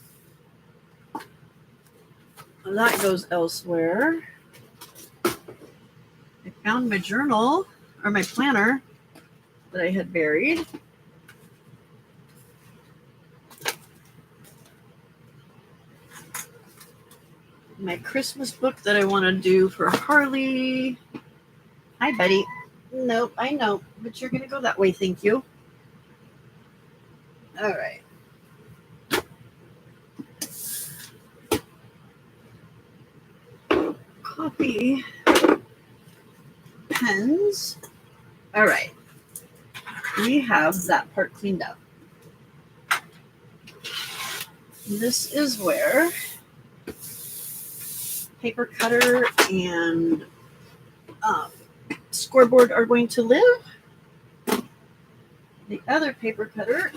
That goes elsewhere. I found my journal, or my planner, that I had buried. My Christmas book that I want to do for Harley. Hi, buddy. Nope, I know, but you're going to go that way, thank you. All right. Copy. Pens. All right. We have that part cleaned up. This is where paper cutter and scoreboard are going to live. The other paper cutter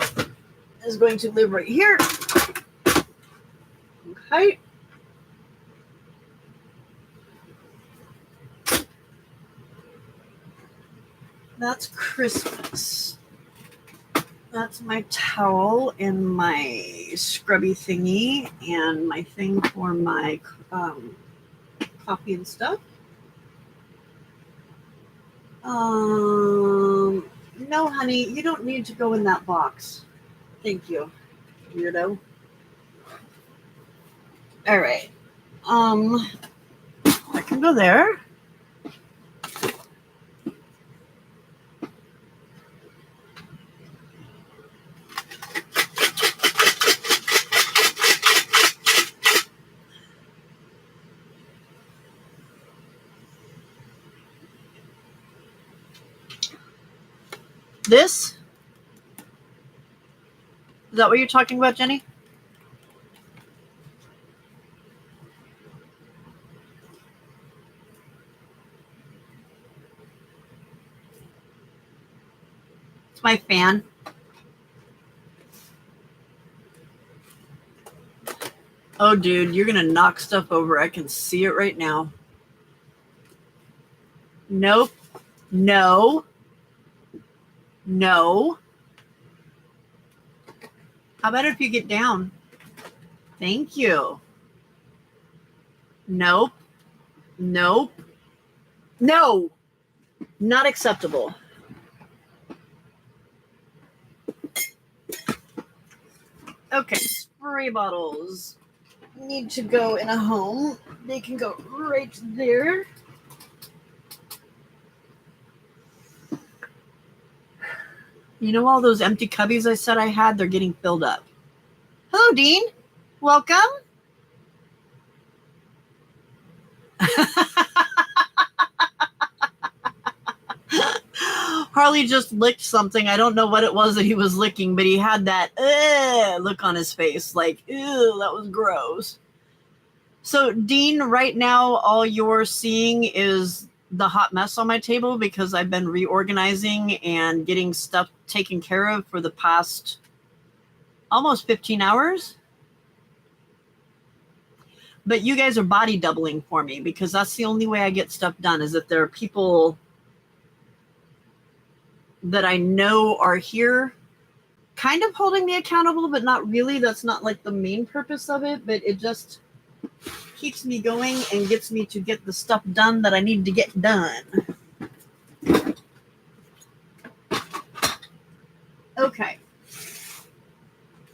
is going to live right here. Okay. That's Christmas. That's my towel and my scrubby thingy and my thing for my coffee and stuff. No, honey, you don't need to go in that box. Thank you, weirdo. All right. I can go there. This? Is that what you're talking about, Jenny? It's my fan. Oh, dude, you're going to knock stuff over. I can see it right now. Nope. No. No. How about if you get down? Thank you. Nope. Nope. No, not acceptable. Okay, spray bottles need to go in a home. They can go right there. You know all those empty cubbies I said I had? They're getting filled up. Hello, Dean. Welcome. Harley just licked something. I don't know what it was that he was licking, but he had that look on his face. Like, ew, that was gross. So, Dean, right now, all you're seeing is the hot mess on my table because I've been reorganizing and getting stuff taken care of for the past almost 15 hours. But you guys are body doubling for me because that's the only way I get stuff done is if there are people that I know are here kind of holding me accountable, but not really. That's not like the main purpose of it, but it just keeps me going and gets me to get the stuff done that I need to get done. Okay.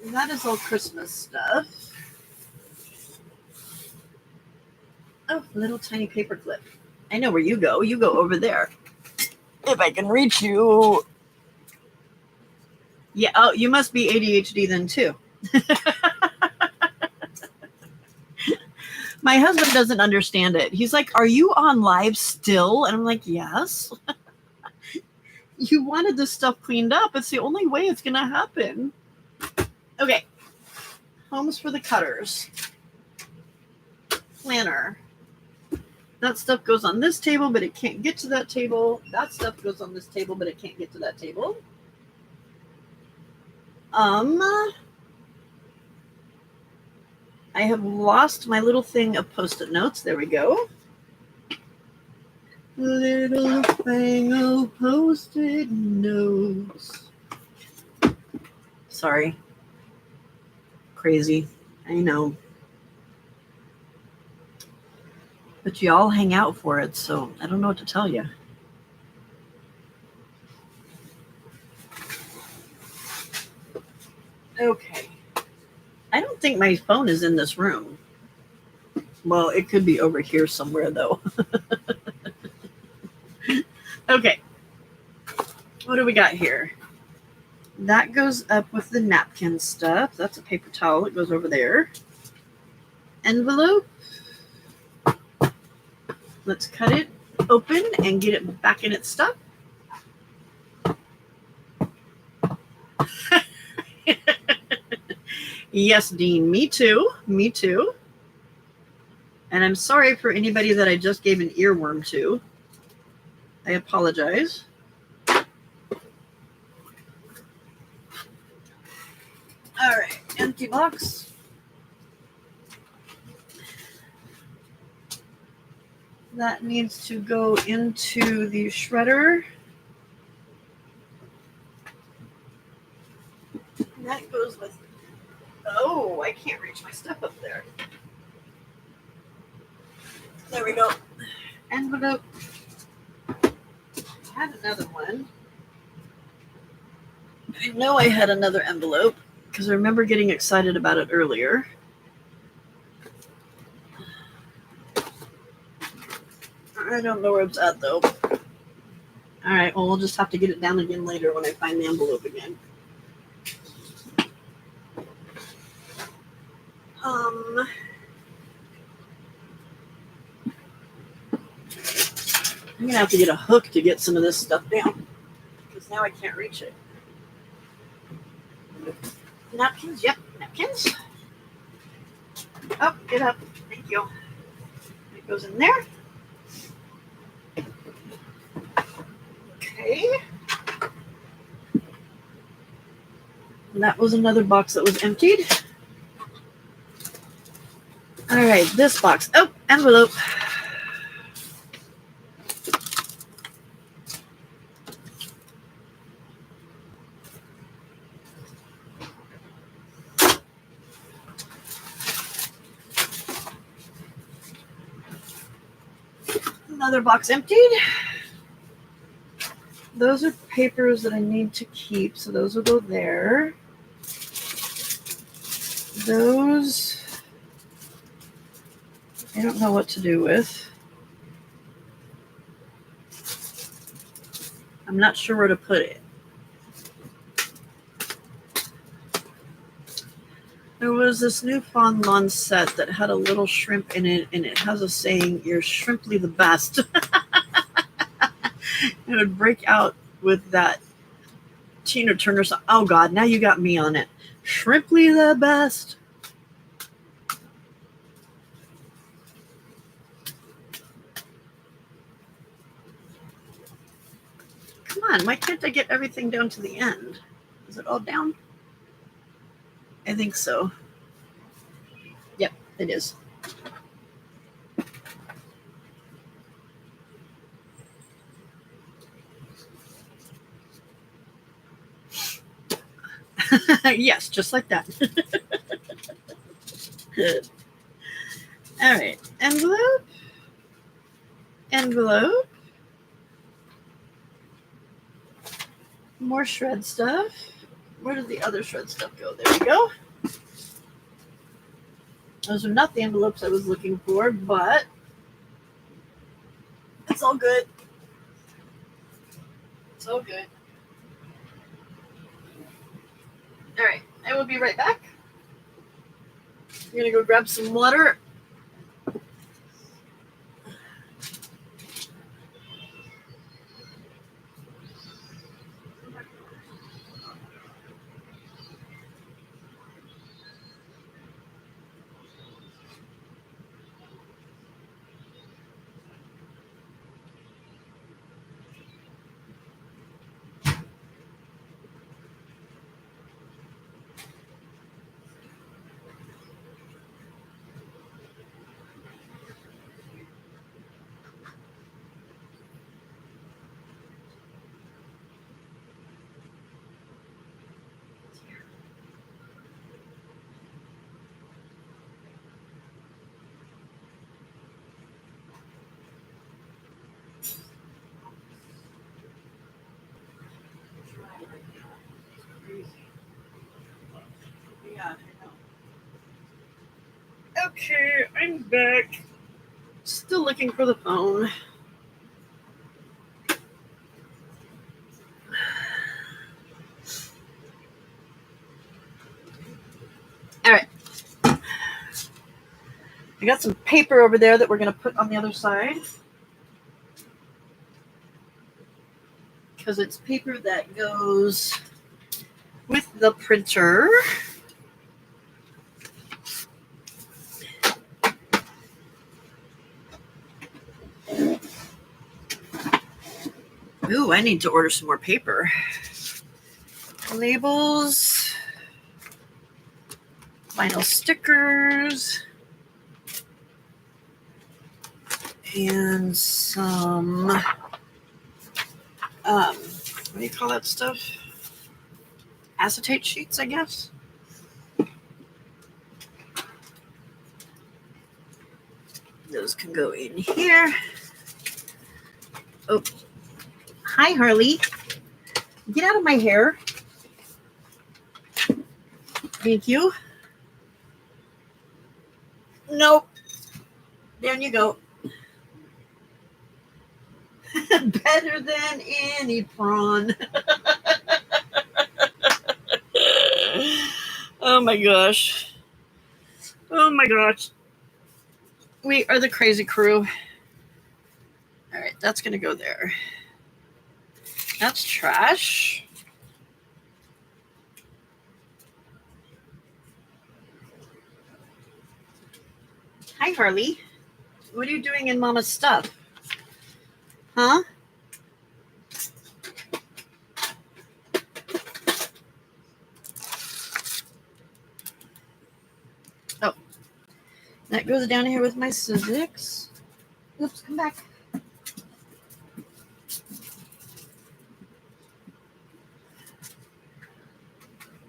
That is all Christmas stuff. Oh, little tiny paper clip. I know where you go. You go over there. If I can reach you. Yeah, oh, you must be ADHD then too. My husband doesn't understand it. He's like, are you on live still? And I'm like, yes. You wanted this stuff cleaned up. It's the only way it's going to happen. Okay. Homes for the cutters. Planner. That stuff goes on this table, but it can't get to that table. That stuff goes on this table, but it can't get to that table. I have lost my little thing of Post-it notes. There we go. Little thing of Post-it notes. Sorry. Crazy. I know. But you all hang out for it, so I don't know what to tell you. Okay. I don't think my phone is in this room. Well, it could be over here somewhere, though. Okay. What do we got here? That goes up with the napkin stuff. That's a paper towel. It goes over there. Envelope. Let's cut it open and get it back in its stuff. Yes, Dean, me too. Me too. And I'm sorry for anybody that I just gave an earworm to. I apologize. All right, empty box. That needs to go into the shredder. That goes with, oh, I can't reach my stuff up there. There we go. Envelope. I had another one. I know I had another envelope because I remember getting excited about it earlier. I don't know where it's at though. All right, well, we'll just have to get it down again later when I find the envelope again. I'm gonna have to get a hook to get some of this stuff down because now I can't reach it. Napkins, yep, napkins. Oh, get up. Thank you. It goes in there. Okay. And that was another box that was emptied. All right, this box. Oh, envelope. Another box emptied. Those are papers that I need to keep, so those will go there. Those I don't know what to do with. I'm not sure where to put it. There was this Newfoundland set that had a little shrimp in it, and it has a saying, "You're shrimply the best." It would break out with that Tina Turner song. Oh God, now you got me on it. Shrimply the best. Come on, why can't I get everything down to the end? Is it all down? I think so. Yep, it is. Yes, just like that. All right, envelope. Envelope. More shred stuff. Where did the other shred stuff go? There we go. Those are not the envelopes I was looking for, but it's all good. It's all good. All right, I will be right back. I'm going to go grab some water. Yeah, I know. Okay, I'm back. Still looking for the phone. All right. I got some paper over there that we're going to put on the other side. Because it's paper that goes with the printer. Ooh, I need to order some more paper. Labels. Vinyl stickers. And some, what do you call that stuff? Acetate sheets, I guess. Those can go in here. Oh, hi, Harley. Get out of my hair. Thank you. Nope. Down you go. Better than any prawn. Oh my gosh. Oh my gosh. We are the crazy crew. All right, that's going to go there. That's trash. Hi, Harley. What are you doing in Mama's stuff? Huh? Oh. That goes down here with my civics. Oops, come back.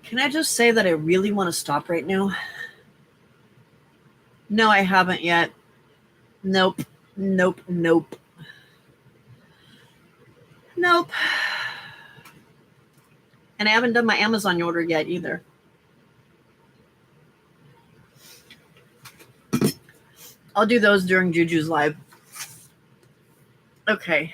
Can I just say that I really want to stop right now? No, I haven't yet. Nope. Nope. Nope. Nope. And I haven't done my Amazon order yet either. I'll do those during Juju's live. Okay.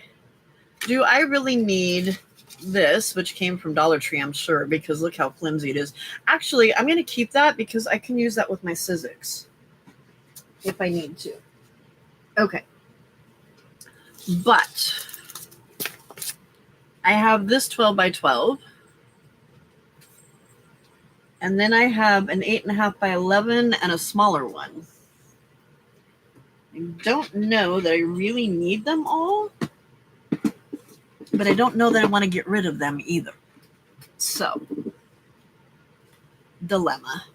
Do I really need this, which came from Dollar Tree, I'm sure, because look how flimsy it is. Actually, I'm going to keep that because I can use that with my Sizzix if I need to. Okay. But I have this 12 by 12. And then I have an 8.5 by 11 and a smaller one. I don't know that I really need them all, but I don't know that I want to get rid of them either. So, dilemma.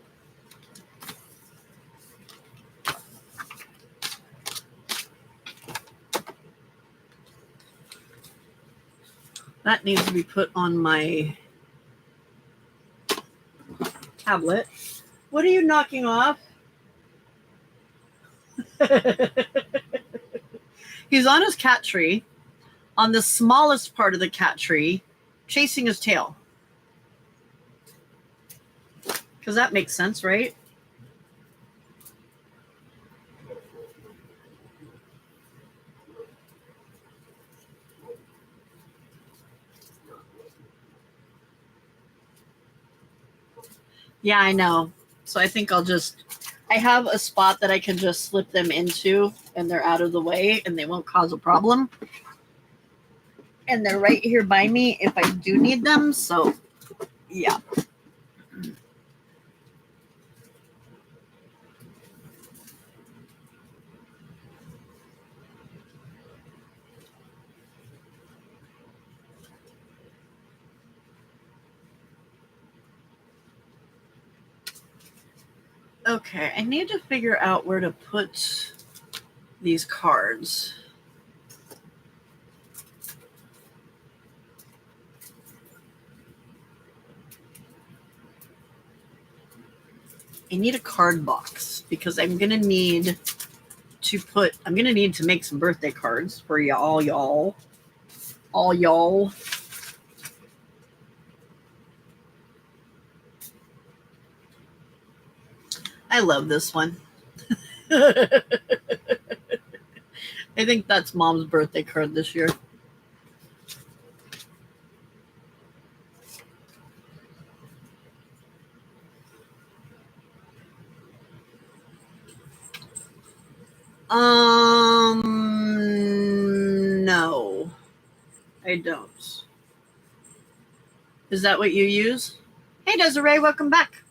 That needs to be put on my tablet. What are you knocking off? He's on his cat tree, on the smallest part of the cat tree, chasing his tail. Because that makes sense, right? Yeah, I know. So I think I have a spot that I can just slip them into and they're out of the way and they won't cause a problem. And they're right here by me if I do need them. So, yeah. Okay, I need to figure out where to put these cards. I need a card box because I'm going to need to make some birthday cards for y'all. All y'all. I love this one. I think that's Mom's birthday card this year. No, I don't. Is that what you use? Hey, Desiree, welcome back.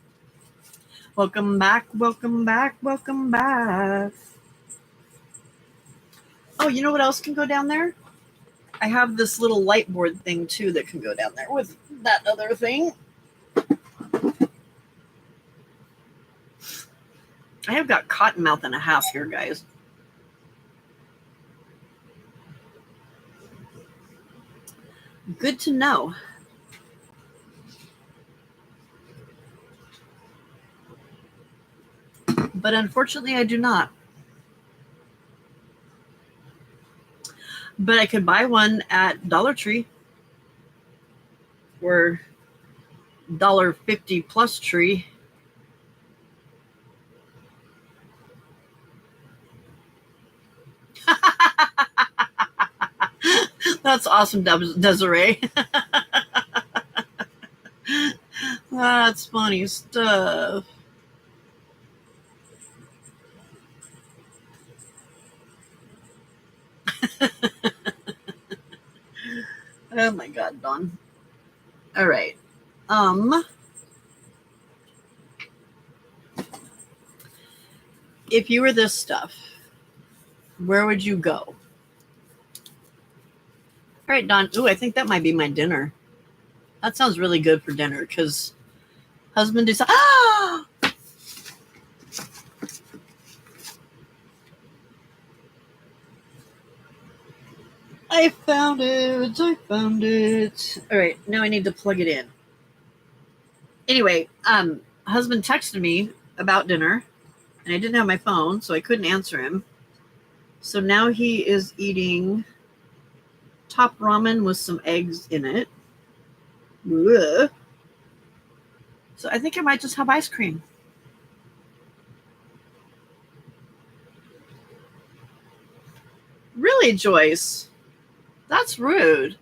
Welcome back, welcome back, welcome back. Oh, you know what else can go down there? I have this little light board thing, too, that can go down there with that other thing. I have got cottonmouth and a half here, guys. Good to know. But unfortunately, I do not. But I could buy one at Dollar Tree or $1.50 plus tree. That's awesome, Desiree. That's funny stuff. Oh my God, Dawn. All right. If you were this stuff, where would you go? All right, Dawn. Ooh, I think that might be my dinner. That sounds really good for dinner because husband decided. Ah! I found it. I found it. All right, now I need to plug it in. Anyway, husband texted me about dinner, and I didn't have my phone, so I couldn't answer him. So now he is eating top ramen with some eggs in it. Ugh. So I think I might just have ice cream. Really, Joyce? That's rude.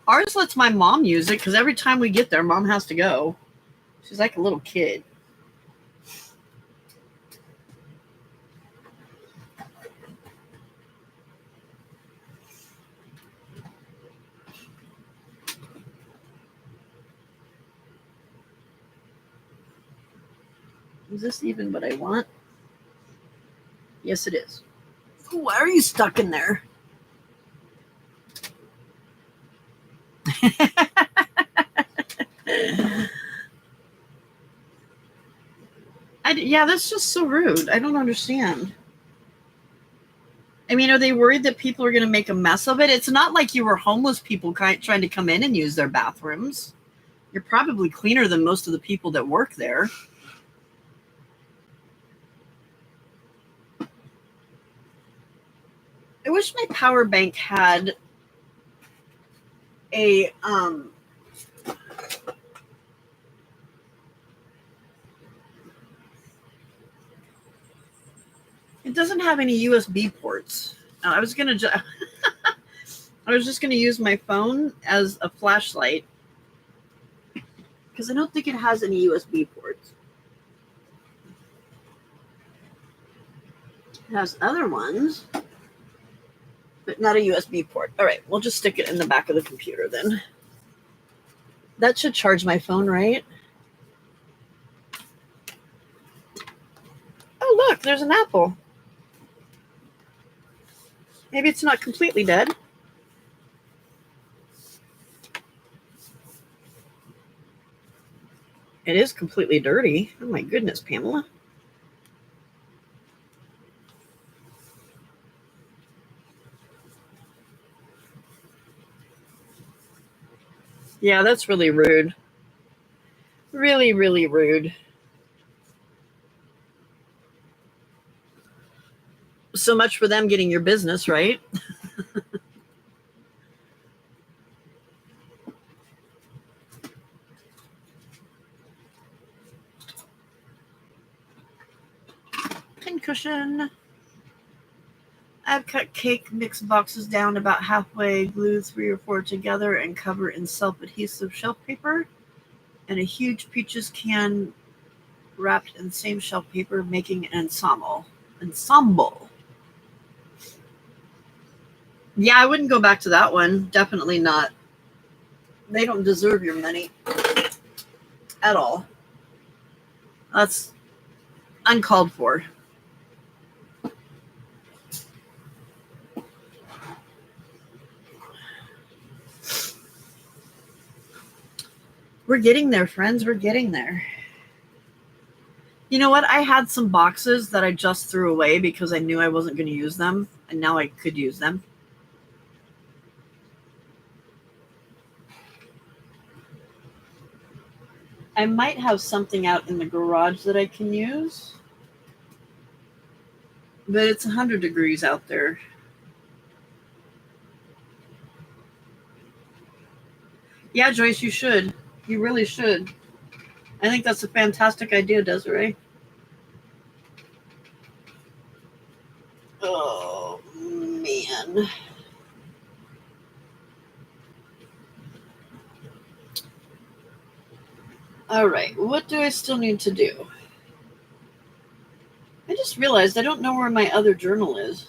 Ours lets my mom use it because every time we get there, Mom has to go. She's like a little kid. Is this even what I want? Yes, it is. Why are you stuck in there? Yeah, that's just so rude. I don't understand. I mean, are they worried that people are going to make a mess of it? It's not like you were homeless people trying to come in and use their bathrooms. You're probably cleaner than most of the people that work there. I wish my power bank had a it doesn't have any USB ports. I was just gonna use my phone as a flashlight because I don't think it has any USB ports. It has other ones, but not a USB port. All right, we'll just stick it in the back of the computer then. That should charge my phone, right? Oh, look, there's an apple. Maybe it's not completely dead. It is completely dirty. Oh my goodness, Pamela. Yeah, that's really rude. Really, really rude. So much for them getting your business, right? Pincushion. I've cut cake mix boxes down about halfway, glue 3 or 4 together, and cover in self-adhesive shelf paper. And a huge peaches can wrapped in the same shelf paper, making an ensemble. Yeah, I wouldn't go back to that one. Definitely not. They don't deserve your money at all. That's uncalled for. We're getting there, friends. We're getting there. You know what? I had some boxes that I just threw away because I knew I wasn't going to use them, and now I could use them. I might have something out in the garage that I can use, but it's 100 degrees out there. Yeah, Joyce, you should. You really should. I think that's a fantastic idea, Desiree. Oh, man. All right, what do I still need to do? I just realized I don't know where my other journal is.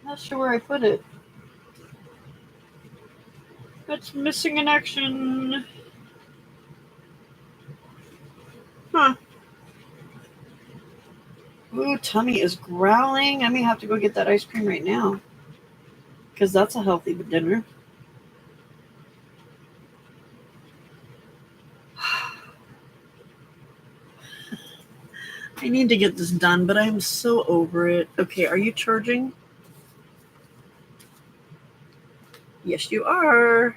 Not sure where I put it. It's missing in action. Huh. Ooh, tummy is growling. I may have to go get that ice cream right now, because that's a healthy dinner. I need to get this done, but I'm so over it. Okay, are you charging? Yes, you are.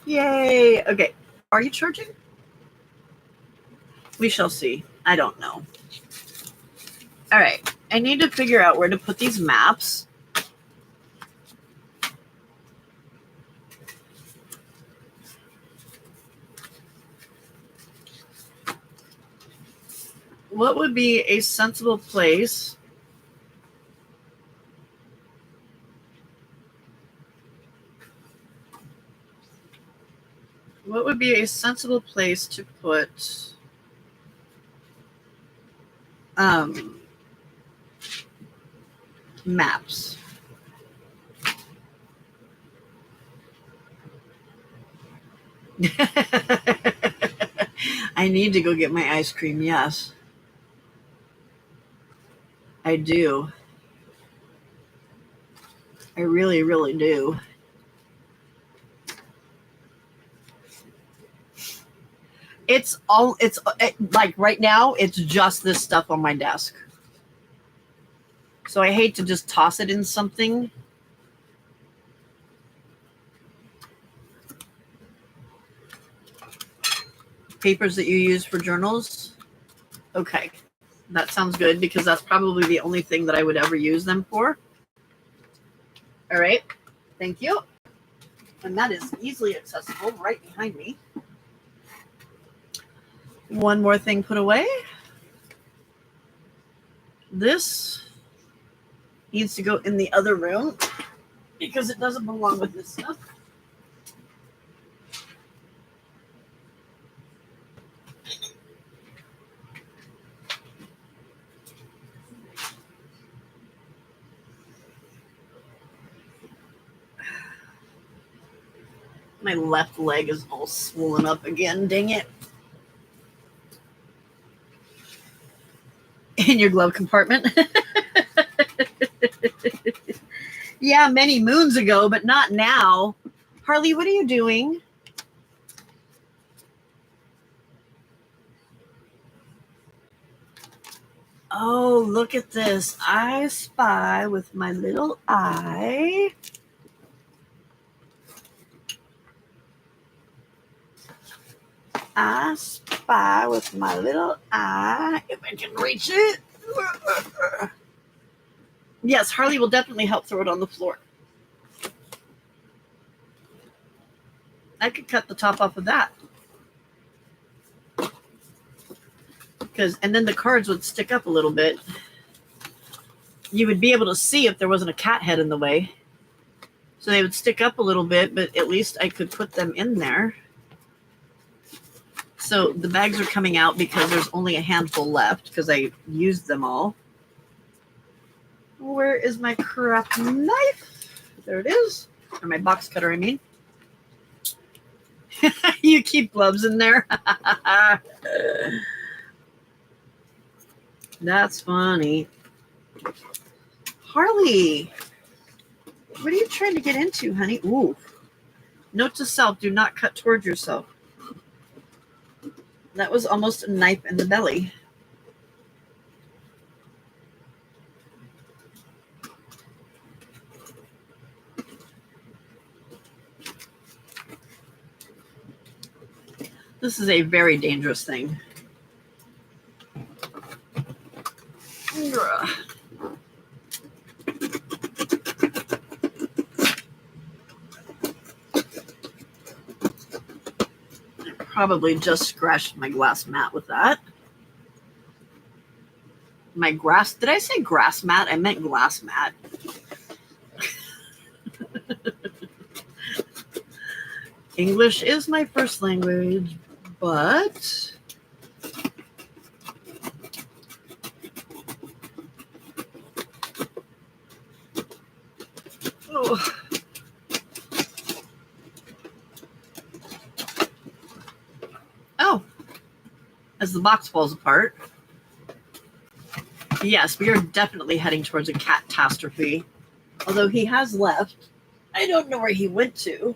Yay. Okay, are you charging? We shall see. I don't know. All right. I need to figure out where to put these maps. What would be a sensible place? What would be a sensible place to put maps? I need to go get my ice cream, yes. I do. I really, really do. It's like right now, it's just this stuff on my desk. So I hate to just toss it in something. Papers that you use for journals. Okay. That sounds good because that's probably the only thing that I would ever use them for. All right. Thank you. And that is easily accessible right behind me. One more thing put away. This needs to go in the other room because it doesn't belong with this stuff. My left leg is all swollen up again. Dang it. In your glove compartment. Yeah, many moons ago, but not now. Harley, what are you doing? Oh, look at this. I spy with my little eye. I spy with my little eye. If I can reach it. Yes, Harley will definitely help throw it on the floor. I could cut the top off of that. And then the cards would stick up a little bit. You would be able to see if there wasn't a cat head in the way. So they would stick up a little bit, but at least I could put them in there. So the bags are coming out because there's only a handful left because I used them all. Where is my crap knife? There it is. Or my box cutter, I mean. You keep gloves in there. That's funny. Harley, what are you trying to get into, honey? Ooh. Note to self, do not cut towards yourself. That was almost a knife in the belly. This is a very dangerous thing. Probably just scratched my glass mat with that. My grass, did I say grass mat? I meant glass mat. English is my first language, but as the box falls apart. Yes, we are definitely heading towards a catastrophe. Although he has left. I don't know where he went to.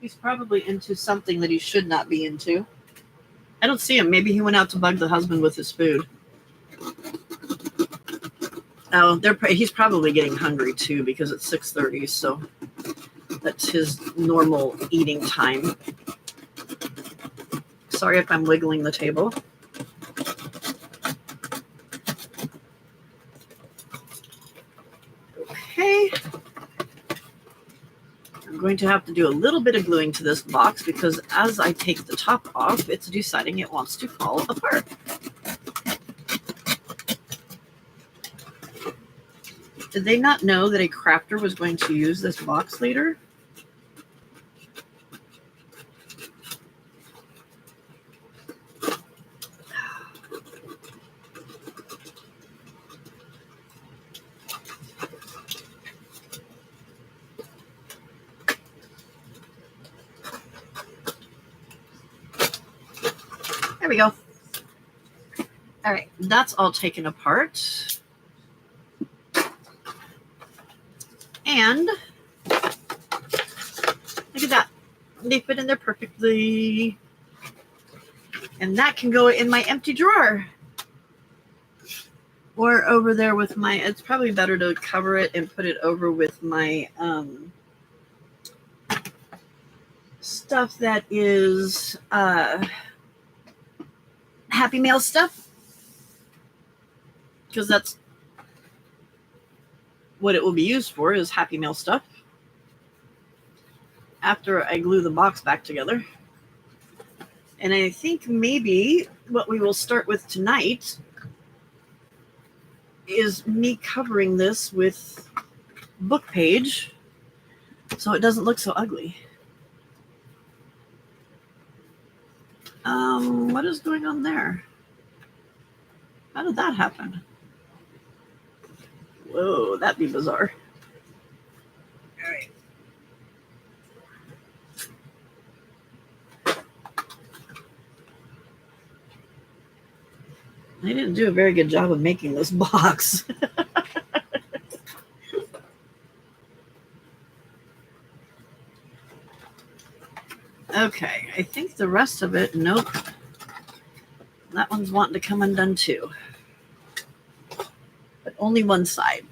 He's probably into something that he should not be into. I don't see him. Maybe he went out to bug the husband with his food. Oh, he's probably getting hungry too because it's 6:30, so that's his normal eating time. Sorry if I'm wiggling the table. I'm going to have to do a little bit of gluing to this box because as I take the top off, it's deciding it wants to fall apart. Did they not know that a crafter was going to use this box later? There we go. All right, that's all taken apart. And look at that. They fit in there perfectly. And that can go in my empty drawer. Or over there with my, it's probably better to cover it and put it over with my stuff that is Happy Mail stuff. Because that's what it will be used for, is Happy Mail stuff. After I glue the box back together. And I think maybe what we will start with tonight is me covering this with book page so it doesn't look so ugly. What is going on there? How did that happen? Whoa, that'd be bizarre. All right. I didn't do a very good job of making this box. Okay, I think the rest of it, nope. That one's wanting to come undone too. But only one side.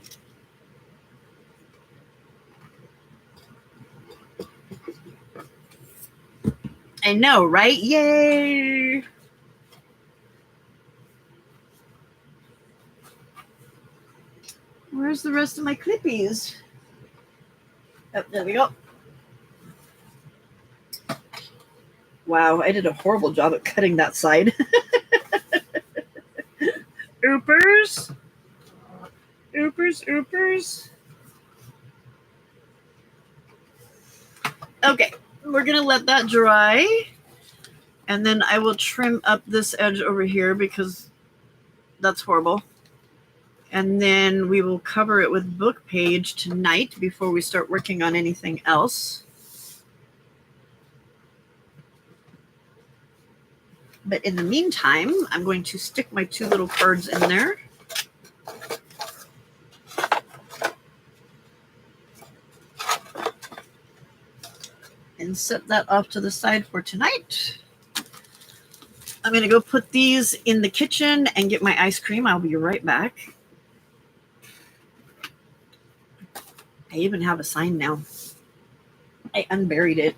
I know, right? Yay! Where's the rest of my clippies? Oh, there we go. Wow, I did a horrible job at cutting that side. Oopers. Oopers, oopers. Okay, we're going to let that dry. And then I will trim up this edge over here because that's horrible. And then we will cover it with book page tonight before we start working on anything else. But in the meantime, I'm going to stick my two little cards in there. And set that off to the side for tonight. I'm going to go put these in the kitchen and get my ice cream. I'll be right back. I even have a sign now. I unburied it.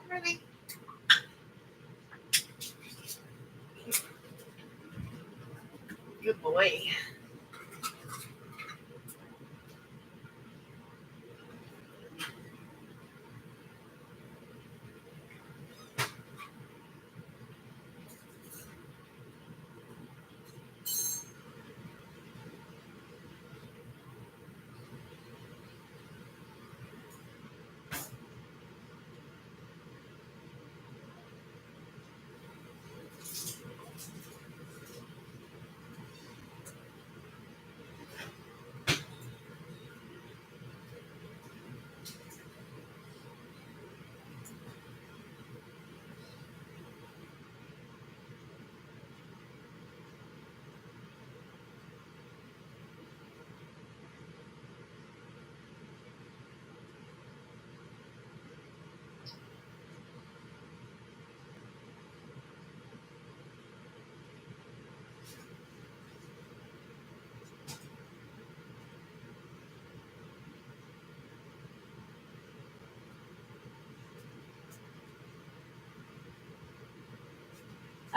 Really? Good boy.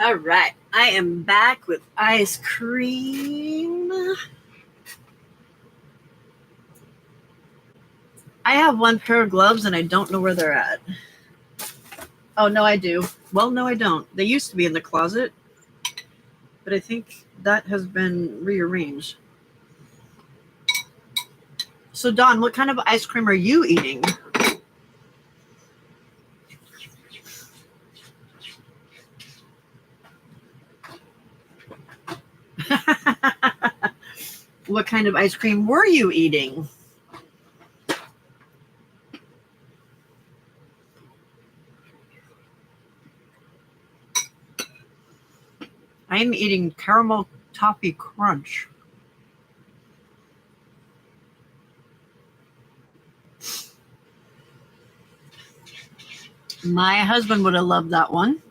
All right, I am back with ice cream. I have one pair of gloves and I don't know where they're at. Oh, no, I do. Well, no, I don't. They used to be in the closet, but I think that has been rearranged. So, Dawn, what kind of ice cream are you eating? What kind of ice cream were you eating? I'm eating caramel toffee crunch. My husband would have loved that one.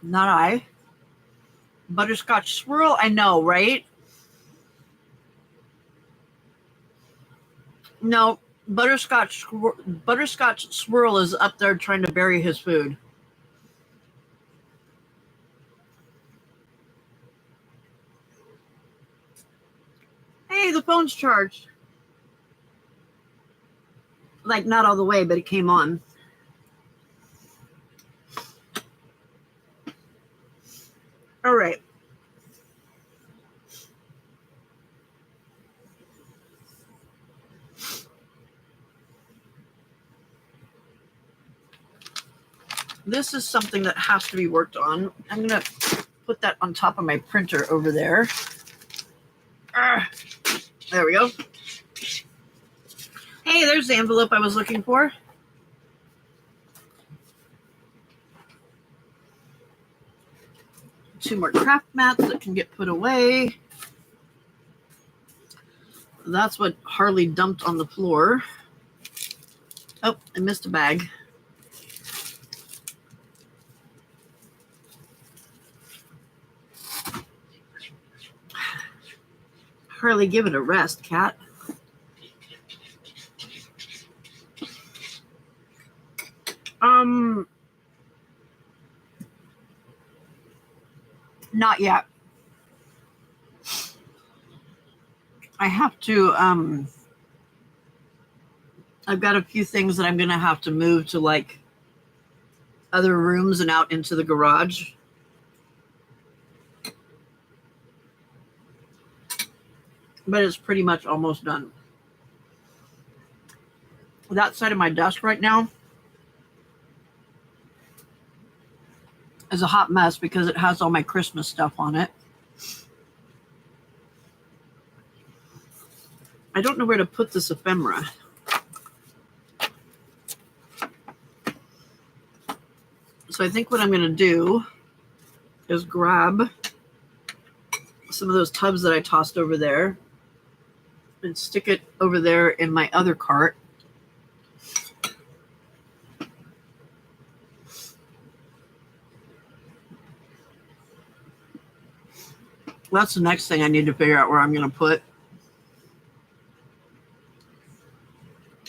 Not I. Butterscotch swirl, I know, right? No, butterscotch swirl is up there trying to bury his food. Hey, the phone's charged. Like, not all the way, but it came on. All right. This is something that has to be worked on. I'm going to put that on top of my printer over there. There we go. Hey, there's the envelope I was looking for. Two more craft mats that can get put away. That's what Harley dumped on the floor. Oh, I missed a bag. Harley, give it a rest, cat. Not yet. I have to, I've got a few things that I'm going to have to move to like other rooms and out into the garage. But it's pretty much almost done. That side of my desk right now is a hot mess because it has all my Christmas stuff on it. I don't know where to put this ephemera. So I think what I'm going to do is grab some of those tubs that I tossed over there and stick it over there in my other cart. That's the next thing I need to figure out where I'm going to put,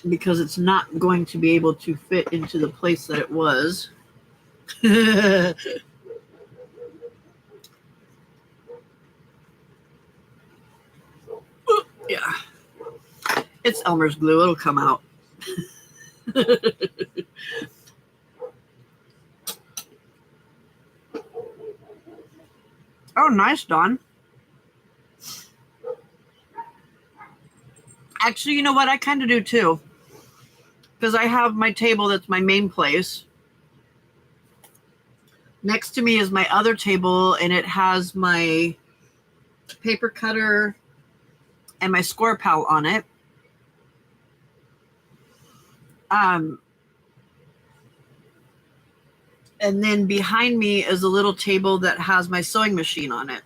because it's not going to be able to fit into the place that it was. Yeah. It's Elmer's glue. It'll come out. Oh, nice, Dawn. Actually, you know what? I kind of do too. Because I have my table that's my main place. Next to me is my other table, and it has my paper cutter and my score pal on it. And then behind me is a little table that has my sewing machine on it.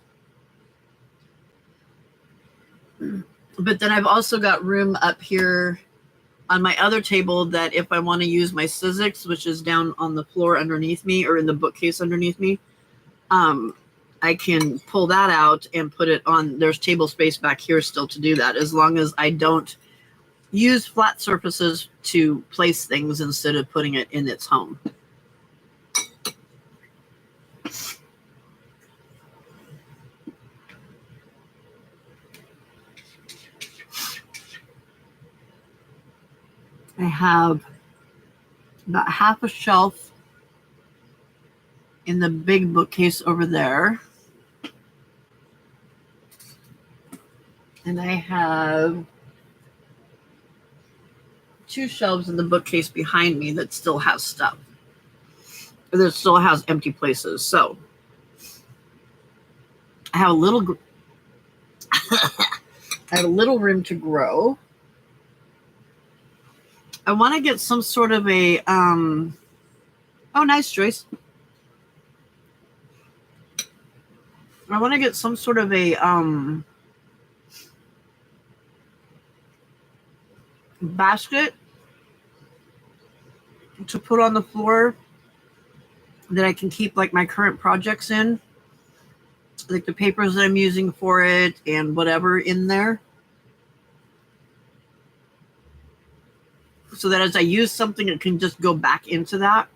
But then I've also got room up here on my other table that if I want to use my Sizzix, which is down on the floor underneath me or in the bookcase underneath me, I can pull that out and put it on. There's table space back here still to do that, as long as I don't use flat surfaces to place things instead of putting it in its home. I have about half a shelf in the big bookcase over there. And I have 2 shelves in the bookcase behind me that still has stuff. That still has empty places. So I have a little I have a little room to grow. I want to get some sort of a oh, nice, Joyce. I want to get some sort of a basket to put on the floor that I can keep like my current projects in, like the papers that I'm using for it and whatever in there, so that as I use something, it can just go back into that.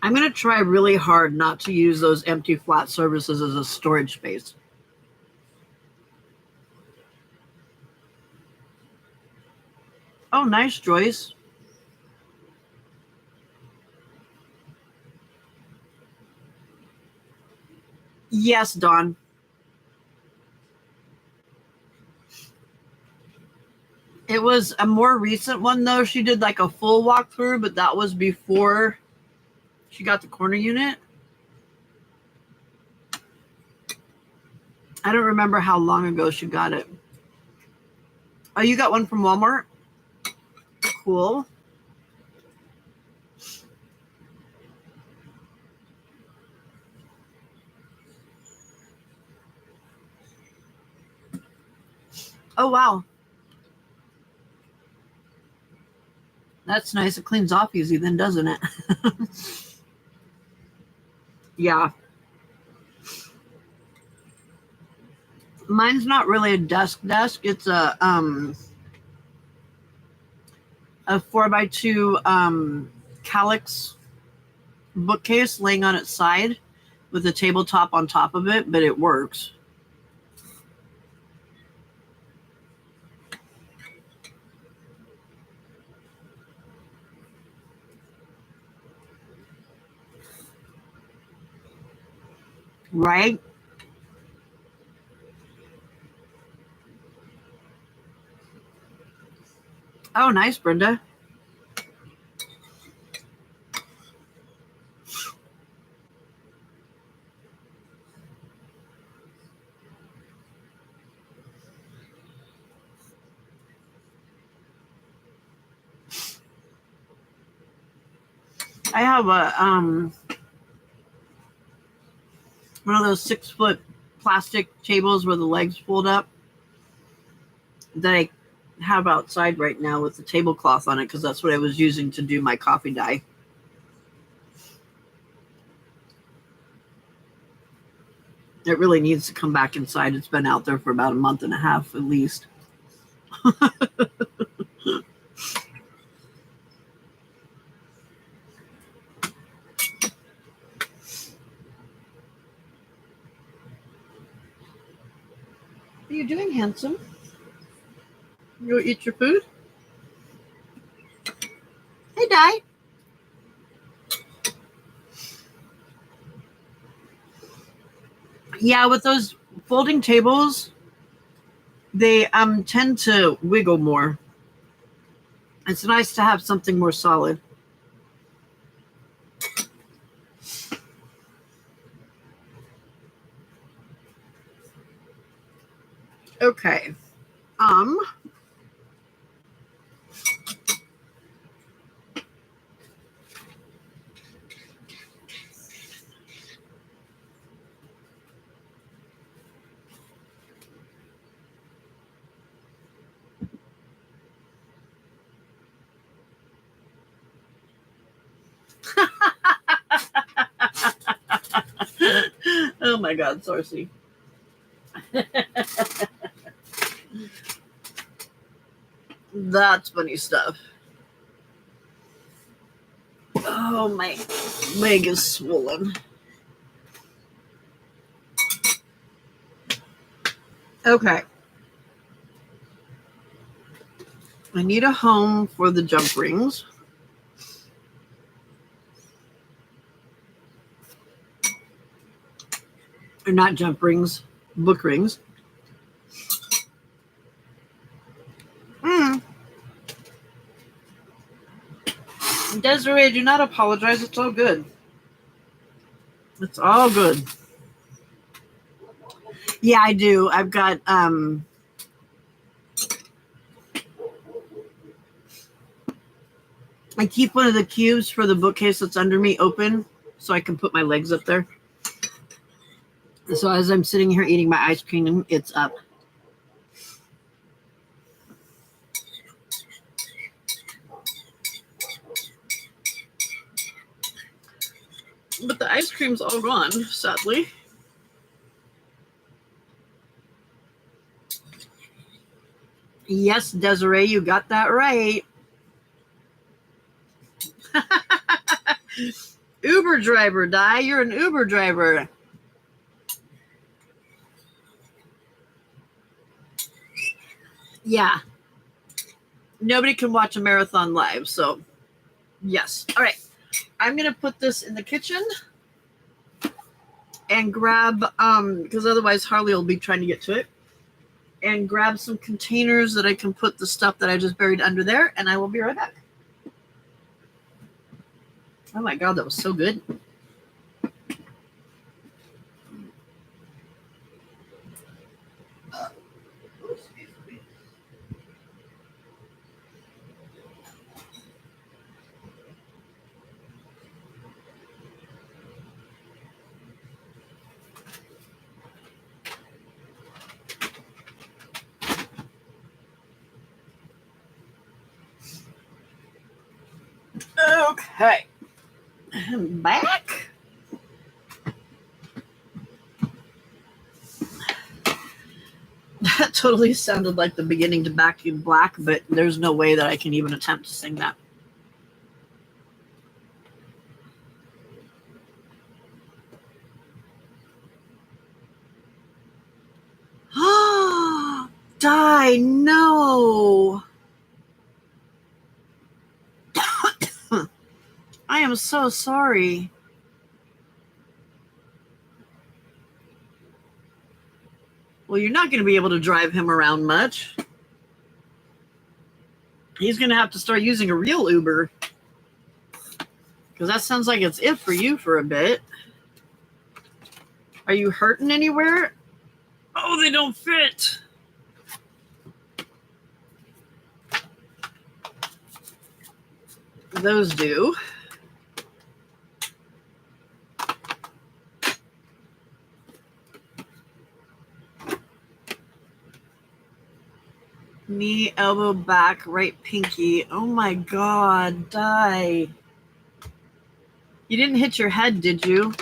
I'm going to try really hard not to use those empty flat surfaces as a storage space. Oh, nice, Joyce. Yes, Dawn. It was a more recent one, though. She did like a full walkthrough, but that was before she got the corner unit. I don't remember how long ago she got it. Oh, you got one from Walmart? Cool. Oh, wow. That's nice. It cleans off easy then, doesn't it? Yeah. Mine's not really a desk. It's a 4x2 calyx bookcase laying on its side with a tabletop on top of it, but it works. Right? Oh, nice, Brenda. I have a one of those 6-foot plastic tables where the legs fold up that I have outside right now with the tablecloth on it, because that's what I was using to do my coffee dye. It really needs to come back inside. It's been out there for about a month and a half at least. What are you doing, handsome? You want to eat your food? Hey, Di. Yeah, with those folding tables, they tend to wiggle more. It's nice to have something more solid. Okay. Oh my God, Sarcy. That's funny stuff. Oh, my leg is swollen. Okay. I need a home for the jump rings. Or not jump rings, book rings. Desiree, do not apologize. It's all good. It's all good. Yeah, I do. I've got I keep one of the cubes for the bookcase that's under me open so I can put my legs up there. So as I'm sitting here eating my ice cream, it's up. But the ice cream's all gone, sadly. Yes, Desiree, you got that right. Uber driver, Di. You're an Uber driver. Yeah. Nobody can watch a marathon live, so yes. All right. I'm going to put this in the kitchen and grab, because otherwise Harley will be trying to get to it, and grab some containers that I can put the stuff that I just buried under there, and I will be right back. Oh my God, that was so good. Okay. I'm back. That totally sounded like the beginning to Back in Black, but there's no way that I can even attempt to sing that. Die, no. I am so sorry. Well, you're not going to be able to drive him around much. He's going to have to start using a real Uber. Because that sounds like it's it for you for a bit. Are you hurting anywhere? Oh, they don't fit. Those do. Knee, elbow, back, right pinky. Oh my God, die. You didn't hit your head, did you?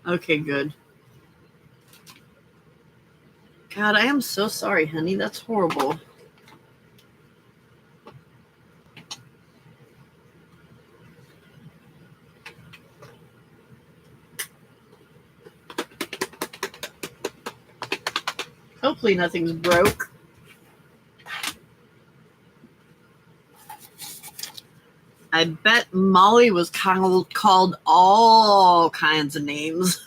Okay, good. God, I am so sorry, honey. That's horrible. Hopefully nothing's broke. I bet Molly was called all kinds of names.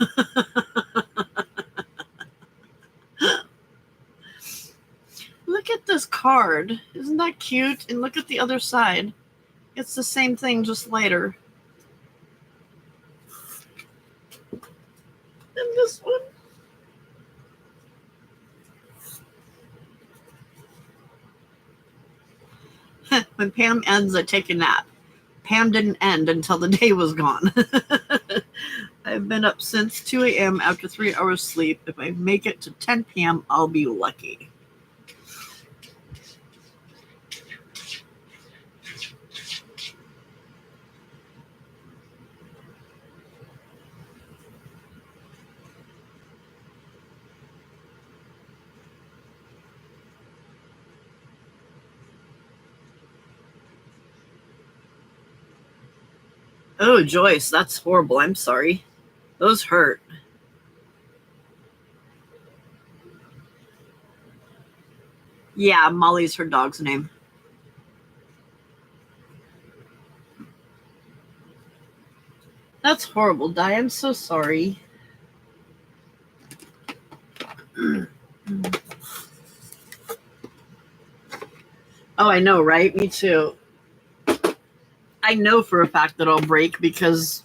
Look at this card. Isn't that cute? And look at the other side. It's the same thing, just later. And this one. When Pam ends, I take a nap. Pam didn't end until the day was gone. I've been up since 2 a.m. after 3 hours sleep. If I make it to 10 p.m., I'll be lucky. Oh, Joyce, that's horrible. I'm sorry. Those hurt. Yeah, Molly's her dog's name. That's horrible, Di. I'm so sorry. Oh, I know, right? Me too. I know for a fact that I'll break because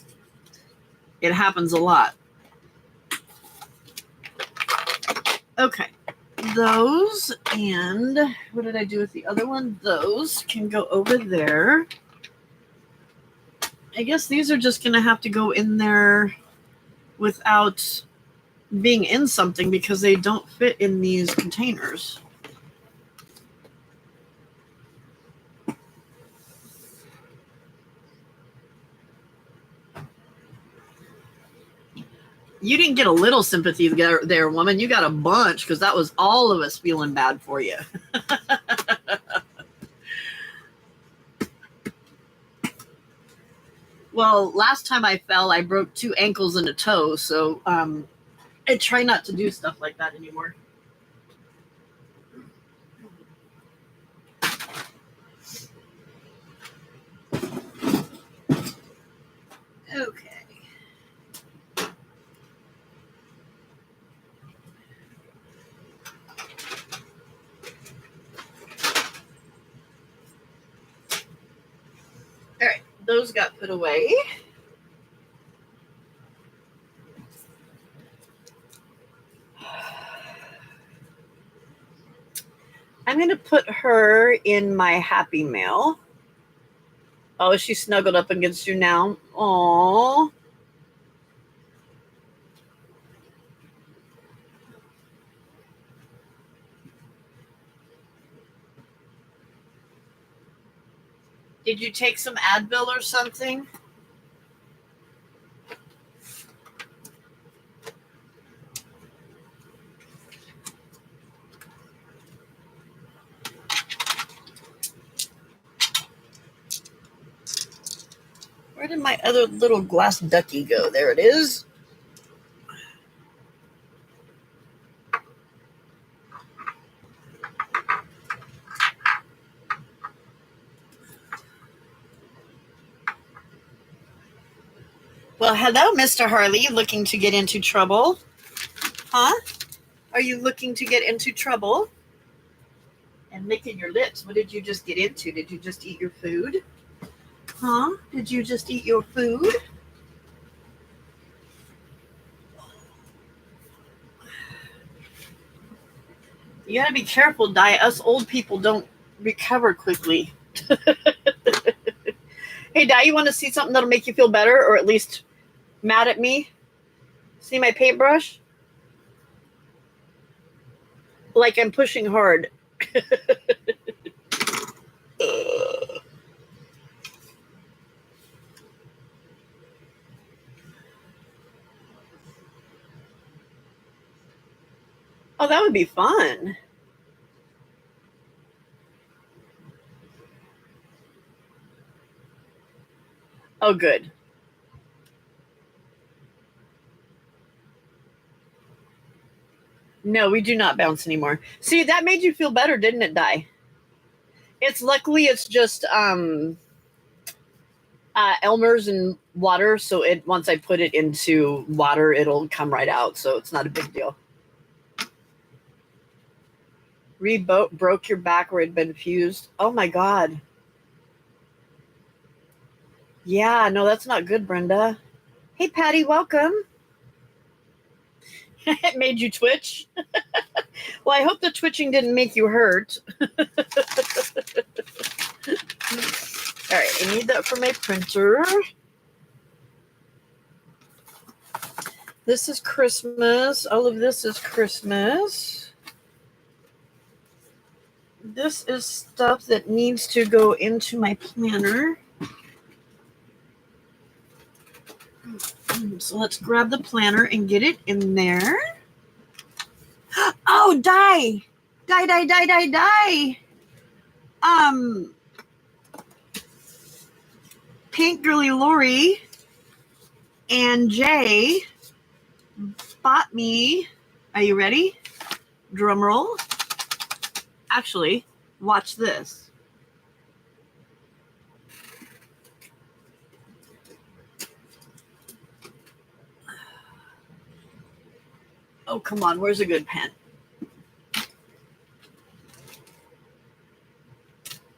it happens a lot. Okay. Those, and what did I do with the other one? Those can go over there. I guess these are just going to have to go in there without being in something because they don't fit in these containers. You didn't get a little sympathy there, woman. You got a bunch because that was all of us feeling bad for you. Well, last time I fell, I broke 2 ankles and a toe, so I try not to do stuff like that anymore. Okay. All right, those got put away. I'm going to put her in my happy mail. Oh, she snuggled up against you now. Aww. Did you take some Advil or something? Where did my other little glass ducky go? There it is. Well, hello, Mr. Harley. Looking to get into trouble? Huh? Are you looking to get into trouble? And licking your lips. What did you just get into? Did you just eat your food? Huh? Did you just eat your food? You gotta be careful, Di. Us old people don't recover quickly. Hey, Di, you want to see something that'll make you feel better, or at least mad at me? See my paintbrush? Like I'm pushing hard. Oh, that would be fun. Oh, good. No, we do not bounce anymore. See, that made you feel better, didn't it, Di? Luckily it's just Elmer's and water, so once I put it into water, it'll come right out, so it's not a big deal. Broke your back where it had been fused. Oh my God. Yeah, no, that's not good, Brenda. Hey, Patty, welcome. It made you twitch. Well, I hope the twitching didn't make you hurt. All right, I need that for my printer. This is Christmas. All of this is Christmas. This is stuff that needs to go into my planner. So let's grab the planner and get it in there. Oh, Die. Pink Girly Lori and Jay bought me, are you ready? Drum roll. Actually, watch this. Oh, come on. Where's a good pen?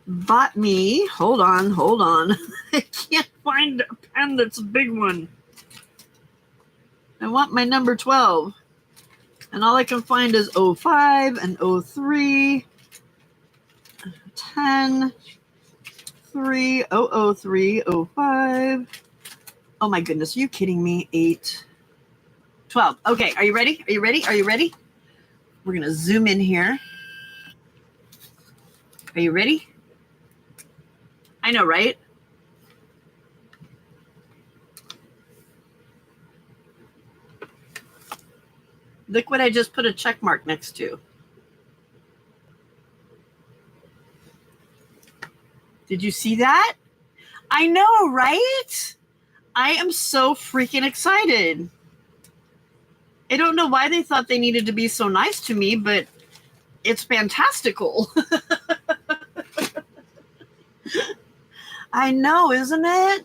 Bought me. Hold on. I can't find a pen that's a big one. I want my number 12. And all I can find is 05 and 03, 10, 3, 003, 05. Oh my goodness. Are you kidding me? 8, 12. Okay. Are you ready? We're going to zoom in here. Are you ready? I know, right? Look what I just put a check mark next to. Did you see that? I know, right? I am so freaking excited. I don't know why they thought they needed to be so nice to me, but it's fantastical. I know, isn't it?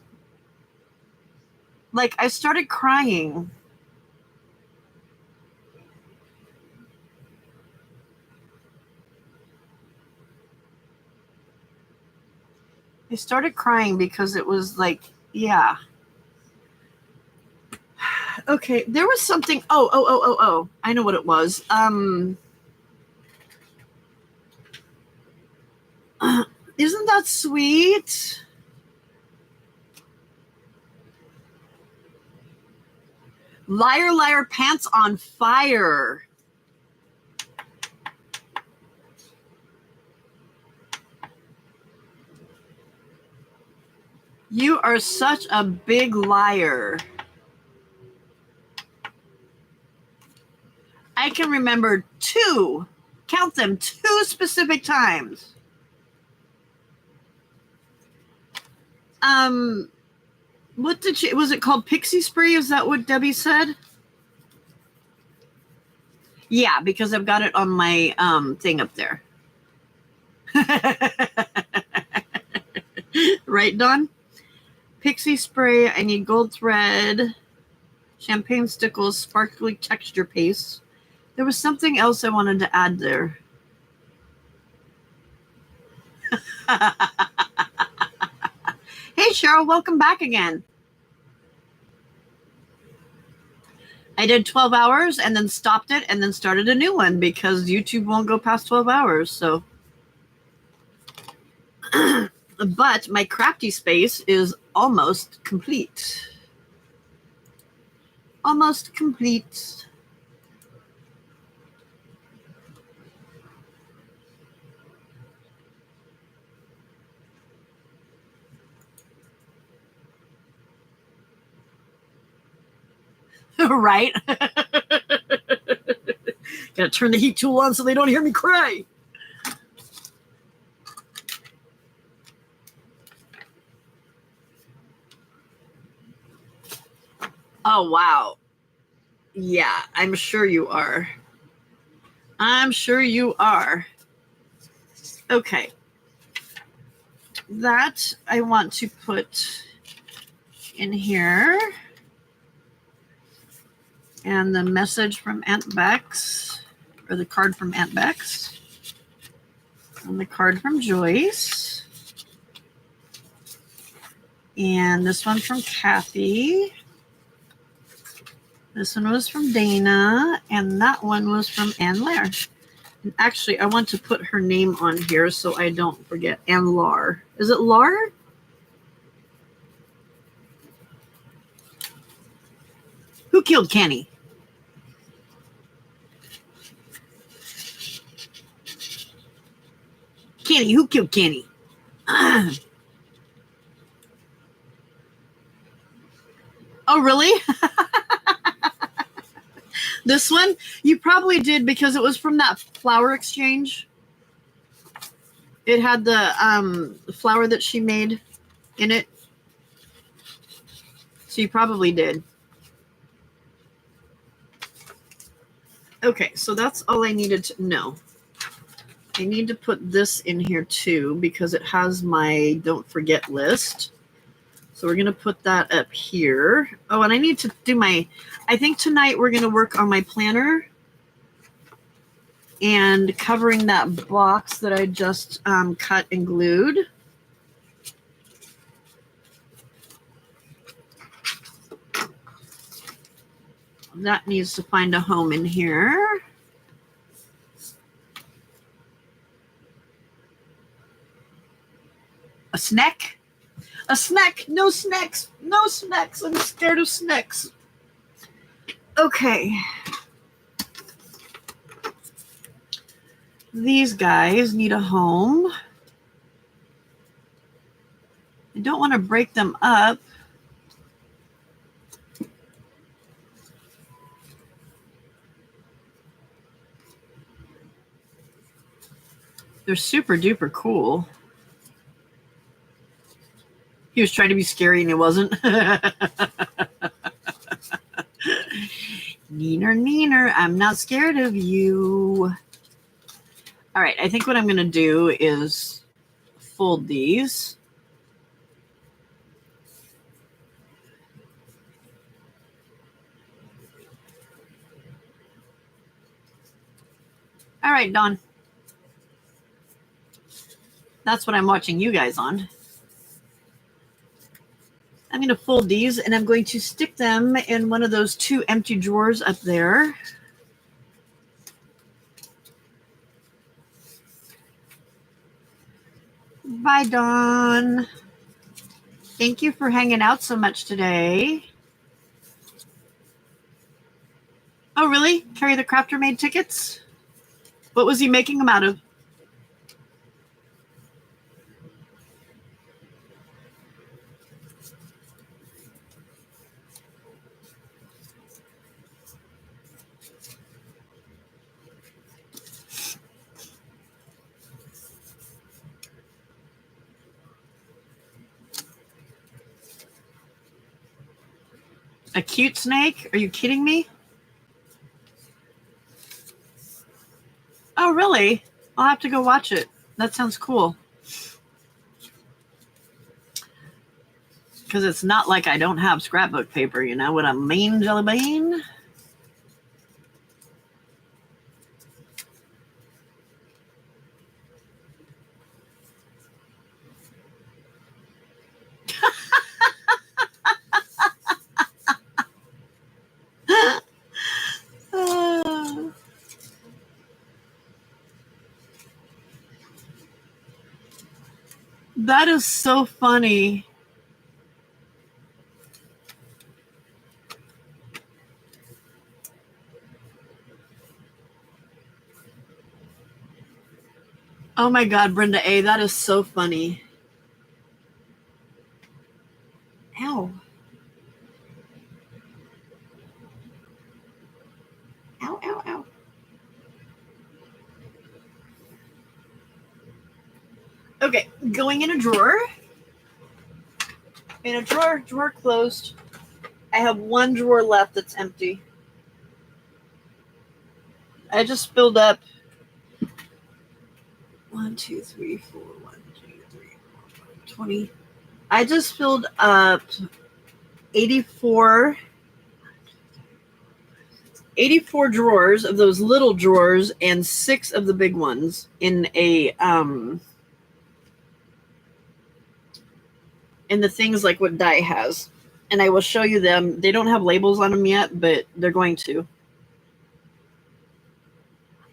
Like, I started crying. I started crying because it was like, yeah. Okay, there was something. Oh. I know what it was. Isn't that sweet? Liar, liar, pants on fire. You are such a big liar. I can remember 2, count them, 2 specific times. What did she, was it called Pixie Spree? Is that what Debbie said? Yeah, because I've got it on my thing up there. Right, Dawn? Pixie Spray, I need gold thread, champagne stickles, sparkly texture paste. There was something else I wanted to add there. Hey, Cheryl, welcome back again. I did 12 hours and then stopped it and then started a new one because YouTube won't go past 12 hours. So, but my crafty space is almost complete. Almost complete. Right? Gotta turn the heat tool on so they don't hear me cry. Oh, wow. Yeah, I'm sure you are. I'm sure you are. Okay. That I want to put in here. And the message from Aunt Bex, or the card from Aunt Bex. And the card from Joyce. And this one from Kathy. This one was from Dana. And that one was from Ann Lair. And actually, I want to put her name on here so I don't forget. Ann Lar. Is it Lar? Who killed Kenny? Kenny, who killed Kenny? Oh, really? This one? You probably did because it was from that flower exchange. It had the flower that she made in it. So you probably did. Okay, so that's all I needed to know. I need to put this in here too because it has my don't forget list. So we're going to put that up here. Oh, and I need to do I think tonight we're going to work on my planner and covering that box that I just cut and glued. That needs to find a home in here. A snack? A snack! No snacks! No snacks! I'm scared of snacks. Okay. These guys need a home. I don't want to break them up. They're super duper cool. He was trying to be scary and he wasn't. Neener, neener, I'm not scared of you. All right, I think what I'm going to do is fold these. All right, Dawn. That's what I'm watching you guys on. I'm going to fold these and I'm going to stick them in one of those 2 empty drawers up there. Bye, Dawn. Thank you for hanging out so much today. Oh, really? Carrie the Crafter made tickets? What was he making them out of? A cute snake? Are you kidding me? Oh, really? I'll have to go watch it. That sounds cool. Because it's not like I don't have scrapbook paper, you know what I mean, Jelly Bean? That is so funny. Oh my God, Brenda A., that is so funny. Ow. Ow, ow, ow. Okay, going in a drawer. In a drawer, drawer closed. I have 1 drawer left that's empty. I just filled up 1, 2, 3, 4, 1, 2, 3, 4, 5, 20. I just filled up 84 drawers of those little drawers and 6 of the big ones in a in the things like what Dye has. And I will show you them. They don't have labels on them yet, but they're going to.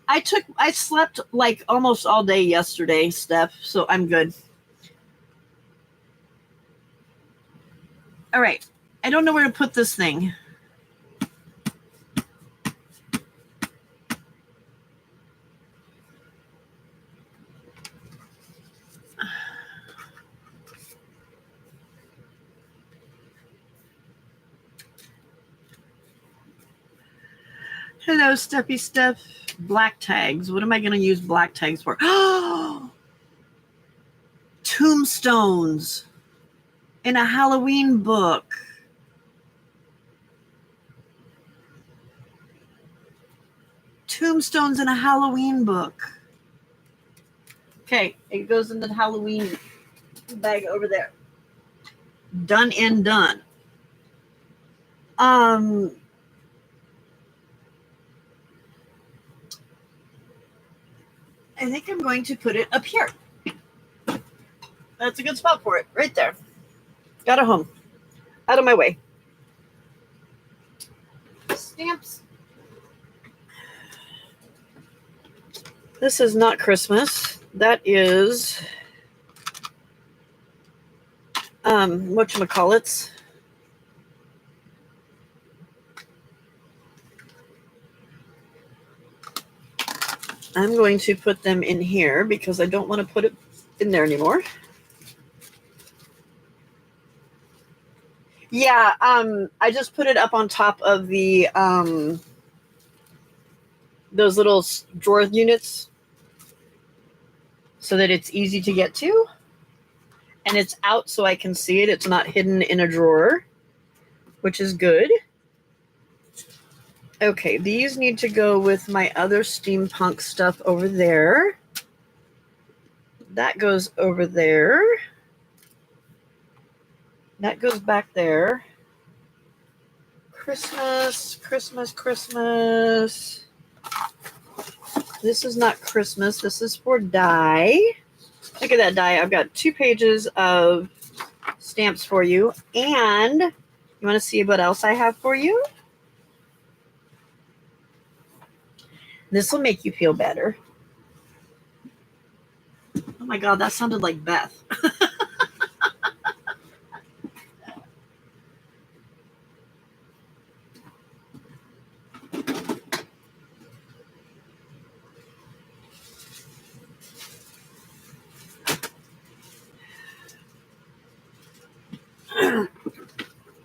I slept like almost all day yesterday, Steph, so I'm good. All right. I don't know where to put this thing. Hello, Steppy Steph. Black tags. What am I going to use black tags for? Oh, tombstones in a Halloween book. tombstones in a Halloween book. Okay, it goes in the Halloween bag over there. Done and done. I think I'm going to put it up here. That's a good spot for it, right there. Got a home. Out of my way. Stamps. This is not Christmas. That is whatchamacallits. I'm going to put them in here because I don't want to put it in there anymore. Yeah, I just put it up on top of the those little drawer units so that it's easy to get to. And it's out so I can see it. It's not hidden in a drawer, which is good. Okay, these need to go with my other steampunk stuff over there. That goes over there. That goes back there. Christmas, Christmas, Christmas. This is not Christmas. This is for die. Look at that die. I've got 2 pages of stamps for you. And you want to see what else I have for you? This will make you feel better. Oh my God, that sounded like Beth.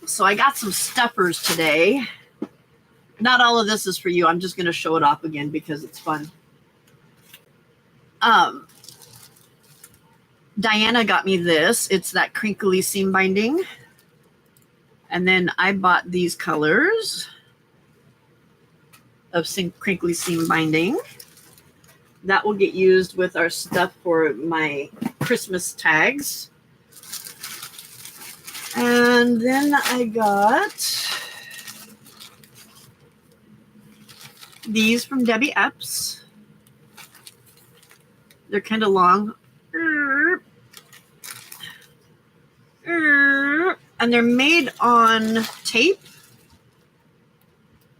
So I got some stuffers today. Not all of this is for you. I'm just going to show it off again because it's fun. Diana got me this. It's that crinkly seam binding. And then I bought these colors of crinkly seam binding. That will get used with our stuff for my Christmas tags. And then I got these from Debbie Epps. They're kind of long. And they're made on tape.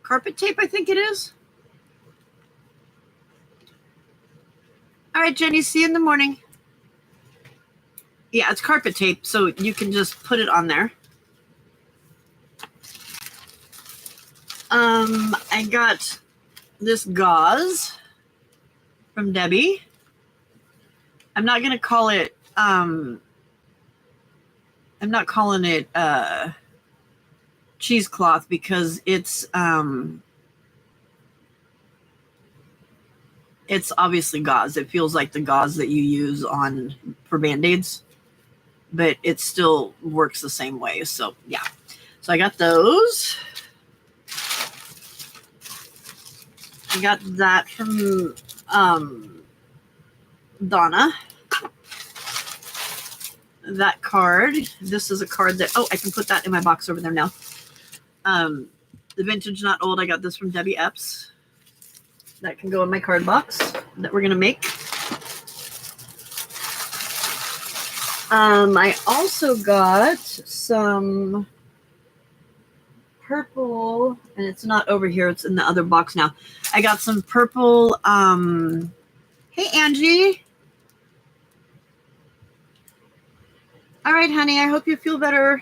Carpet tape, I think it is. All right, Jenny, see you in the morning. Yeah, it's carpet tape, so you can just put it on there. I got this gauze from Debbie. I'm not going to call it, I'm not calling it cheesecloth because it's obviously gauze. It feels like the gauze that you use for Band-Aids, but it still works the same way. So yeah, so I got those. I got that from Donna. That card. This is a card that, I can put that in my box over there now. The Vintage Not Old, I got this from Debbie Epps. That can go in my card box that we're going to make. I also got some purple, and it's not over here, it's in the other box now. I got some purple, hey Angie. All right, honey, I hope you feel better.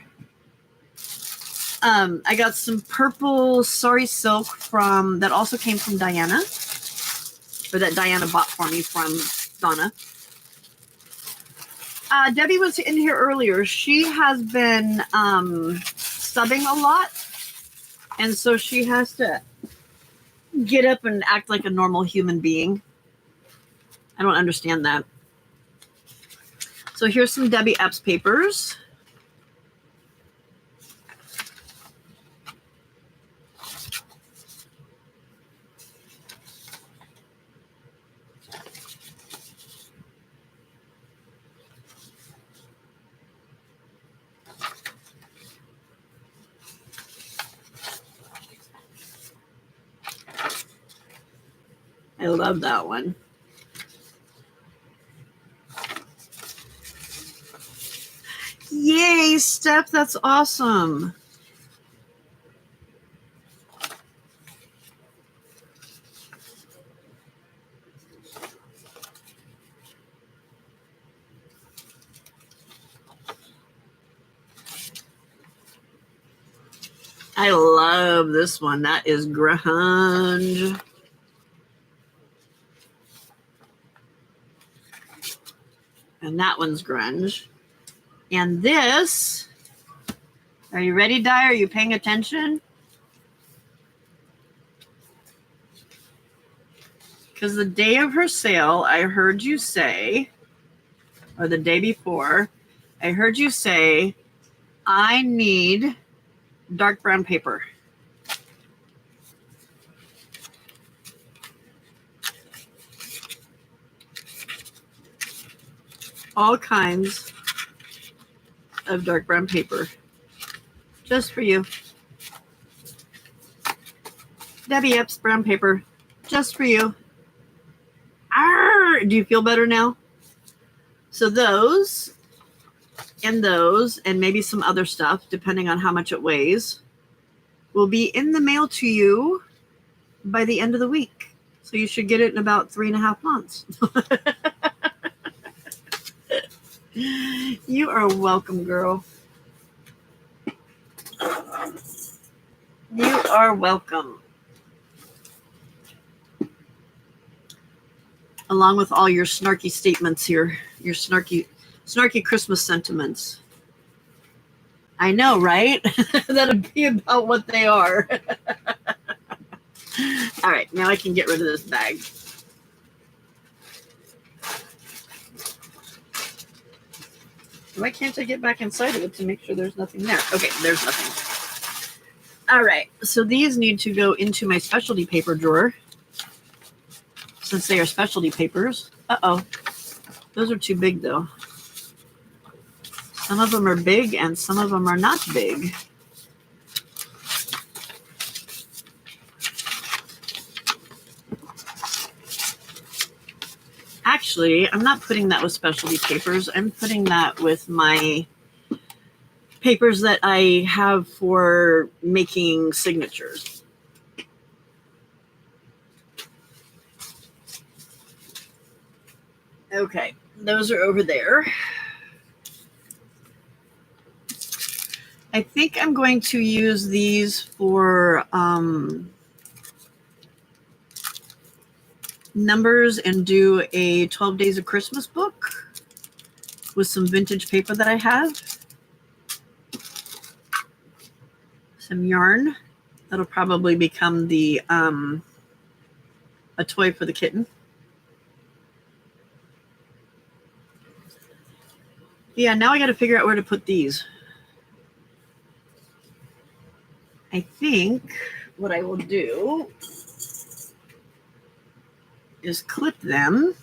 I got some purple sari silk that also came from Diana, or that Diana bought for me from Donna. Debbie was in here earlier. She has been subbing a lot, and so she has to get up and act like a normal human being. I don't understand that. So here's some Debbie Epps papers. I love that one. Yay, Steph, that's awesome. I love this one. That is grunge. And that one's grunge. And this, are you ready, Di? Are you paying attention? Because the day of her sale, I heard you say, or the day before, I heard you say, I need dark brown paper. All kinds of dark brown paper. Just for you. Debbie Epps brown paper. Just for you. Arr! Do you feel better now? So those, and maybe some other stuff, depending on how much it weighs, will be in the mail to you by the end of the week. So you should get it in about 3.5 months. You are welcome, girl. You are welcome. Along with all your snarky statements here, your snarky Christmas sentiments. I know, right? That'd be about what they are. All right, now I can get rid of this bag. Why can't I get back inside of it to make sure there's nothing there? Okay, there's nothing. All right, so these need to go into my specialty paper drawer since they are specialty papers. Uh-oh, those are too big though. Some of them are big and some of them are not big. Actually, I'm not putting that with specialty papers. I'm putting that with my papers that I have for making signatures. Okay, those are over there. I think I'm going to use these for numbers and do a 12 Days of Christmas book with some vintage paper that I have. Some yarn. That'll probably become the a toy for the kitten. Yeah, now I got to figure out where to put these. I think what I will do is clip them.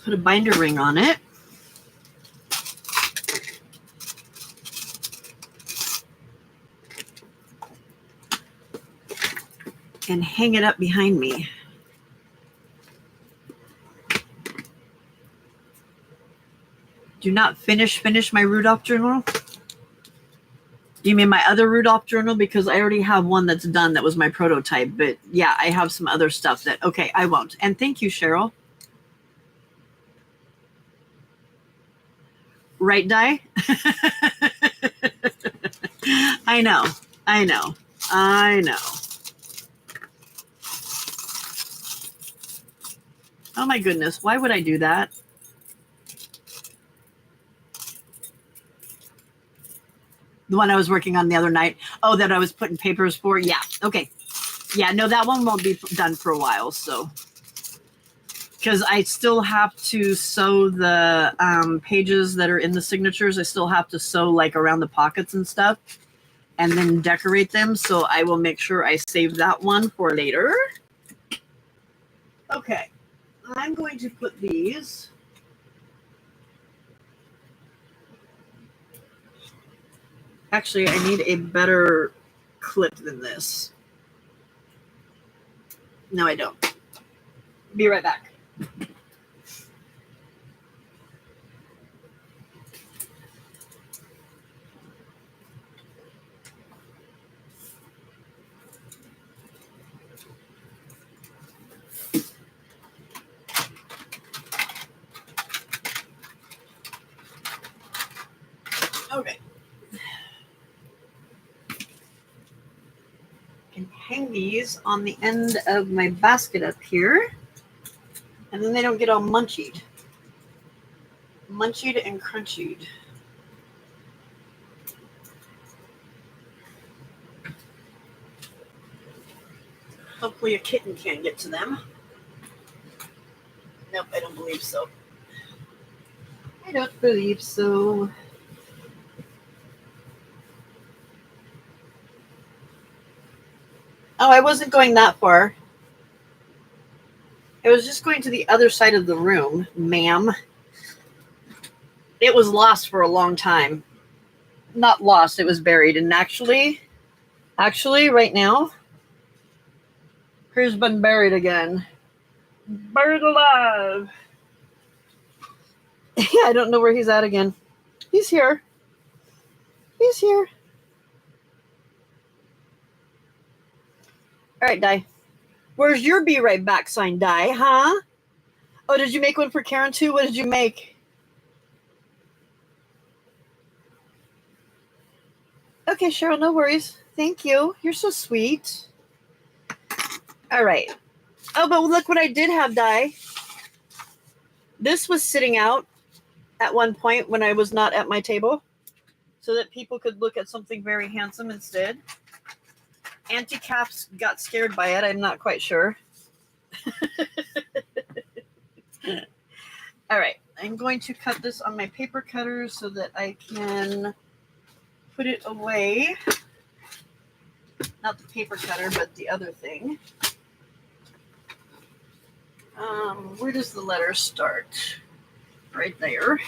Put a binder ring on it. And hang it up behind me. Do not finish my Rudolph journal. You mean my other Rudolph journal? Because I already have one that's done that was my prototype. But yeah, I have some other stuff that, okay, I won't. And thank you, Cheryl. Right, Di? I know. Oh my goodness, why would I do that? The one I was working on the other night. Oh, that I was putting papers for? Yeah, okay. Yeah, no, that one won't be done for a while, so. Because I still have to sew the pages that are in the signatures. I still have to sew like around the pockets and stuff and then decorate them. So I will make sure I save that one for later. Okay. I'm going to put these actually I need a better clip than this. No, I don't. Be right back. Okay. I can hang these on the end of my basket up here, and then they don't get all munchied. Munchied and crunchied. Hopefully a kitten can't get to them. Nope, I don't believe so. I don't believe so. Oh, I wasn't going that far. I was just going to the other side of the room, ma'am. It was lost for a long time. Not lost, it was buried. And actually, right now, here's been buried again. Buried alive. Yeah, I don't know where he's at again. He's here. He's here. All right, Di. Where's your be right back sign, Di, huh? Oh, did you make one for Karen too? What did you make? Okay, Cheryl, no worries. Thank you. You're so sweet. All right. Oh, but look what I did have, Di. This was sitting out at one point when I was not at my table so that people could look at something very handsome instead. Auntie Caps got scared by it. I'm not quite sure. All right. I'm going to cut this on my paper cutter so that I can put it away. Not the paper cutter, but the other thing. Where does the letter start? Right there.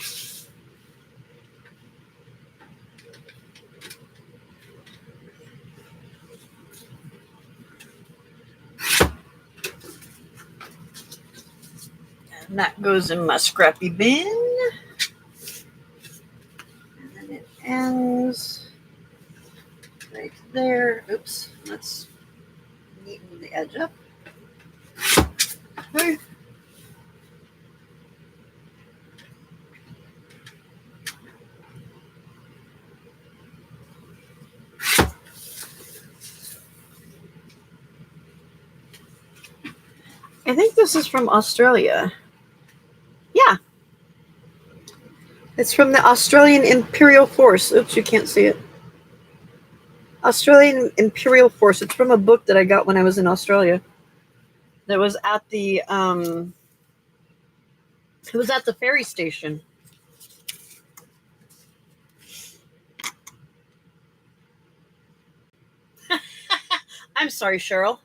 And that goes in my scrappy bin. And then it ends right there. Oops, let's neaten the edge up. Okay. I think this is from Australia. Yeah. It's from the Australian Imperial Force. Oops, you can't see it. Australian Imperial Force. It's from a book that I got when I was in Australia. That was at the ferry station. I'm sorry, Cheryl.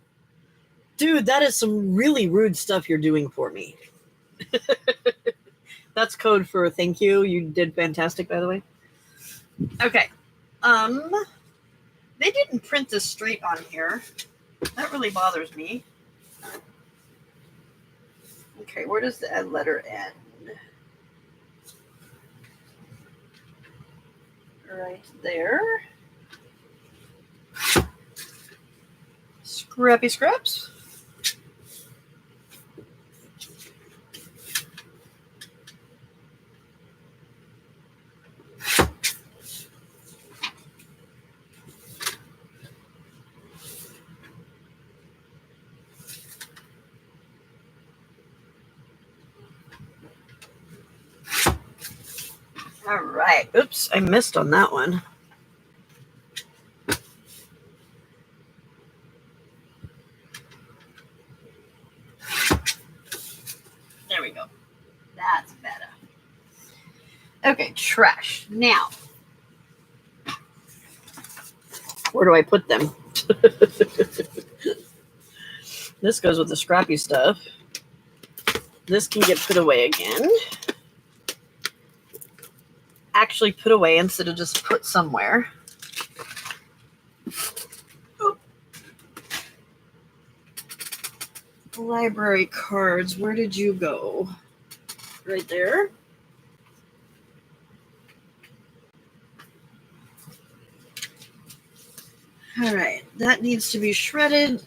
Dude, that is some really rude stuff you're doing for me. That's code for thank you. You did fantastic, by the way. Okay. They didn't print this straight on here. That really bothers me. Okay, where does the letter end? Right there. Scrappy scraps. All right. Oops, I missed on that one. There we go. That's better. Okay, trash. Now, where do I put them? This goes with the scrappy stuff. This can get put away again. Actually put away instead of just put somewhere. Oh. Library cards. Where did you go? Right there. All right, that needs to be shredded.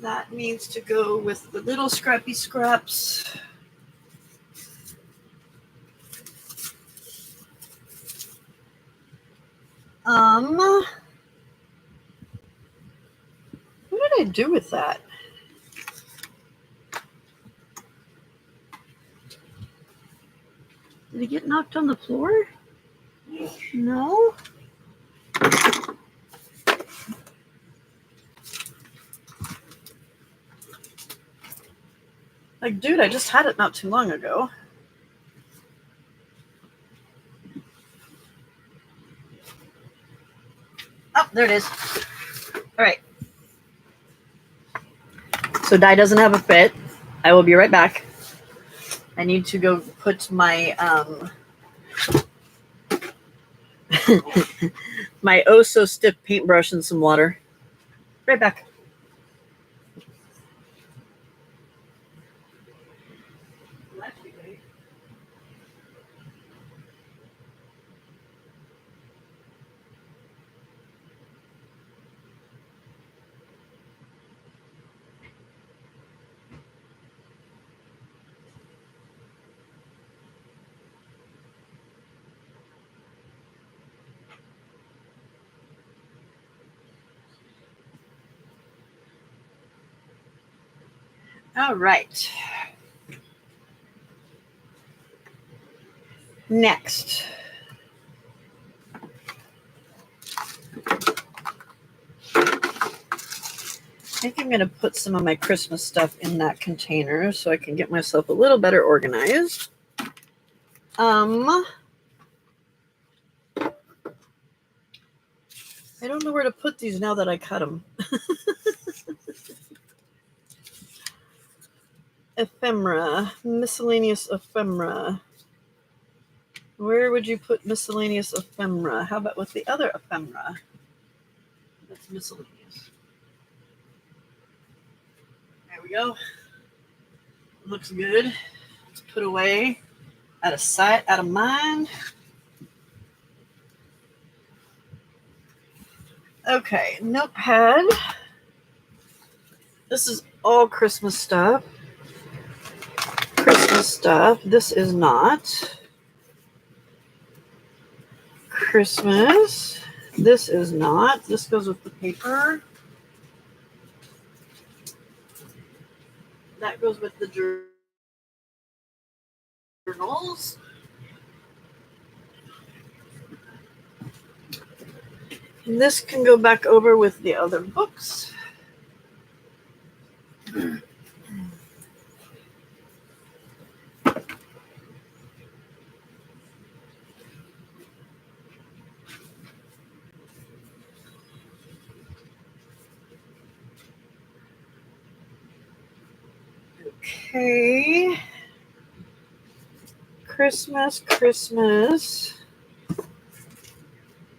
That needs to go with the little scrappy scraps. What did I do with that? Did it get knocked on the floor? No. Like, dude, I just had it not too long ago. Oh, there it is. All right. So die doesn't have a fit. I will be right back. I need to go put my my oh so stiff paintbrush in some water. Right back. All right. Next. I think I'm going to put some of my Christmas stuff in that container so I can get myself a little better organized. I don't know where to put these now that I cut them. Ephemera, miscellaneous ephemera. Where would you put miscellaneous ephemera? How about with the other ephemera? That's miscellaneous. There we go. Looks good. Let's put away. Out of sight, out of mind. Okay, notepad. This is all Christmas stuff. Christmas stuff. This is not. Christmas. This is not. This goes with the paper. That goes with the journals. And this can go back over with the other books. Okay. Christmas, Christmas,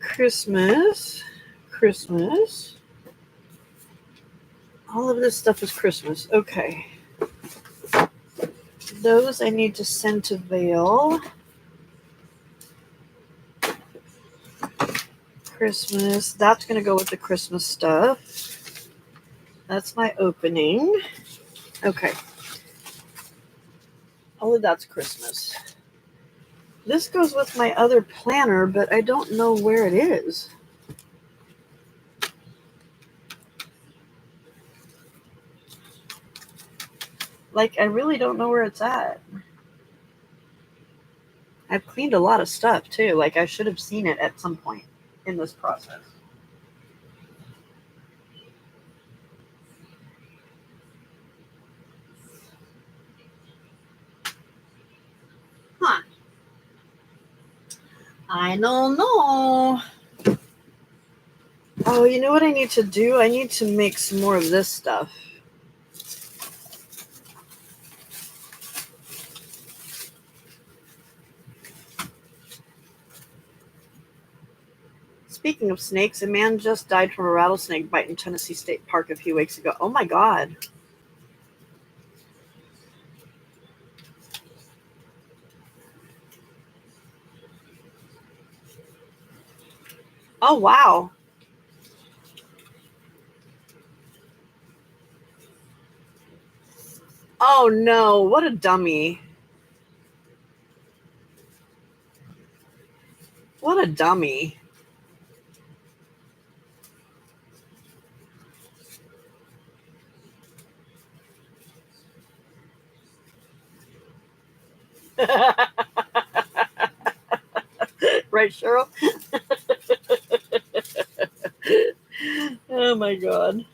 Christmas, Christmas. All of this stuff is Christmas. Okay. Those I need to send to Vale. Christmas. That's going to go with the Christmas stuff. That's my opening. Okay. All of that's Christmas. This goes with my other planner, but I don't know where it is. Like, I really don't know where it's at. I've cleaned a lot of stuff, too. Like, I should have seen it at some point in this process. Huh. I don't know. Oh, you know what I need to do? I need to make some more of this stuff. Speaking of snakes, a man just died from a rattlesnake bite in Tennessee State Park a few weeks ago. Oh my God. Oh, wow. Oh no, what a dummy. What a dummy. Right, Cheryl? Oh my God.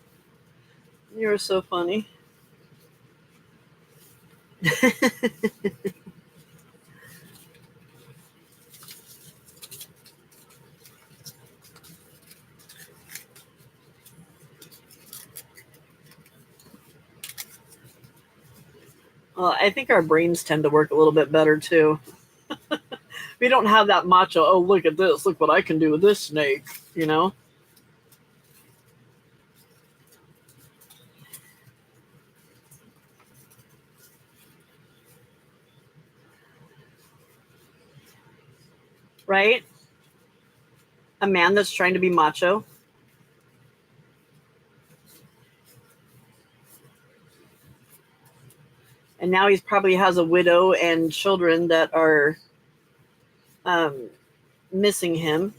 You're so funny. Well, I think our brains tend to work a little bit better too. We don't have that macho, oh, look at this, look what I can do with this snake, you know? Right? A man that's trying to be macho. And now he probably has a widow and children that are missing him.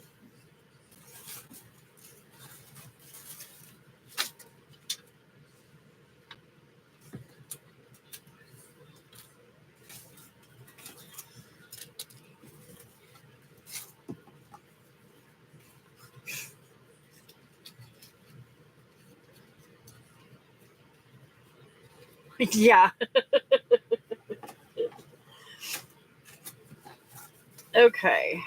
Yeah. Okay.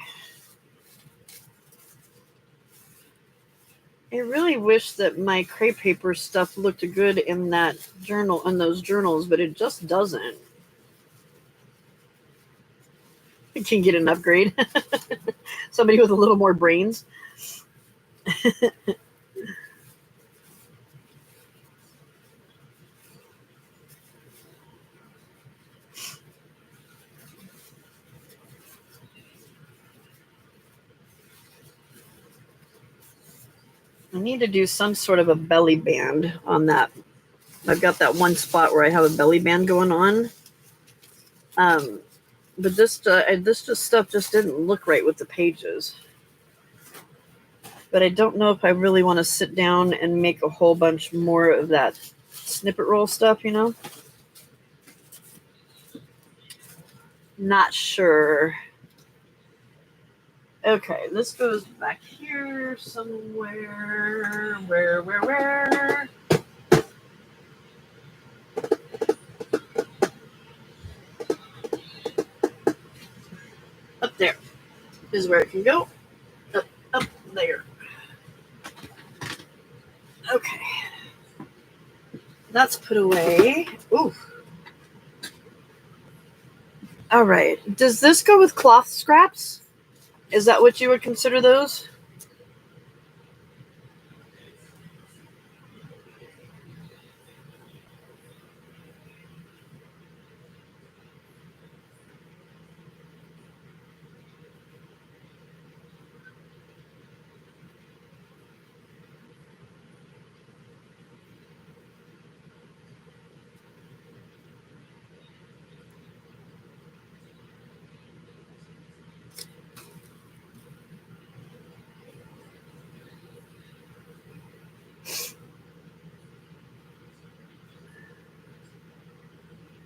I really wish that my crepe paper stuff looked good in that journal, in those journals, but it just doesn't. I can get an upgrade. Somebody with a little more brains. I need to do some sort of a belly band on that. I've got that one spot where I have a belly band going on. But this just stuff just didn't look right with the pages. But I don't know if I really want to sit down and make a whole bunch more of that snippet roll stuff, you know? Not sure. Okay, this goes back here somewhere. Where? Up there is where it can go. Up there. Okay. That's put away. Ooh. All right. Does this go with cloth scraps? Is that what you would consider those?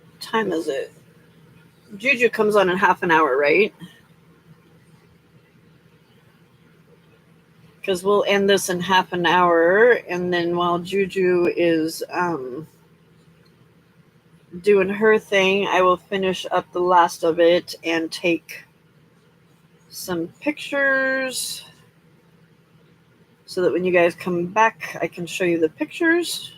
What time is it? Juju comes on in half an hour, right? Because we'll end this in half an hour, and then while Juju is doing her thing, I will finish up the last of it and take some pictures so that when you guys come back, I can show you the pictures.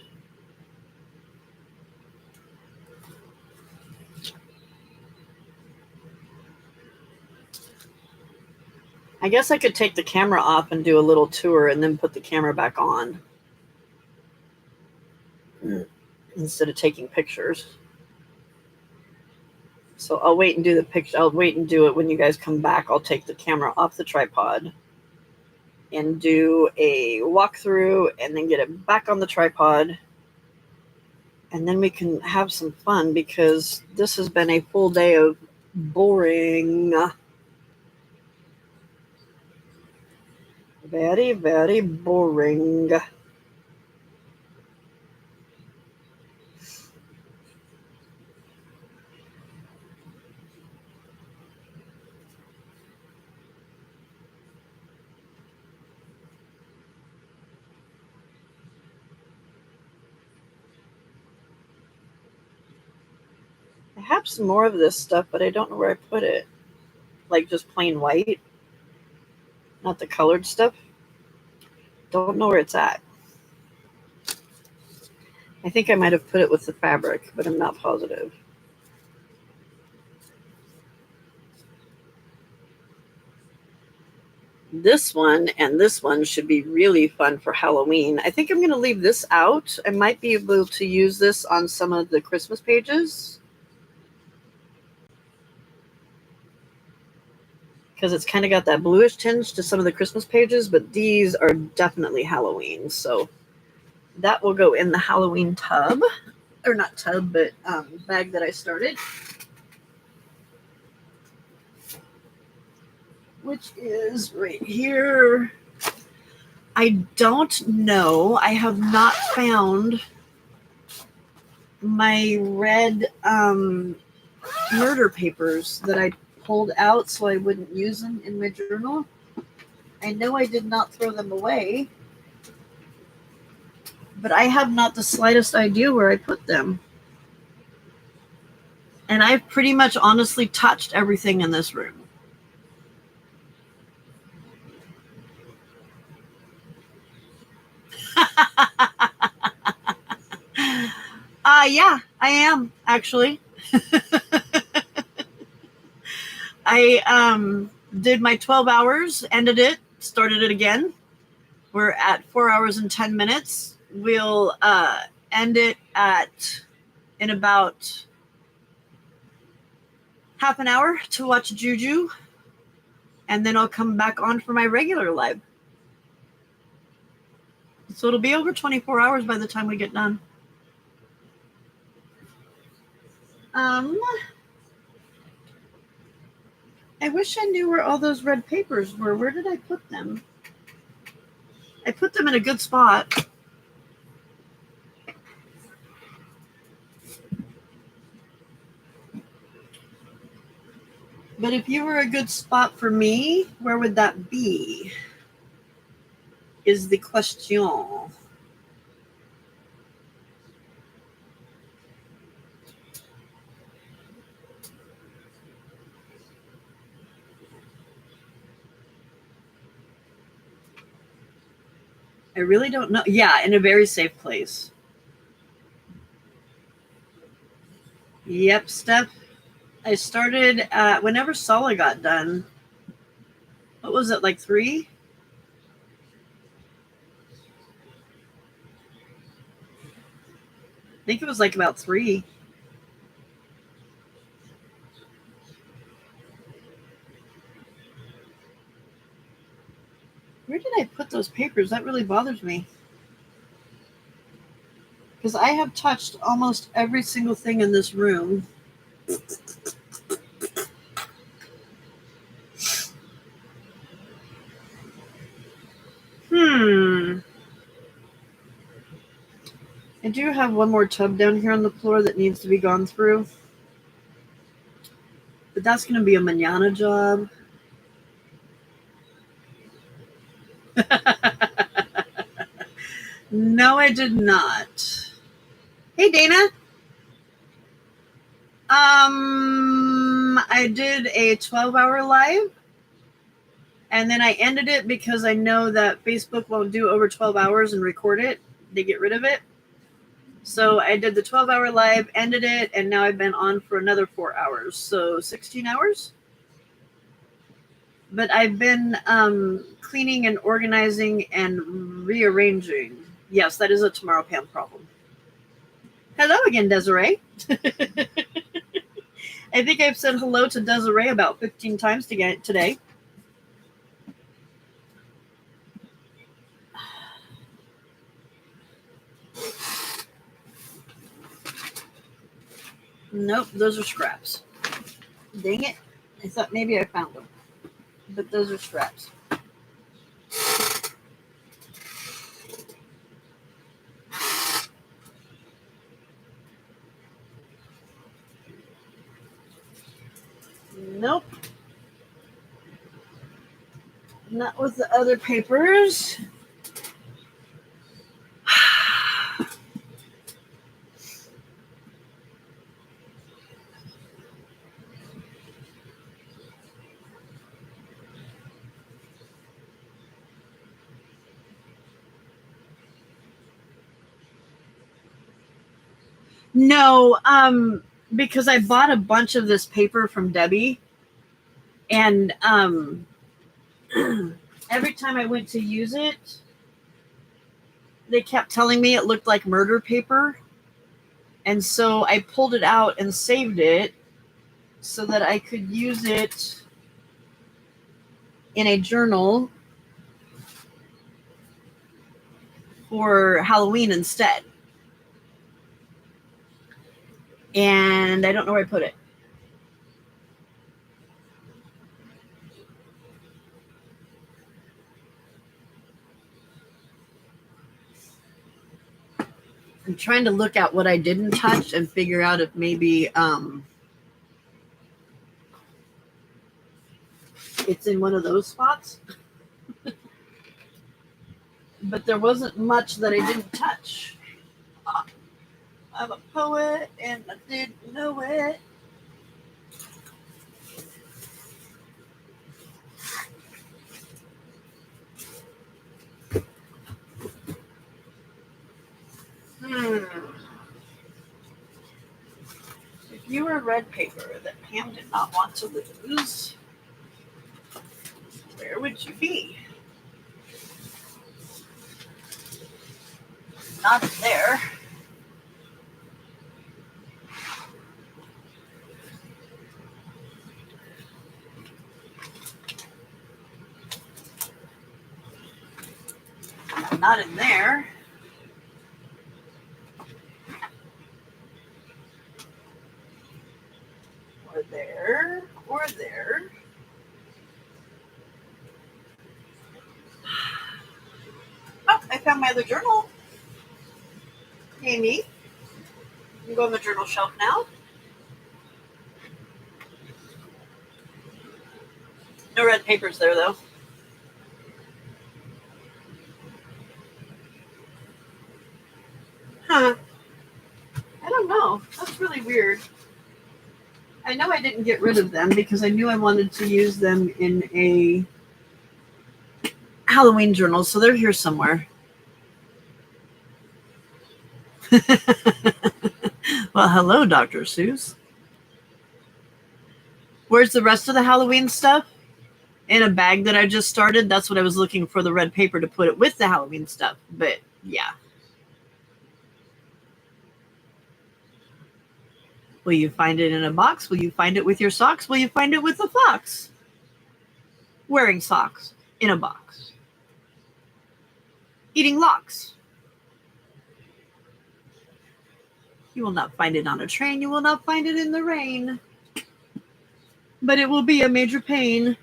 I guess I could take the camera off and do a little tour and then put the camera back on instead of taking pictures. So I'll wait and do the picture. I'll wait and do it when you guys come back. I'll take the camera off the tripod and do a walkthrough and then get it back on the tripod. And then we can have some fun because this has been a full day of boring. Very, very boring. I have some more of this stuff, but I don't know where I put it. Like just plain white, not the colored stuff. Don't know where it's at. I think I might have put it with the fabric, but I'm not positive. This one and this one should be really fun for Halloween. I think I'm going to leave this out. I might be able to use this on some of the Christmas pages, because it's kind of got that bluish tinge to some of the Christmas pages, but these are definitely Halloween. So that will go in the Halloween tub, or not tub, but bag that I started, which is right here. I don't know. I have not found my red murder papers that I pulled out so I wouldn't use them in my journal. I know I did not throw them away, but I have not the slightest idea where I put them. And I've pretty much honestly touched everything in this room. Yeah, I am actually. I did my 12 hours, ended it, started it again. We're at 4 hours and 10 minutes. We'll end it in about half an hour to watch Juju, and then I'll come back on for my regular live. So it'll be over 24 hours by the time we get done. I wish I knew where all those red papers were. Where did I put them? I put them in a good spot. But if you were a good spot for me, where would that be? Is the question. I really don't know. Yeah, in a very safe place. Yep, Steph. I started whenever Sala got done. What was it, like 3? I think it was like about 3. Where did I put those papers? That really bothers me. Because I have touched almost every single thing in this room. I do have one more tub down here on the floor that needs to be gone through. But that's going to be a mañana job. No, I did not. Hey, Dana. I did a 12-hour live. And then I ended it because I know that Facebook won't do over 12 hours and record it. They get rid of it. So I did the 12-hour live, ended it, and now I've been on for another 4 hours. So 16 hours. But I've been cleaning and organizing and rearranging. Yes, that is a tomorrow Pam problem. Hello again, Desiree. I think I've said hello to Desiree about 15 times today. Nope, those are scraps. Dang it. I thought maybe I found them. But those are scraps. Nope. Not with the other papers. No, because I bought a bunch of this paper from Debbie, and every time I went to use it, they kept telling me it looked like murder paper, and so I pulled it out and saved it so that I could use it in a journal for Halloween instead. And I don't know where I put it. I'm trying to look at what I didn't touch and figure out if maybe it's in one of those spots. But there wasn't much that I didn't touch. I'm a poet and I didn't know it. If you were red paper that Pam did not want to lose, where would you be? Not there. Not in there. Or there. Or there. Oh, I found my other journal. Amy. You can go on the journal shelf now. No red papers there, though. Huh. I don't know. That's really weird. I know I didn't get rid of them because I knew I wanted to use them in a Halloween journal, so they're here somewhere. Well, hello, Dr. Seuss. Where's the rest of the Halloween stuff? In a bag that I just started. That's what I was looking for, the red paper to put it with the Halloween stuff. But yeah. Will you find it in a box? Will you find it with your socks? Will you find it with a fox? Wearing socks in a box. Eating lox. You will not find it on a train. You will not find it in the rain. But it will be a major pain.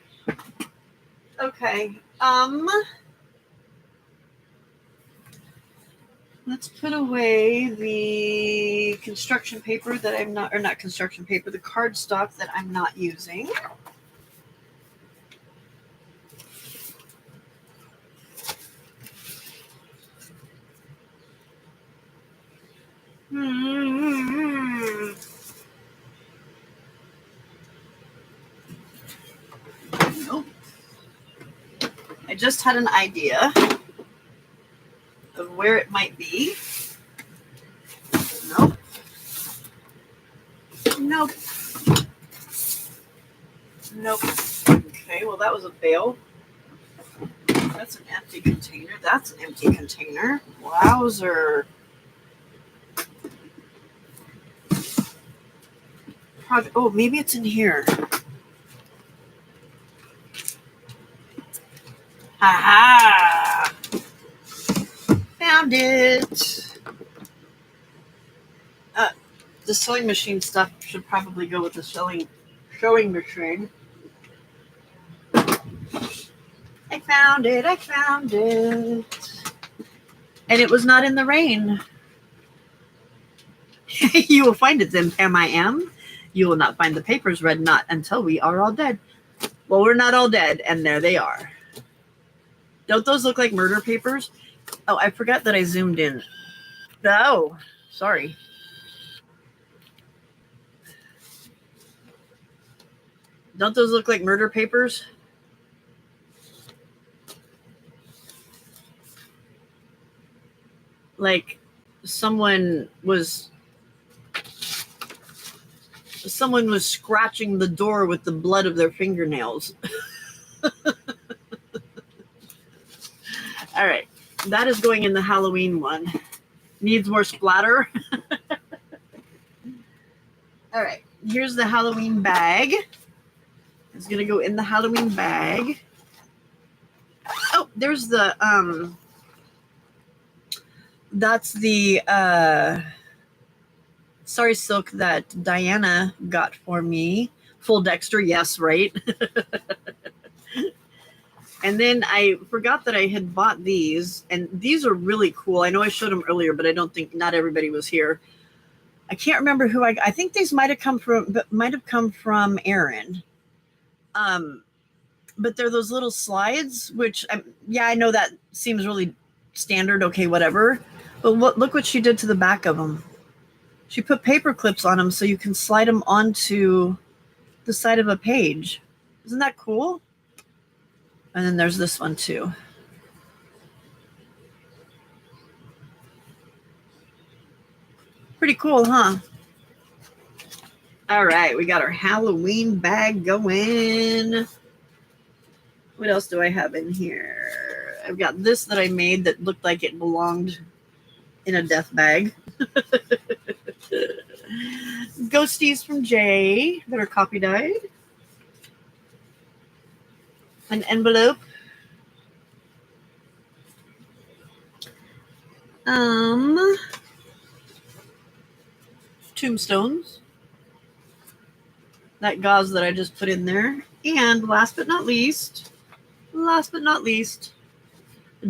Okay. Let's put away the construction paper that I'm not, or not construction paper, the cardstock that I'm not using. Nope. I just had an idea of where it might be. Nope. Nope. Nope. Okay, well, that was a fail. That's an empty container. That's an empty container. Wowzer. Oh, maybe it's in here. Aha! Found it. The sewing machine stuff should probably go with the sewing machine. I found it. I found it. And it was not in the rain. You will find it then, Pam, I am. You will not find the papers, red knot, until we are all dead. Well, we're not all dead, and there they are. Don't those look like murder papers? Oh, I forgot that I zoomed in. Oh, sorry. Don't those look like murder papers? Like someone was scratching the door with the blood of their fingernails. All right, that is going in the Halloween one. Needs more splatter. All right, here's the Halloween bag. It's gonna go in the Halloween bag. Oh, there's the that's the Sorry Silk that Diana got for me. Full Dexter, yes, right. And then I forgot that I had bought these, and these are really cool. I know I showed them earlier, but I don't think not everybody was here. I can't remember who I think these might have come from Aaron. But they're those little slides, which yeah, I know that seems really standard. Okay, whatever. But look what she did to the back of them. She put paper clips on them so you can slide them onto the side of a page. Isn't that cool? And then there's this one too. Pretty cool, huh? All right, we got our Halloween bag going. What else do I have in here? I've got this that I made that looked like it belonged in a death bag. Ghosties from Jay that are copy dyed. An envelope. Tombstones. That gauze that I just put in there. And last but not least,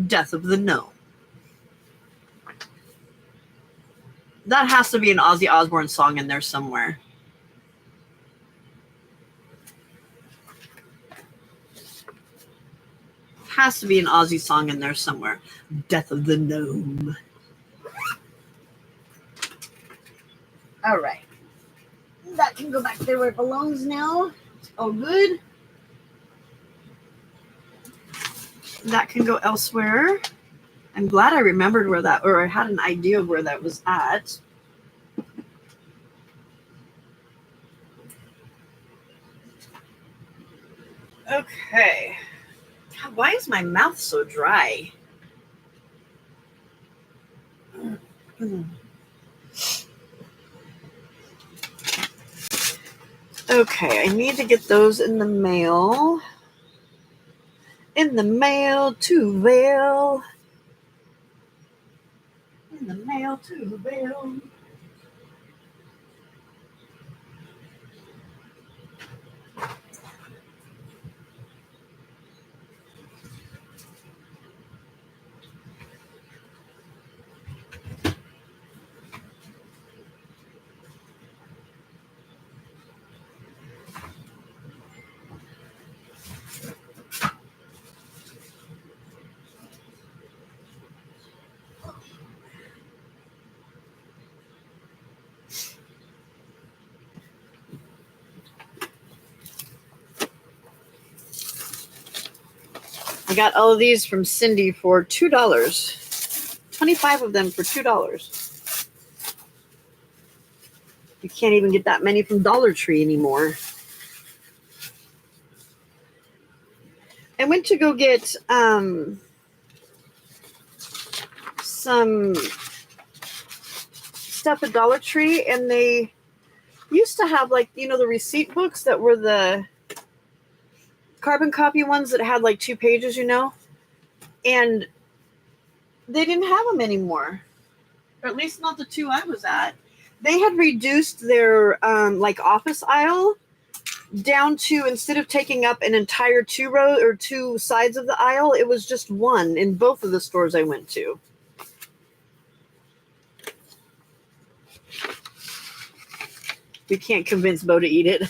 Death of the Gnome. That has to be an Ozzy Osbourne song in there somewhere. Has to be an Ozzy song in there somewhere. Death of the Gnome. All right. That can go back there where it belongs now. It's all good. That can go elsewhere. I'm glad I remembered where that, or I had an idea of where that was at. Okay. Why is my mouth so dry? Okay, I need to get those in the mail. In the mail to Vale. In the mail to Vale. I got all of these from Cindy for $2. 25 of them for $2. You can't even get that many from Dollar Tree anymore. I went to go get some stuff at Dollar Tree, and they used to have, like, you know, the receipt books that were the carbon copy ones that had like 2 pages, you know, and they didn't have them anymore, or at least not the 2 I was at. They had reduced their like office aisle down to, instead of taking up an entire 2 row or 2 sides of the aisle, it was just 1 in both of the stores I went to. We can't convince Bo to eat it.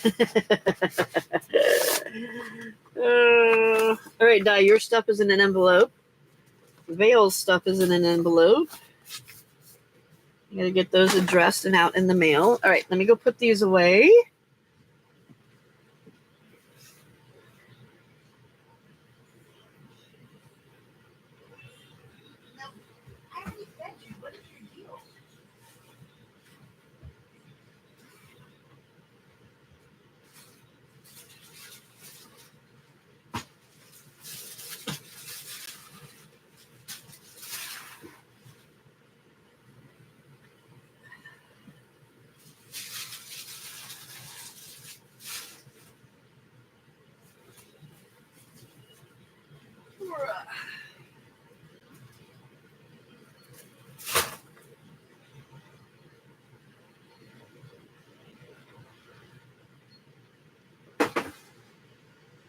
All right, Di, your stuff is in an envelope. Vale's stuff is in an envelope. You gotta get those addressed and out in the mail. All right, let me go put these away.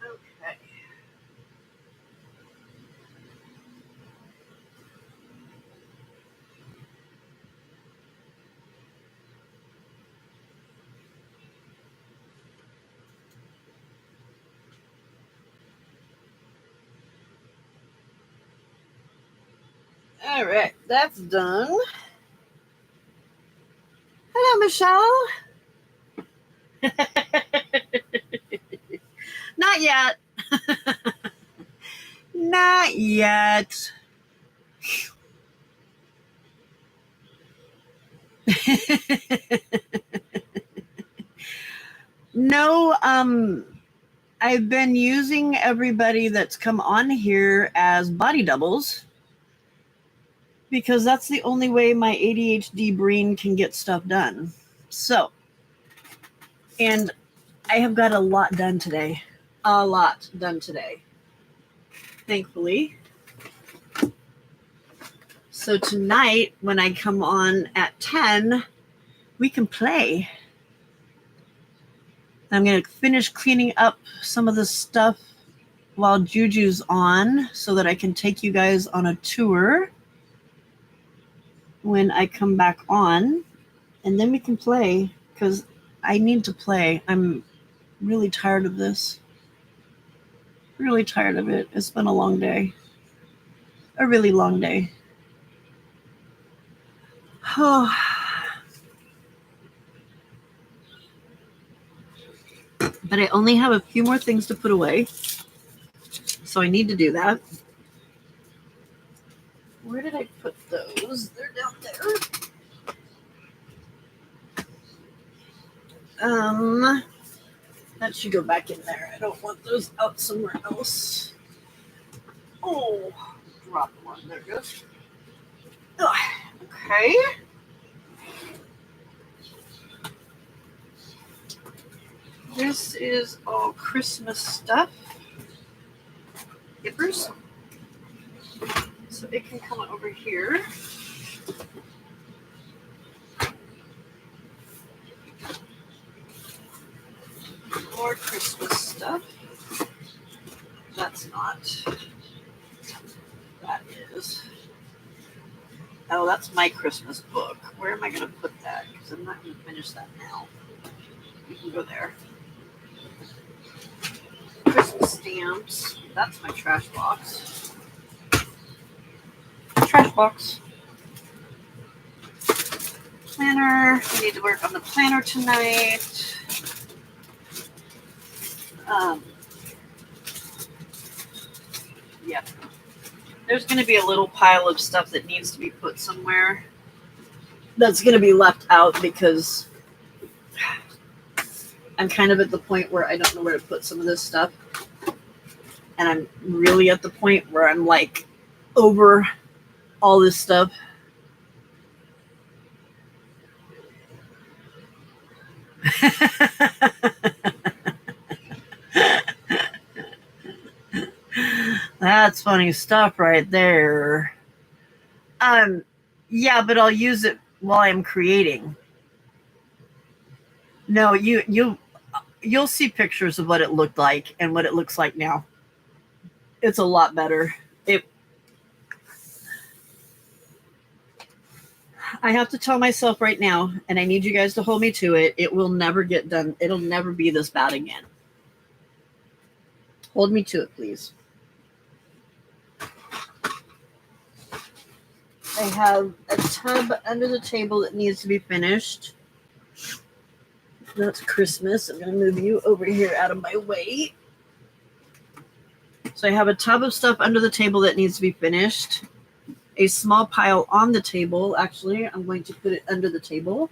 Okay. All right, that's done. Hello, Michelle. Not yet. Not yet. No, I've been using everybody that's come on here as body doubles because that's the only way my ADHD brain can get stuff done. So, and I have got a lot done today. A lot done today, thankfully. So tonight, when I come on at 10, we can play. I'm going to finish cleaning up some of the stuff while Juju's on so that I can take you guys on a tour when I come back on. And then we can play because I need to play. I'm really tired of this. Really tired of it. It's been a long day. A really long day. Oh. But I only have a few more things to put away. So I need to do that. Where did I put those? They're down there. That should go back in there. I don't want those out somewhere else. Oh, drop one. There it goes. Ugh. Okay. This is all Christmas stuff. Yippers. So it can come over here. More Christmas stuff. That's not. That is. Oh, that's my Christmas book. Where am I going to put that? Because I'm not going to finish that now. You can go there. Christmas stamps. That's my trash box. Trash box. Planner. We need to work on the planner tonight. Yeah. There's going to be a little pile of stuff that needs to be put somewhere. That's going to be left out because I'm kind of at the point where I don't know where to put some of this stuff. And I'm really at the point where I'm like over all this stuff. That's funny stuff right there. Yeah, but I'll use it while I'm creating. No, you'll see pictures of what it looked like and what it looks like now. It's a lot better. I have to tell myself right now, and I need you guys to hold me to it, it will never get done. It'll never be this bad again. Hold me to it, please. I have a tub under the table that needs to be finished. That's Christmas. I'm going to move you over here out of my way. So I have a tub of stuff under the table that needs to be finished. A small pile on the table. Actually, I'm going to put it under the table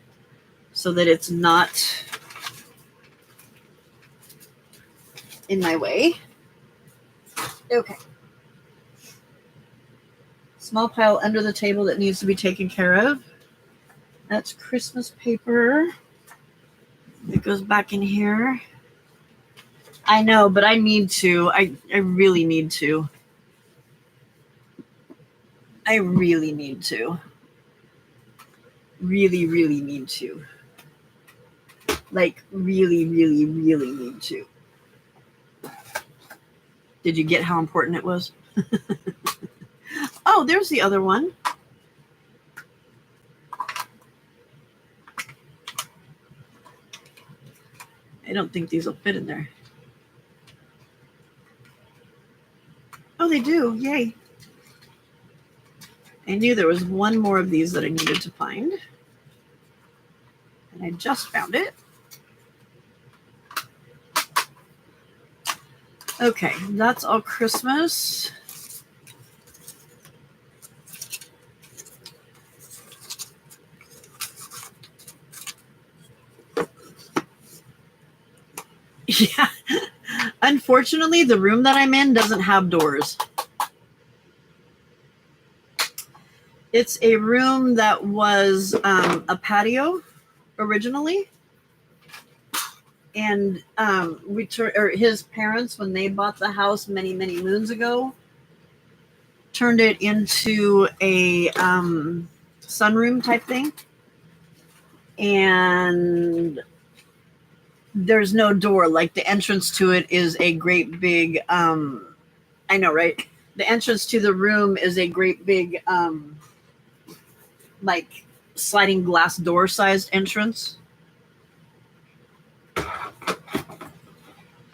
so that it's not in my way. Okay. Small pile under the table that needs to be taken care of. That's Christmas paper. It goes back in here. I know, but I need to. I really need to. I really need to. Really, really need to. Like, really, really, really need to. Did you get how important it was? Oh, there's the other one. I don't think these will fit in there. Oh, they do. Yay. I knew there was one more of these that I needed to find. And I just found it. Okay, that's all Christmas. Yeah. Unfortunately, the room that I'm in doesn't have doors. It's a room that was a patio originally. And his parents, when they bought the house many, many moons ago, turned it into a sunroom type thing. And there's no door. Like, the entrance to it is a great big, I know, right? The entrance to the room is a great big, like, sliding glass door sized entrance.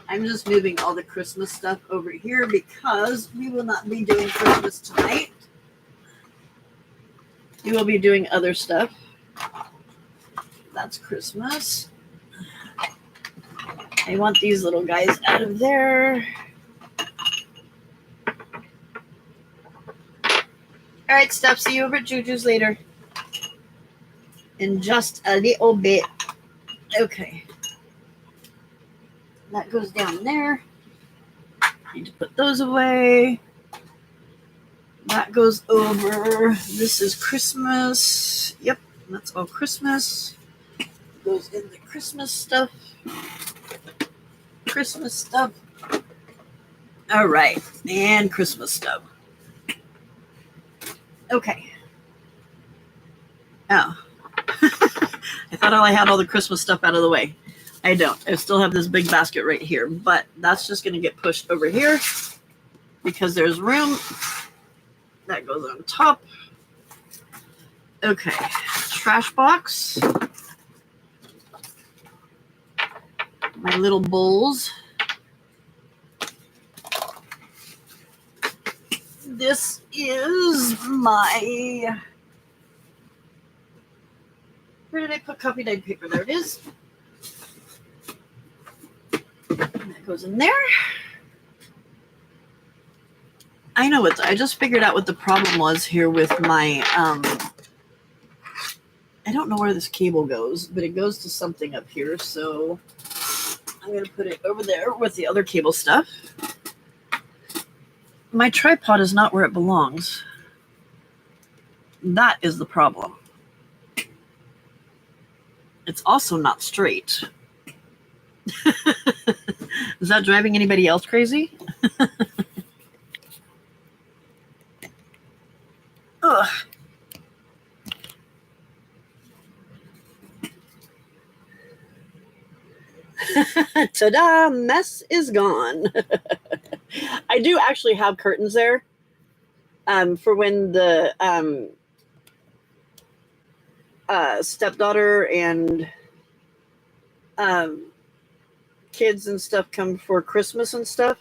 I'm just moving all the Christmas stuff over here because we will not be doing Christmas tonight. We will be doing other stuff. That's Christmas. I want these little guys out of there. All right, Steph, see you over at Juju's later. In just a little bit. Okay. That goes down there. Need to put those away. That goes over. This is Christmas. Yep, that's all Christmas. Goes in the Christmas stuff. Christmas stuff. All right, and Christmas stuff. Okay. Oh. I thought I had all the Christmas stuff out of the way. I don't. I still have this big basket right here, but that's just going to get pushed over here because there's room. That goes on top. Okay. Trash box. My little bowls. This is my... Where did I put copy dyed paper? There it is. And that goes in there. I know what I just figured out what the problem was here with my I don't know where this cable goes, but it goes to something up here, so I'm gonna put it over there with the other cable stuff. My tripod is not where it belongs. That is the problem. It's also not straight. Is that driving anybody else crazy? Ugh. Ta-da! Mess is gone. I do actually have curtains there for when the stepdaughter and kids and stuff come for Christmas and stuff.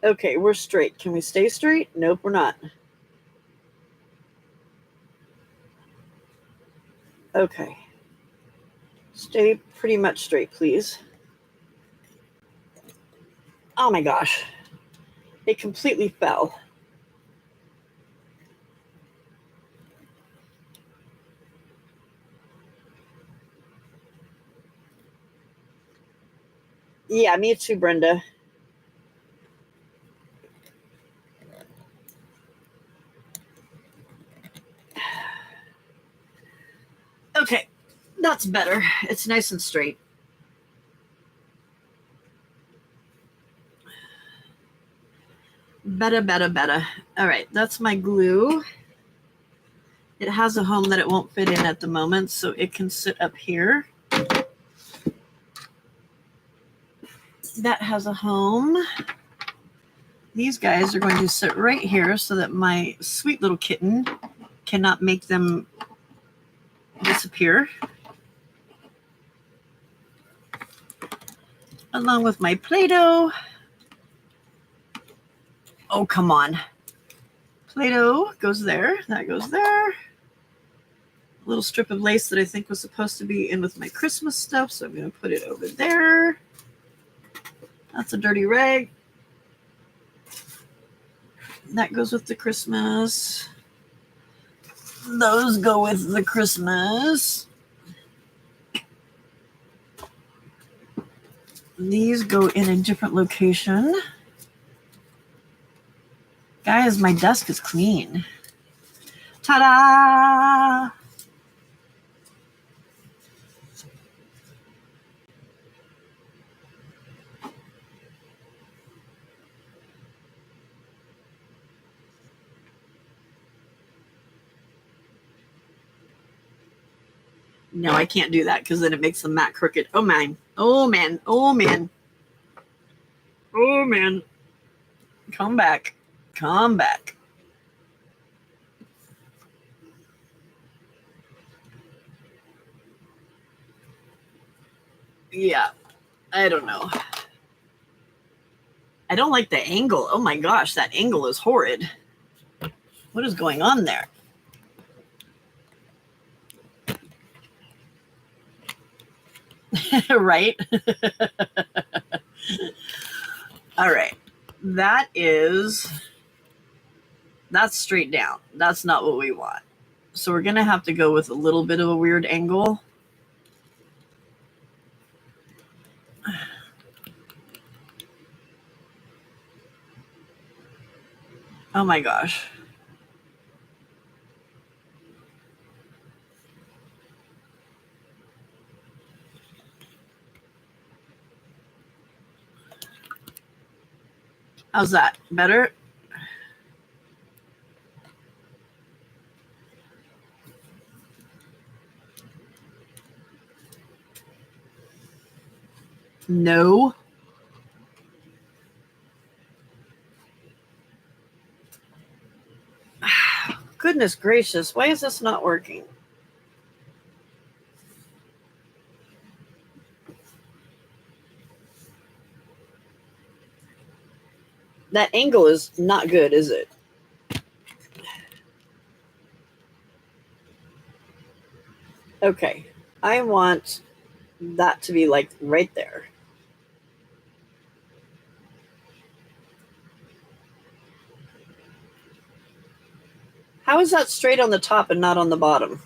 Okay, we're straight. Can we stay straight? Nope, we're not. Okay. Stay pretty much straight, please. Oh my gosh. It completely fell. Yeah, me too, Brenda. Okay, that's better. It's nice and straight. Better. All right, that's my glue. It has a home that it won't fit in at the moment, so it can sit up here. That has a home. These guys are going to sit right here so that my sweet little kitten cannot make them disappear. Along with my Play-Doh. Oh, come on. Play-Doh goes there. That goes there. A little strip of lace that I think was supposed to be in with my Christmas stuff, so I'm going to put it over there. That's a dirty rag. That goes with the Christmas. Those go with the Christmas. These go in a different location. Guys, my desk is clean. Ta-da! No, I can't do that because then it makes the mat crooked. Oh, man. Oh, man. Oh, man. Oh, man. Come back. Come back. Yeah. I don't know. I don't like the angle. Oh, my gosh. That angle is horrid. What is going on there? Right? All right. That's straight down. That's not what we want. So we're going to have to go with a little bit of a weird angle. Oh my gosh. How's that? Better? No. Goodness gracious. Why is this not working? That angle is not good, is it? Okay. I want that to be like right there. How is that straight on the top and not on the bottom?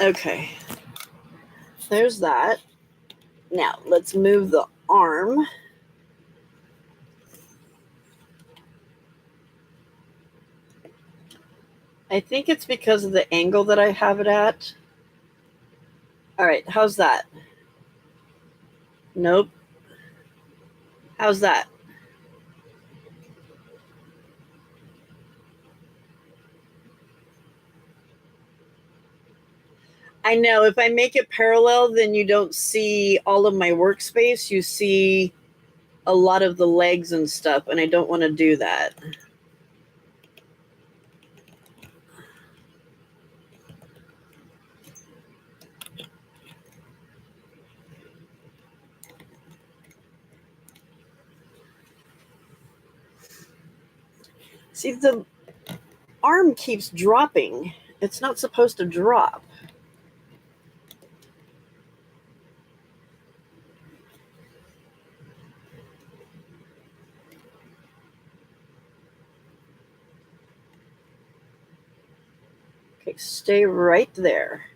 Okay. There's that. Now, let's move the arm. I think it's because of the angle that I have it at. All right, how's that? Nope. How's that? I know if I make it parallel, then you don't see all of my workspace. You see a lot of the legs and stuff, and I don't want to do that. See, the arm keeps dropping. It's not supposed to drop. Okay, stay right there.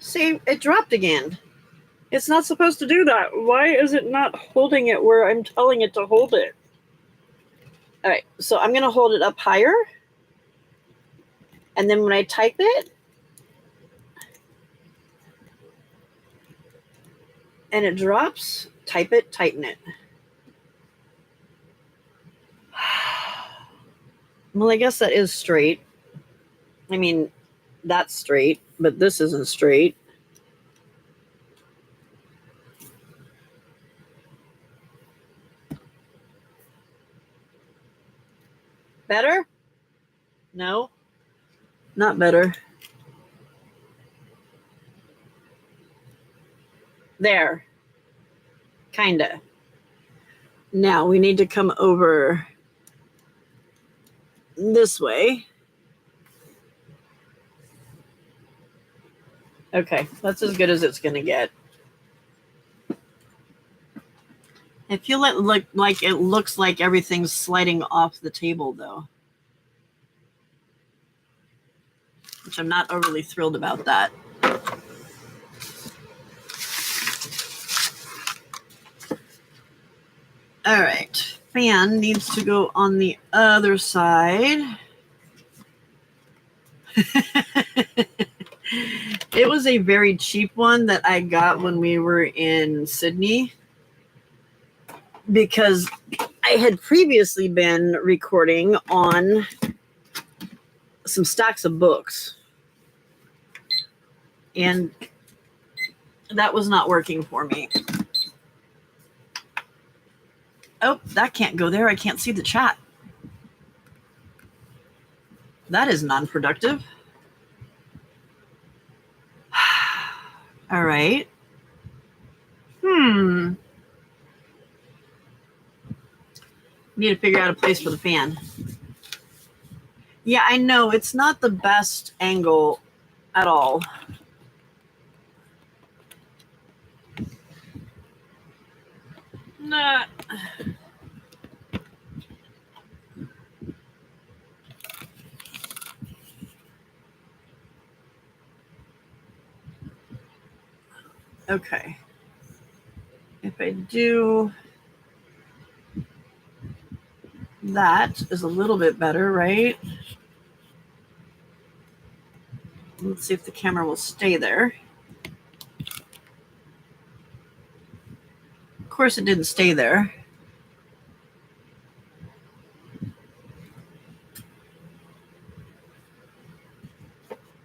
See, it dropped again. It's not supposed to do that. Why is it not holding it where I'm telling it to hold it? All right, so I'm going to hold it up higher. And then when I type it, and it drops, type it, tighten it. Well, I guess that is straight. I mean, that's straight, but this isn't straight. Better? No, not better. There. Kinda. Now we need to come over this way. Okay, that's as good as it's going to get. I feel it looks like everything's sliding off the table, though. Which I'm not overly thrilled about that. All right, fan needs to go on the other side. It was a very cheap one that I got when we were in Sydney because I had previously been recording on some stacks of books and that was not working for me. Oh, that can't go there. I can't see the chat. That is non-productive. All right. Need to figure out a place for the fan. Yeah, I know. It's not the best angle at all. Nah. Okay. If I do that is a little bit better, right? Let's see if the camera will stay there. Of course, it didn't stay there.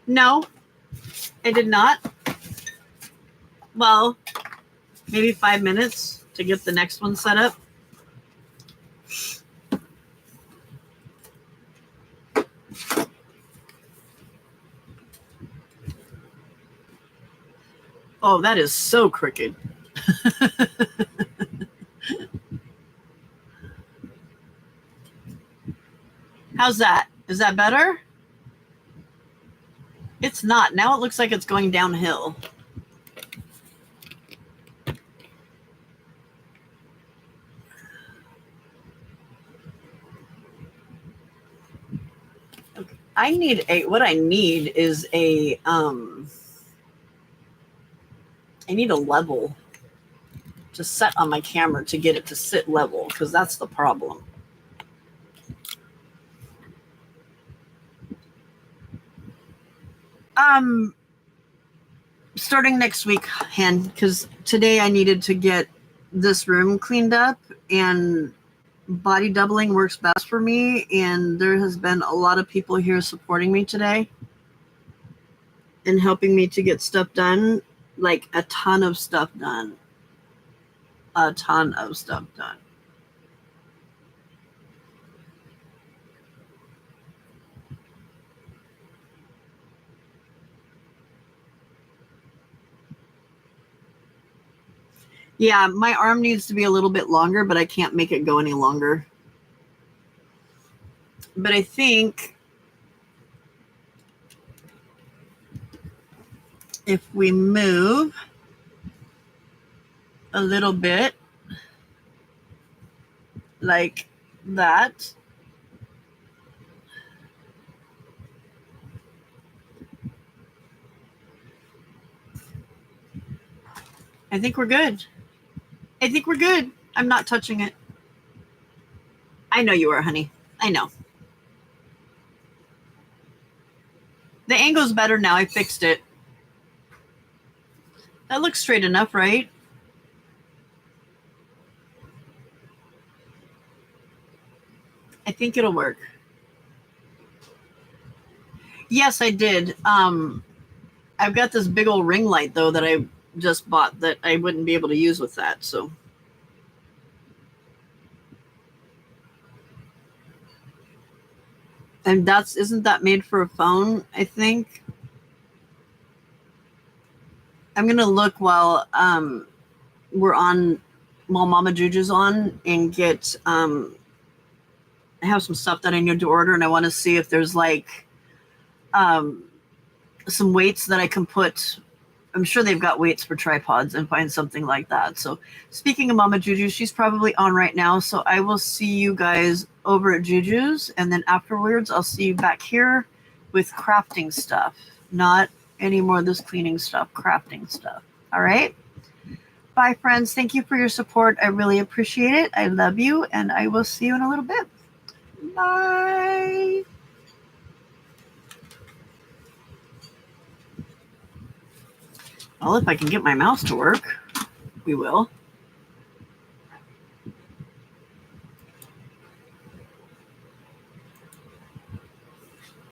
No, I did not. Well, maybe 5 minutes to get the next one set up. Oh, that is so crooked. How's that? Is that better? It's not. Now it looks like it's going downhill. Okay. What I need is I need a level to set on my camera to get it to sit level, because that's the problem. Starting next week, Han, because today I needed to get this room cleaned up, and body doubling works best for me, and there has been a lot of people here supporting me today and helping me to get stuff done, like a ton of stuff done. A ton of stuff done. Yeah, my arm needs to be a little bit longer, but I can't make it go any longer. But I think if we move a little bit like that, I think we're good. I think we're good. I'm not touching it. I know you are, honey. I know. The angle's better now. I fixed it. That looks straight enough, right? I think it'll work. Yes, I did. I've got this big old ring light, though, that I just bought that I wouldn't be able to use with that, so. And isn't that made for a phone, I think? I'm going to look while Mama Juju's on, and get, I have some stuff that I need to order, and I want to see if there's like some weights that I can put. I'm sure they've got weights for tripods, and find something like that. So speaking of Mama Juju, she's probably on right now. So I will see you guys over at Juju's, and then afterwards I'll see you back here with crafting stuff. Not any more of this cleaning stuff, crafting stuff. All right. Bye, friends. Thank you for your support. I really appreciate it. I love you, and I will see you in a little bit. Bye. Well, if I can get my mouse to work, we will.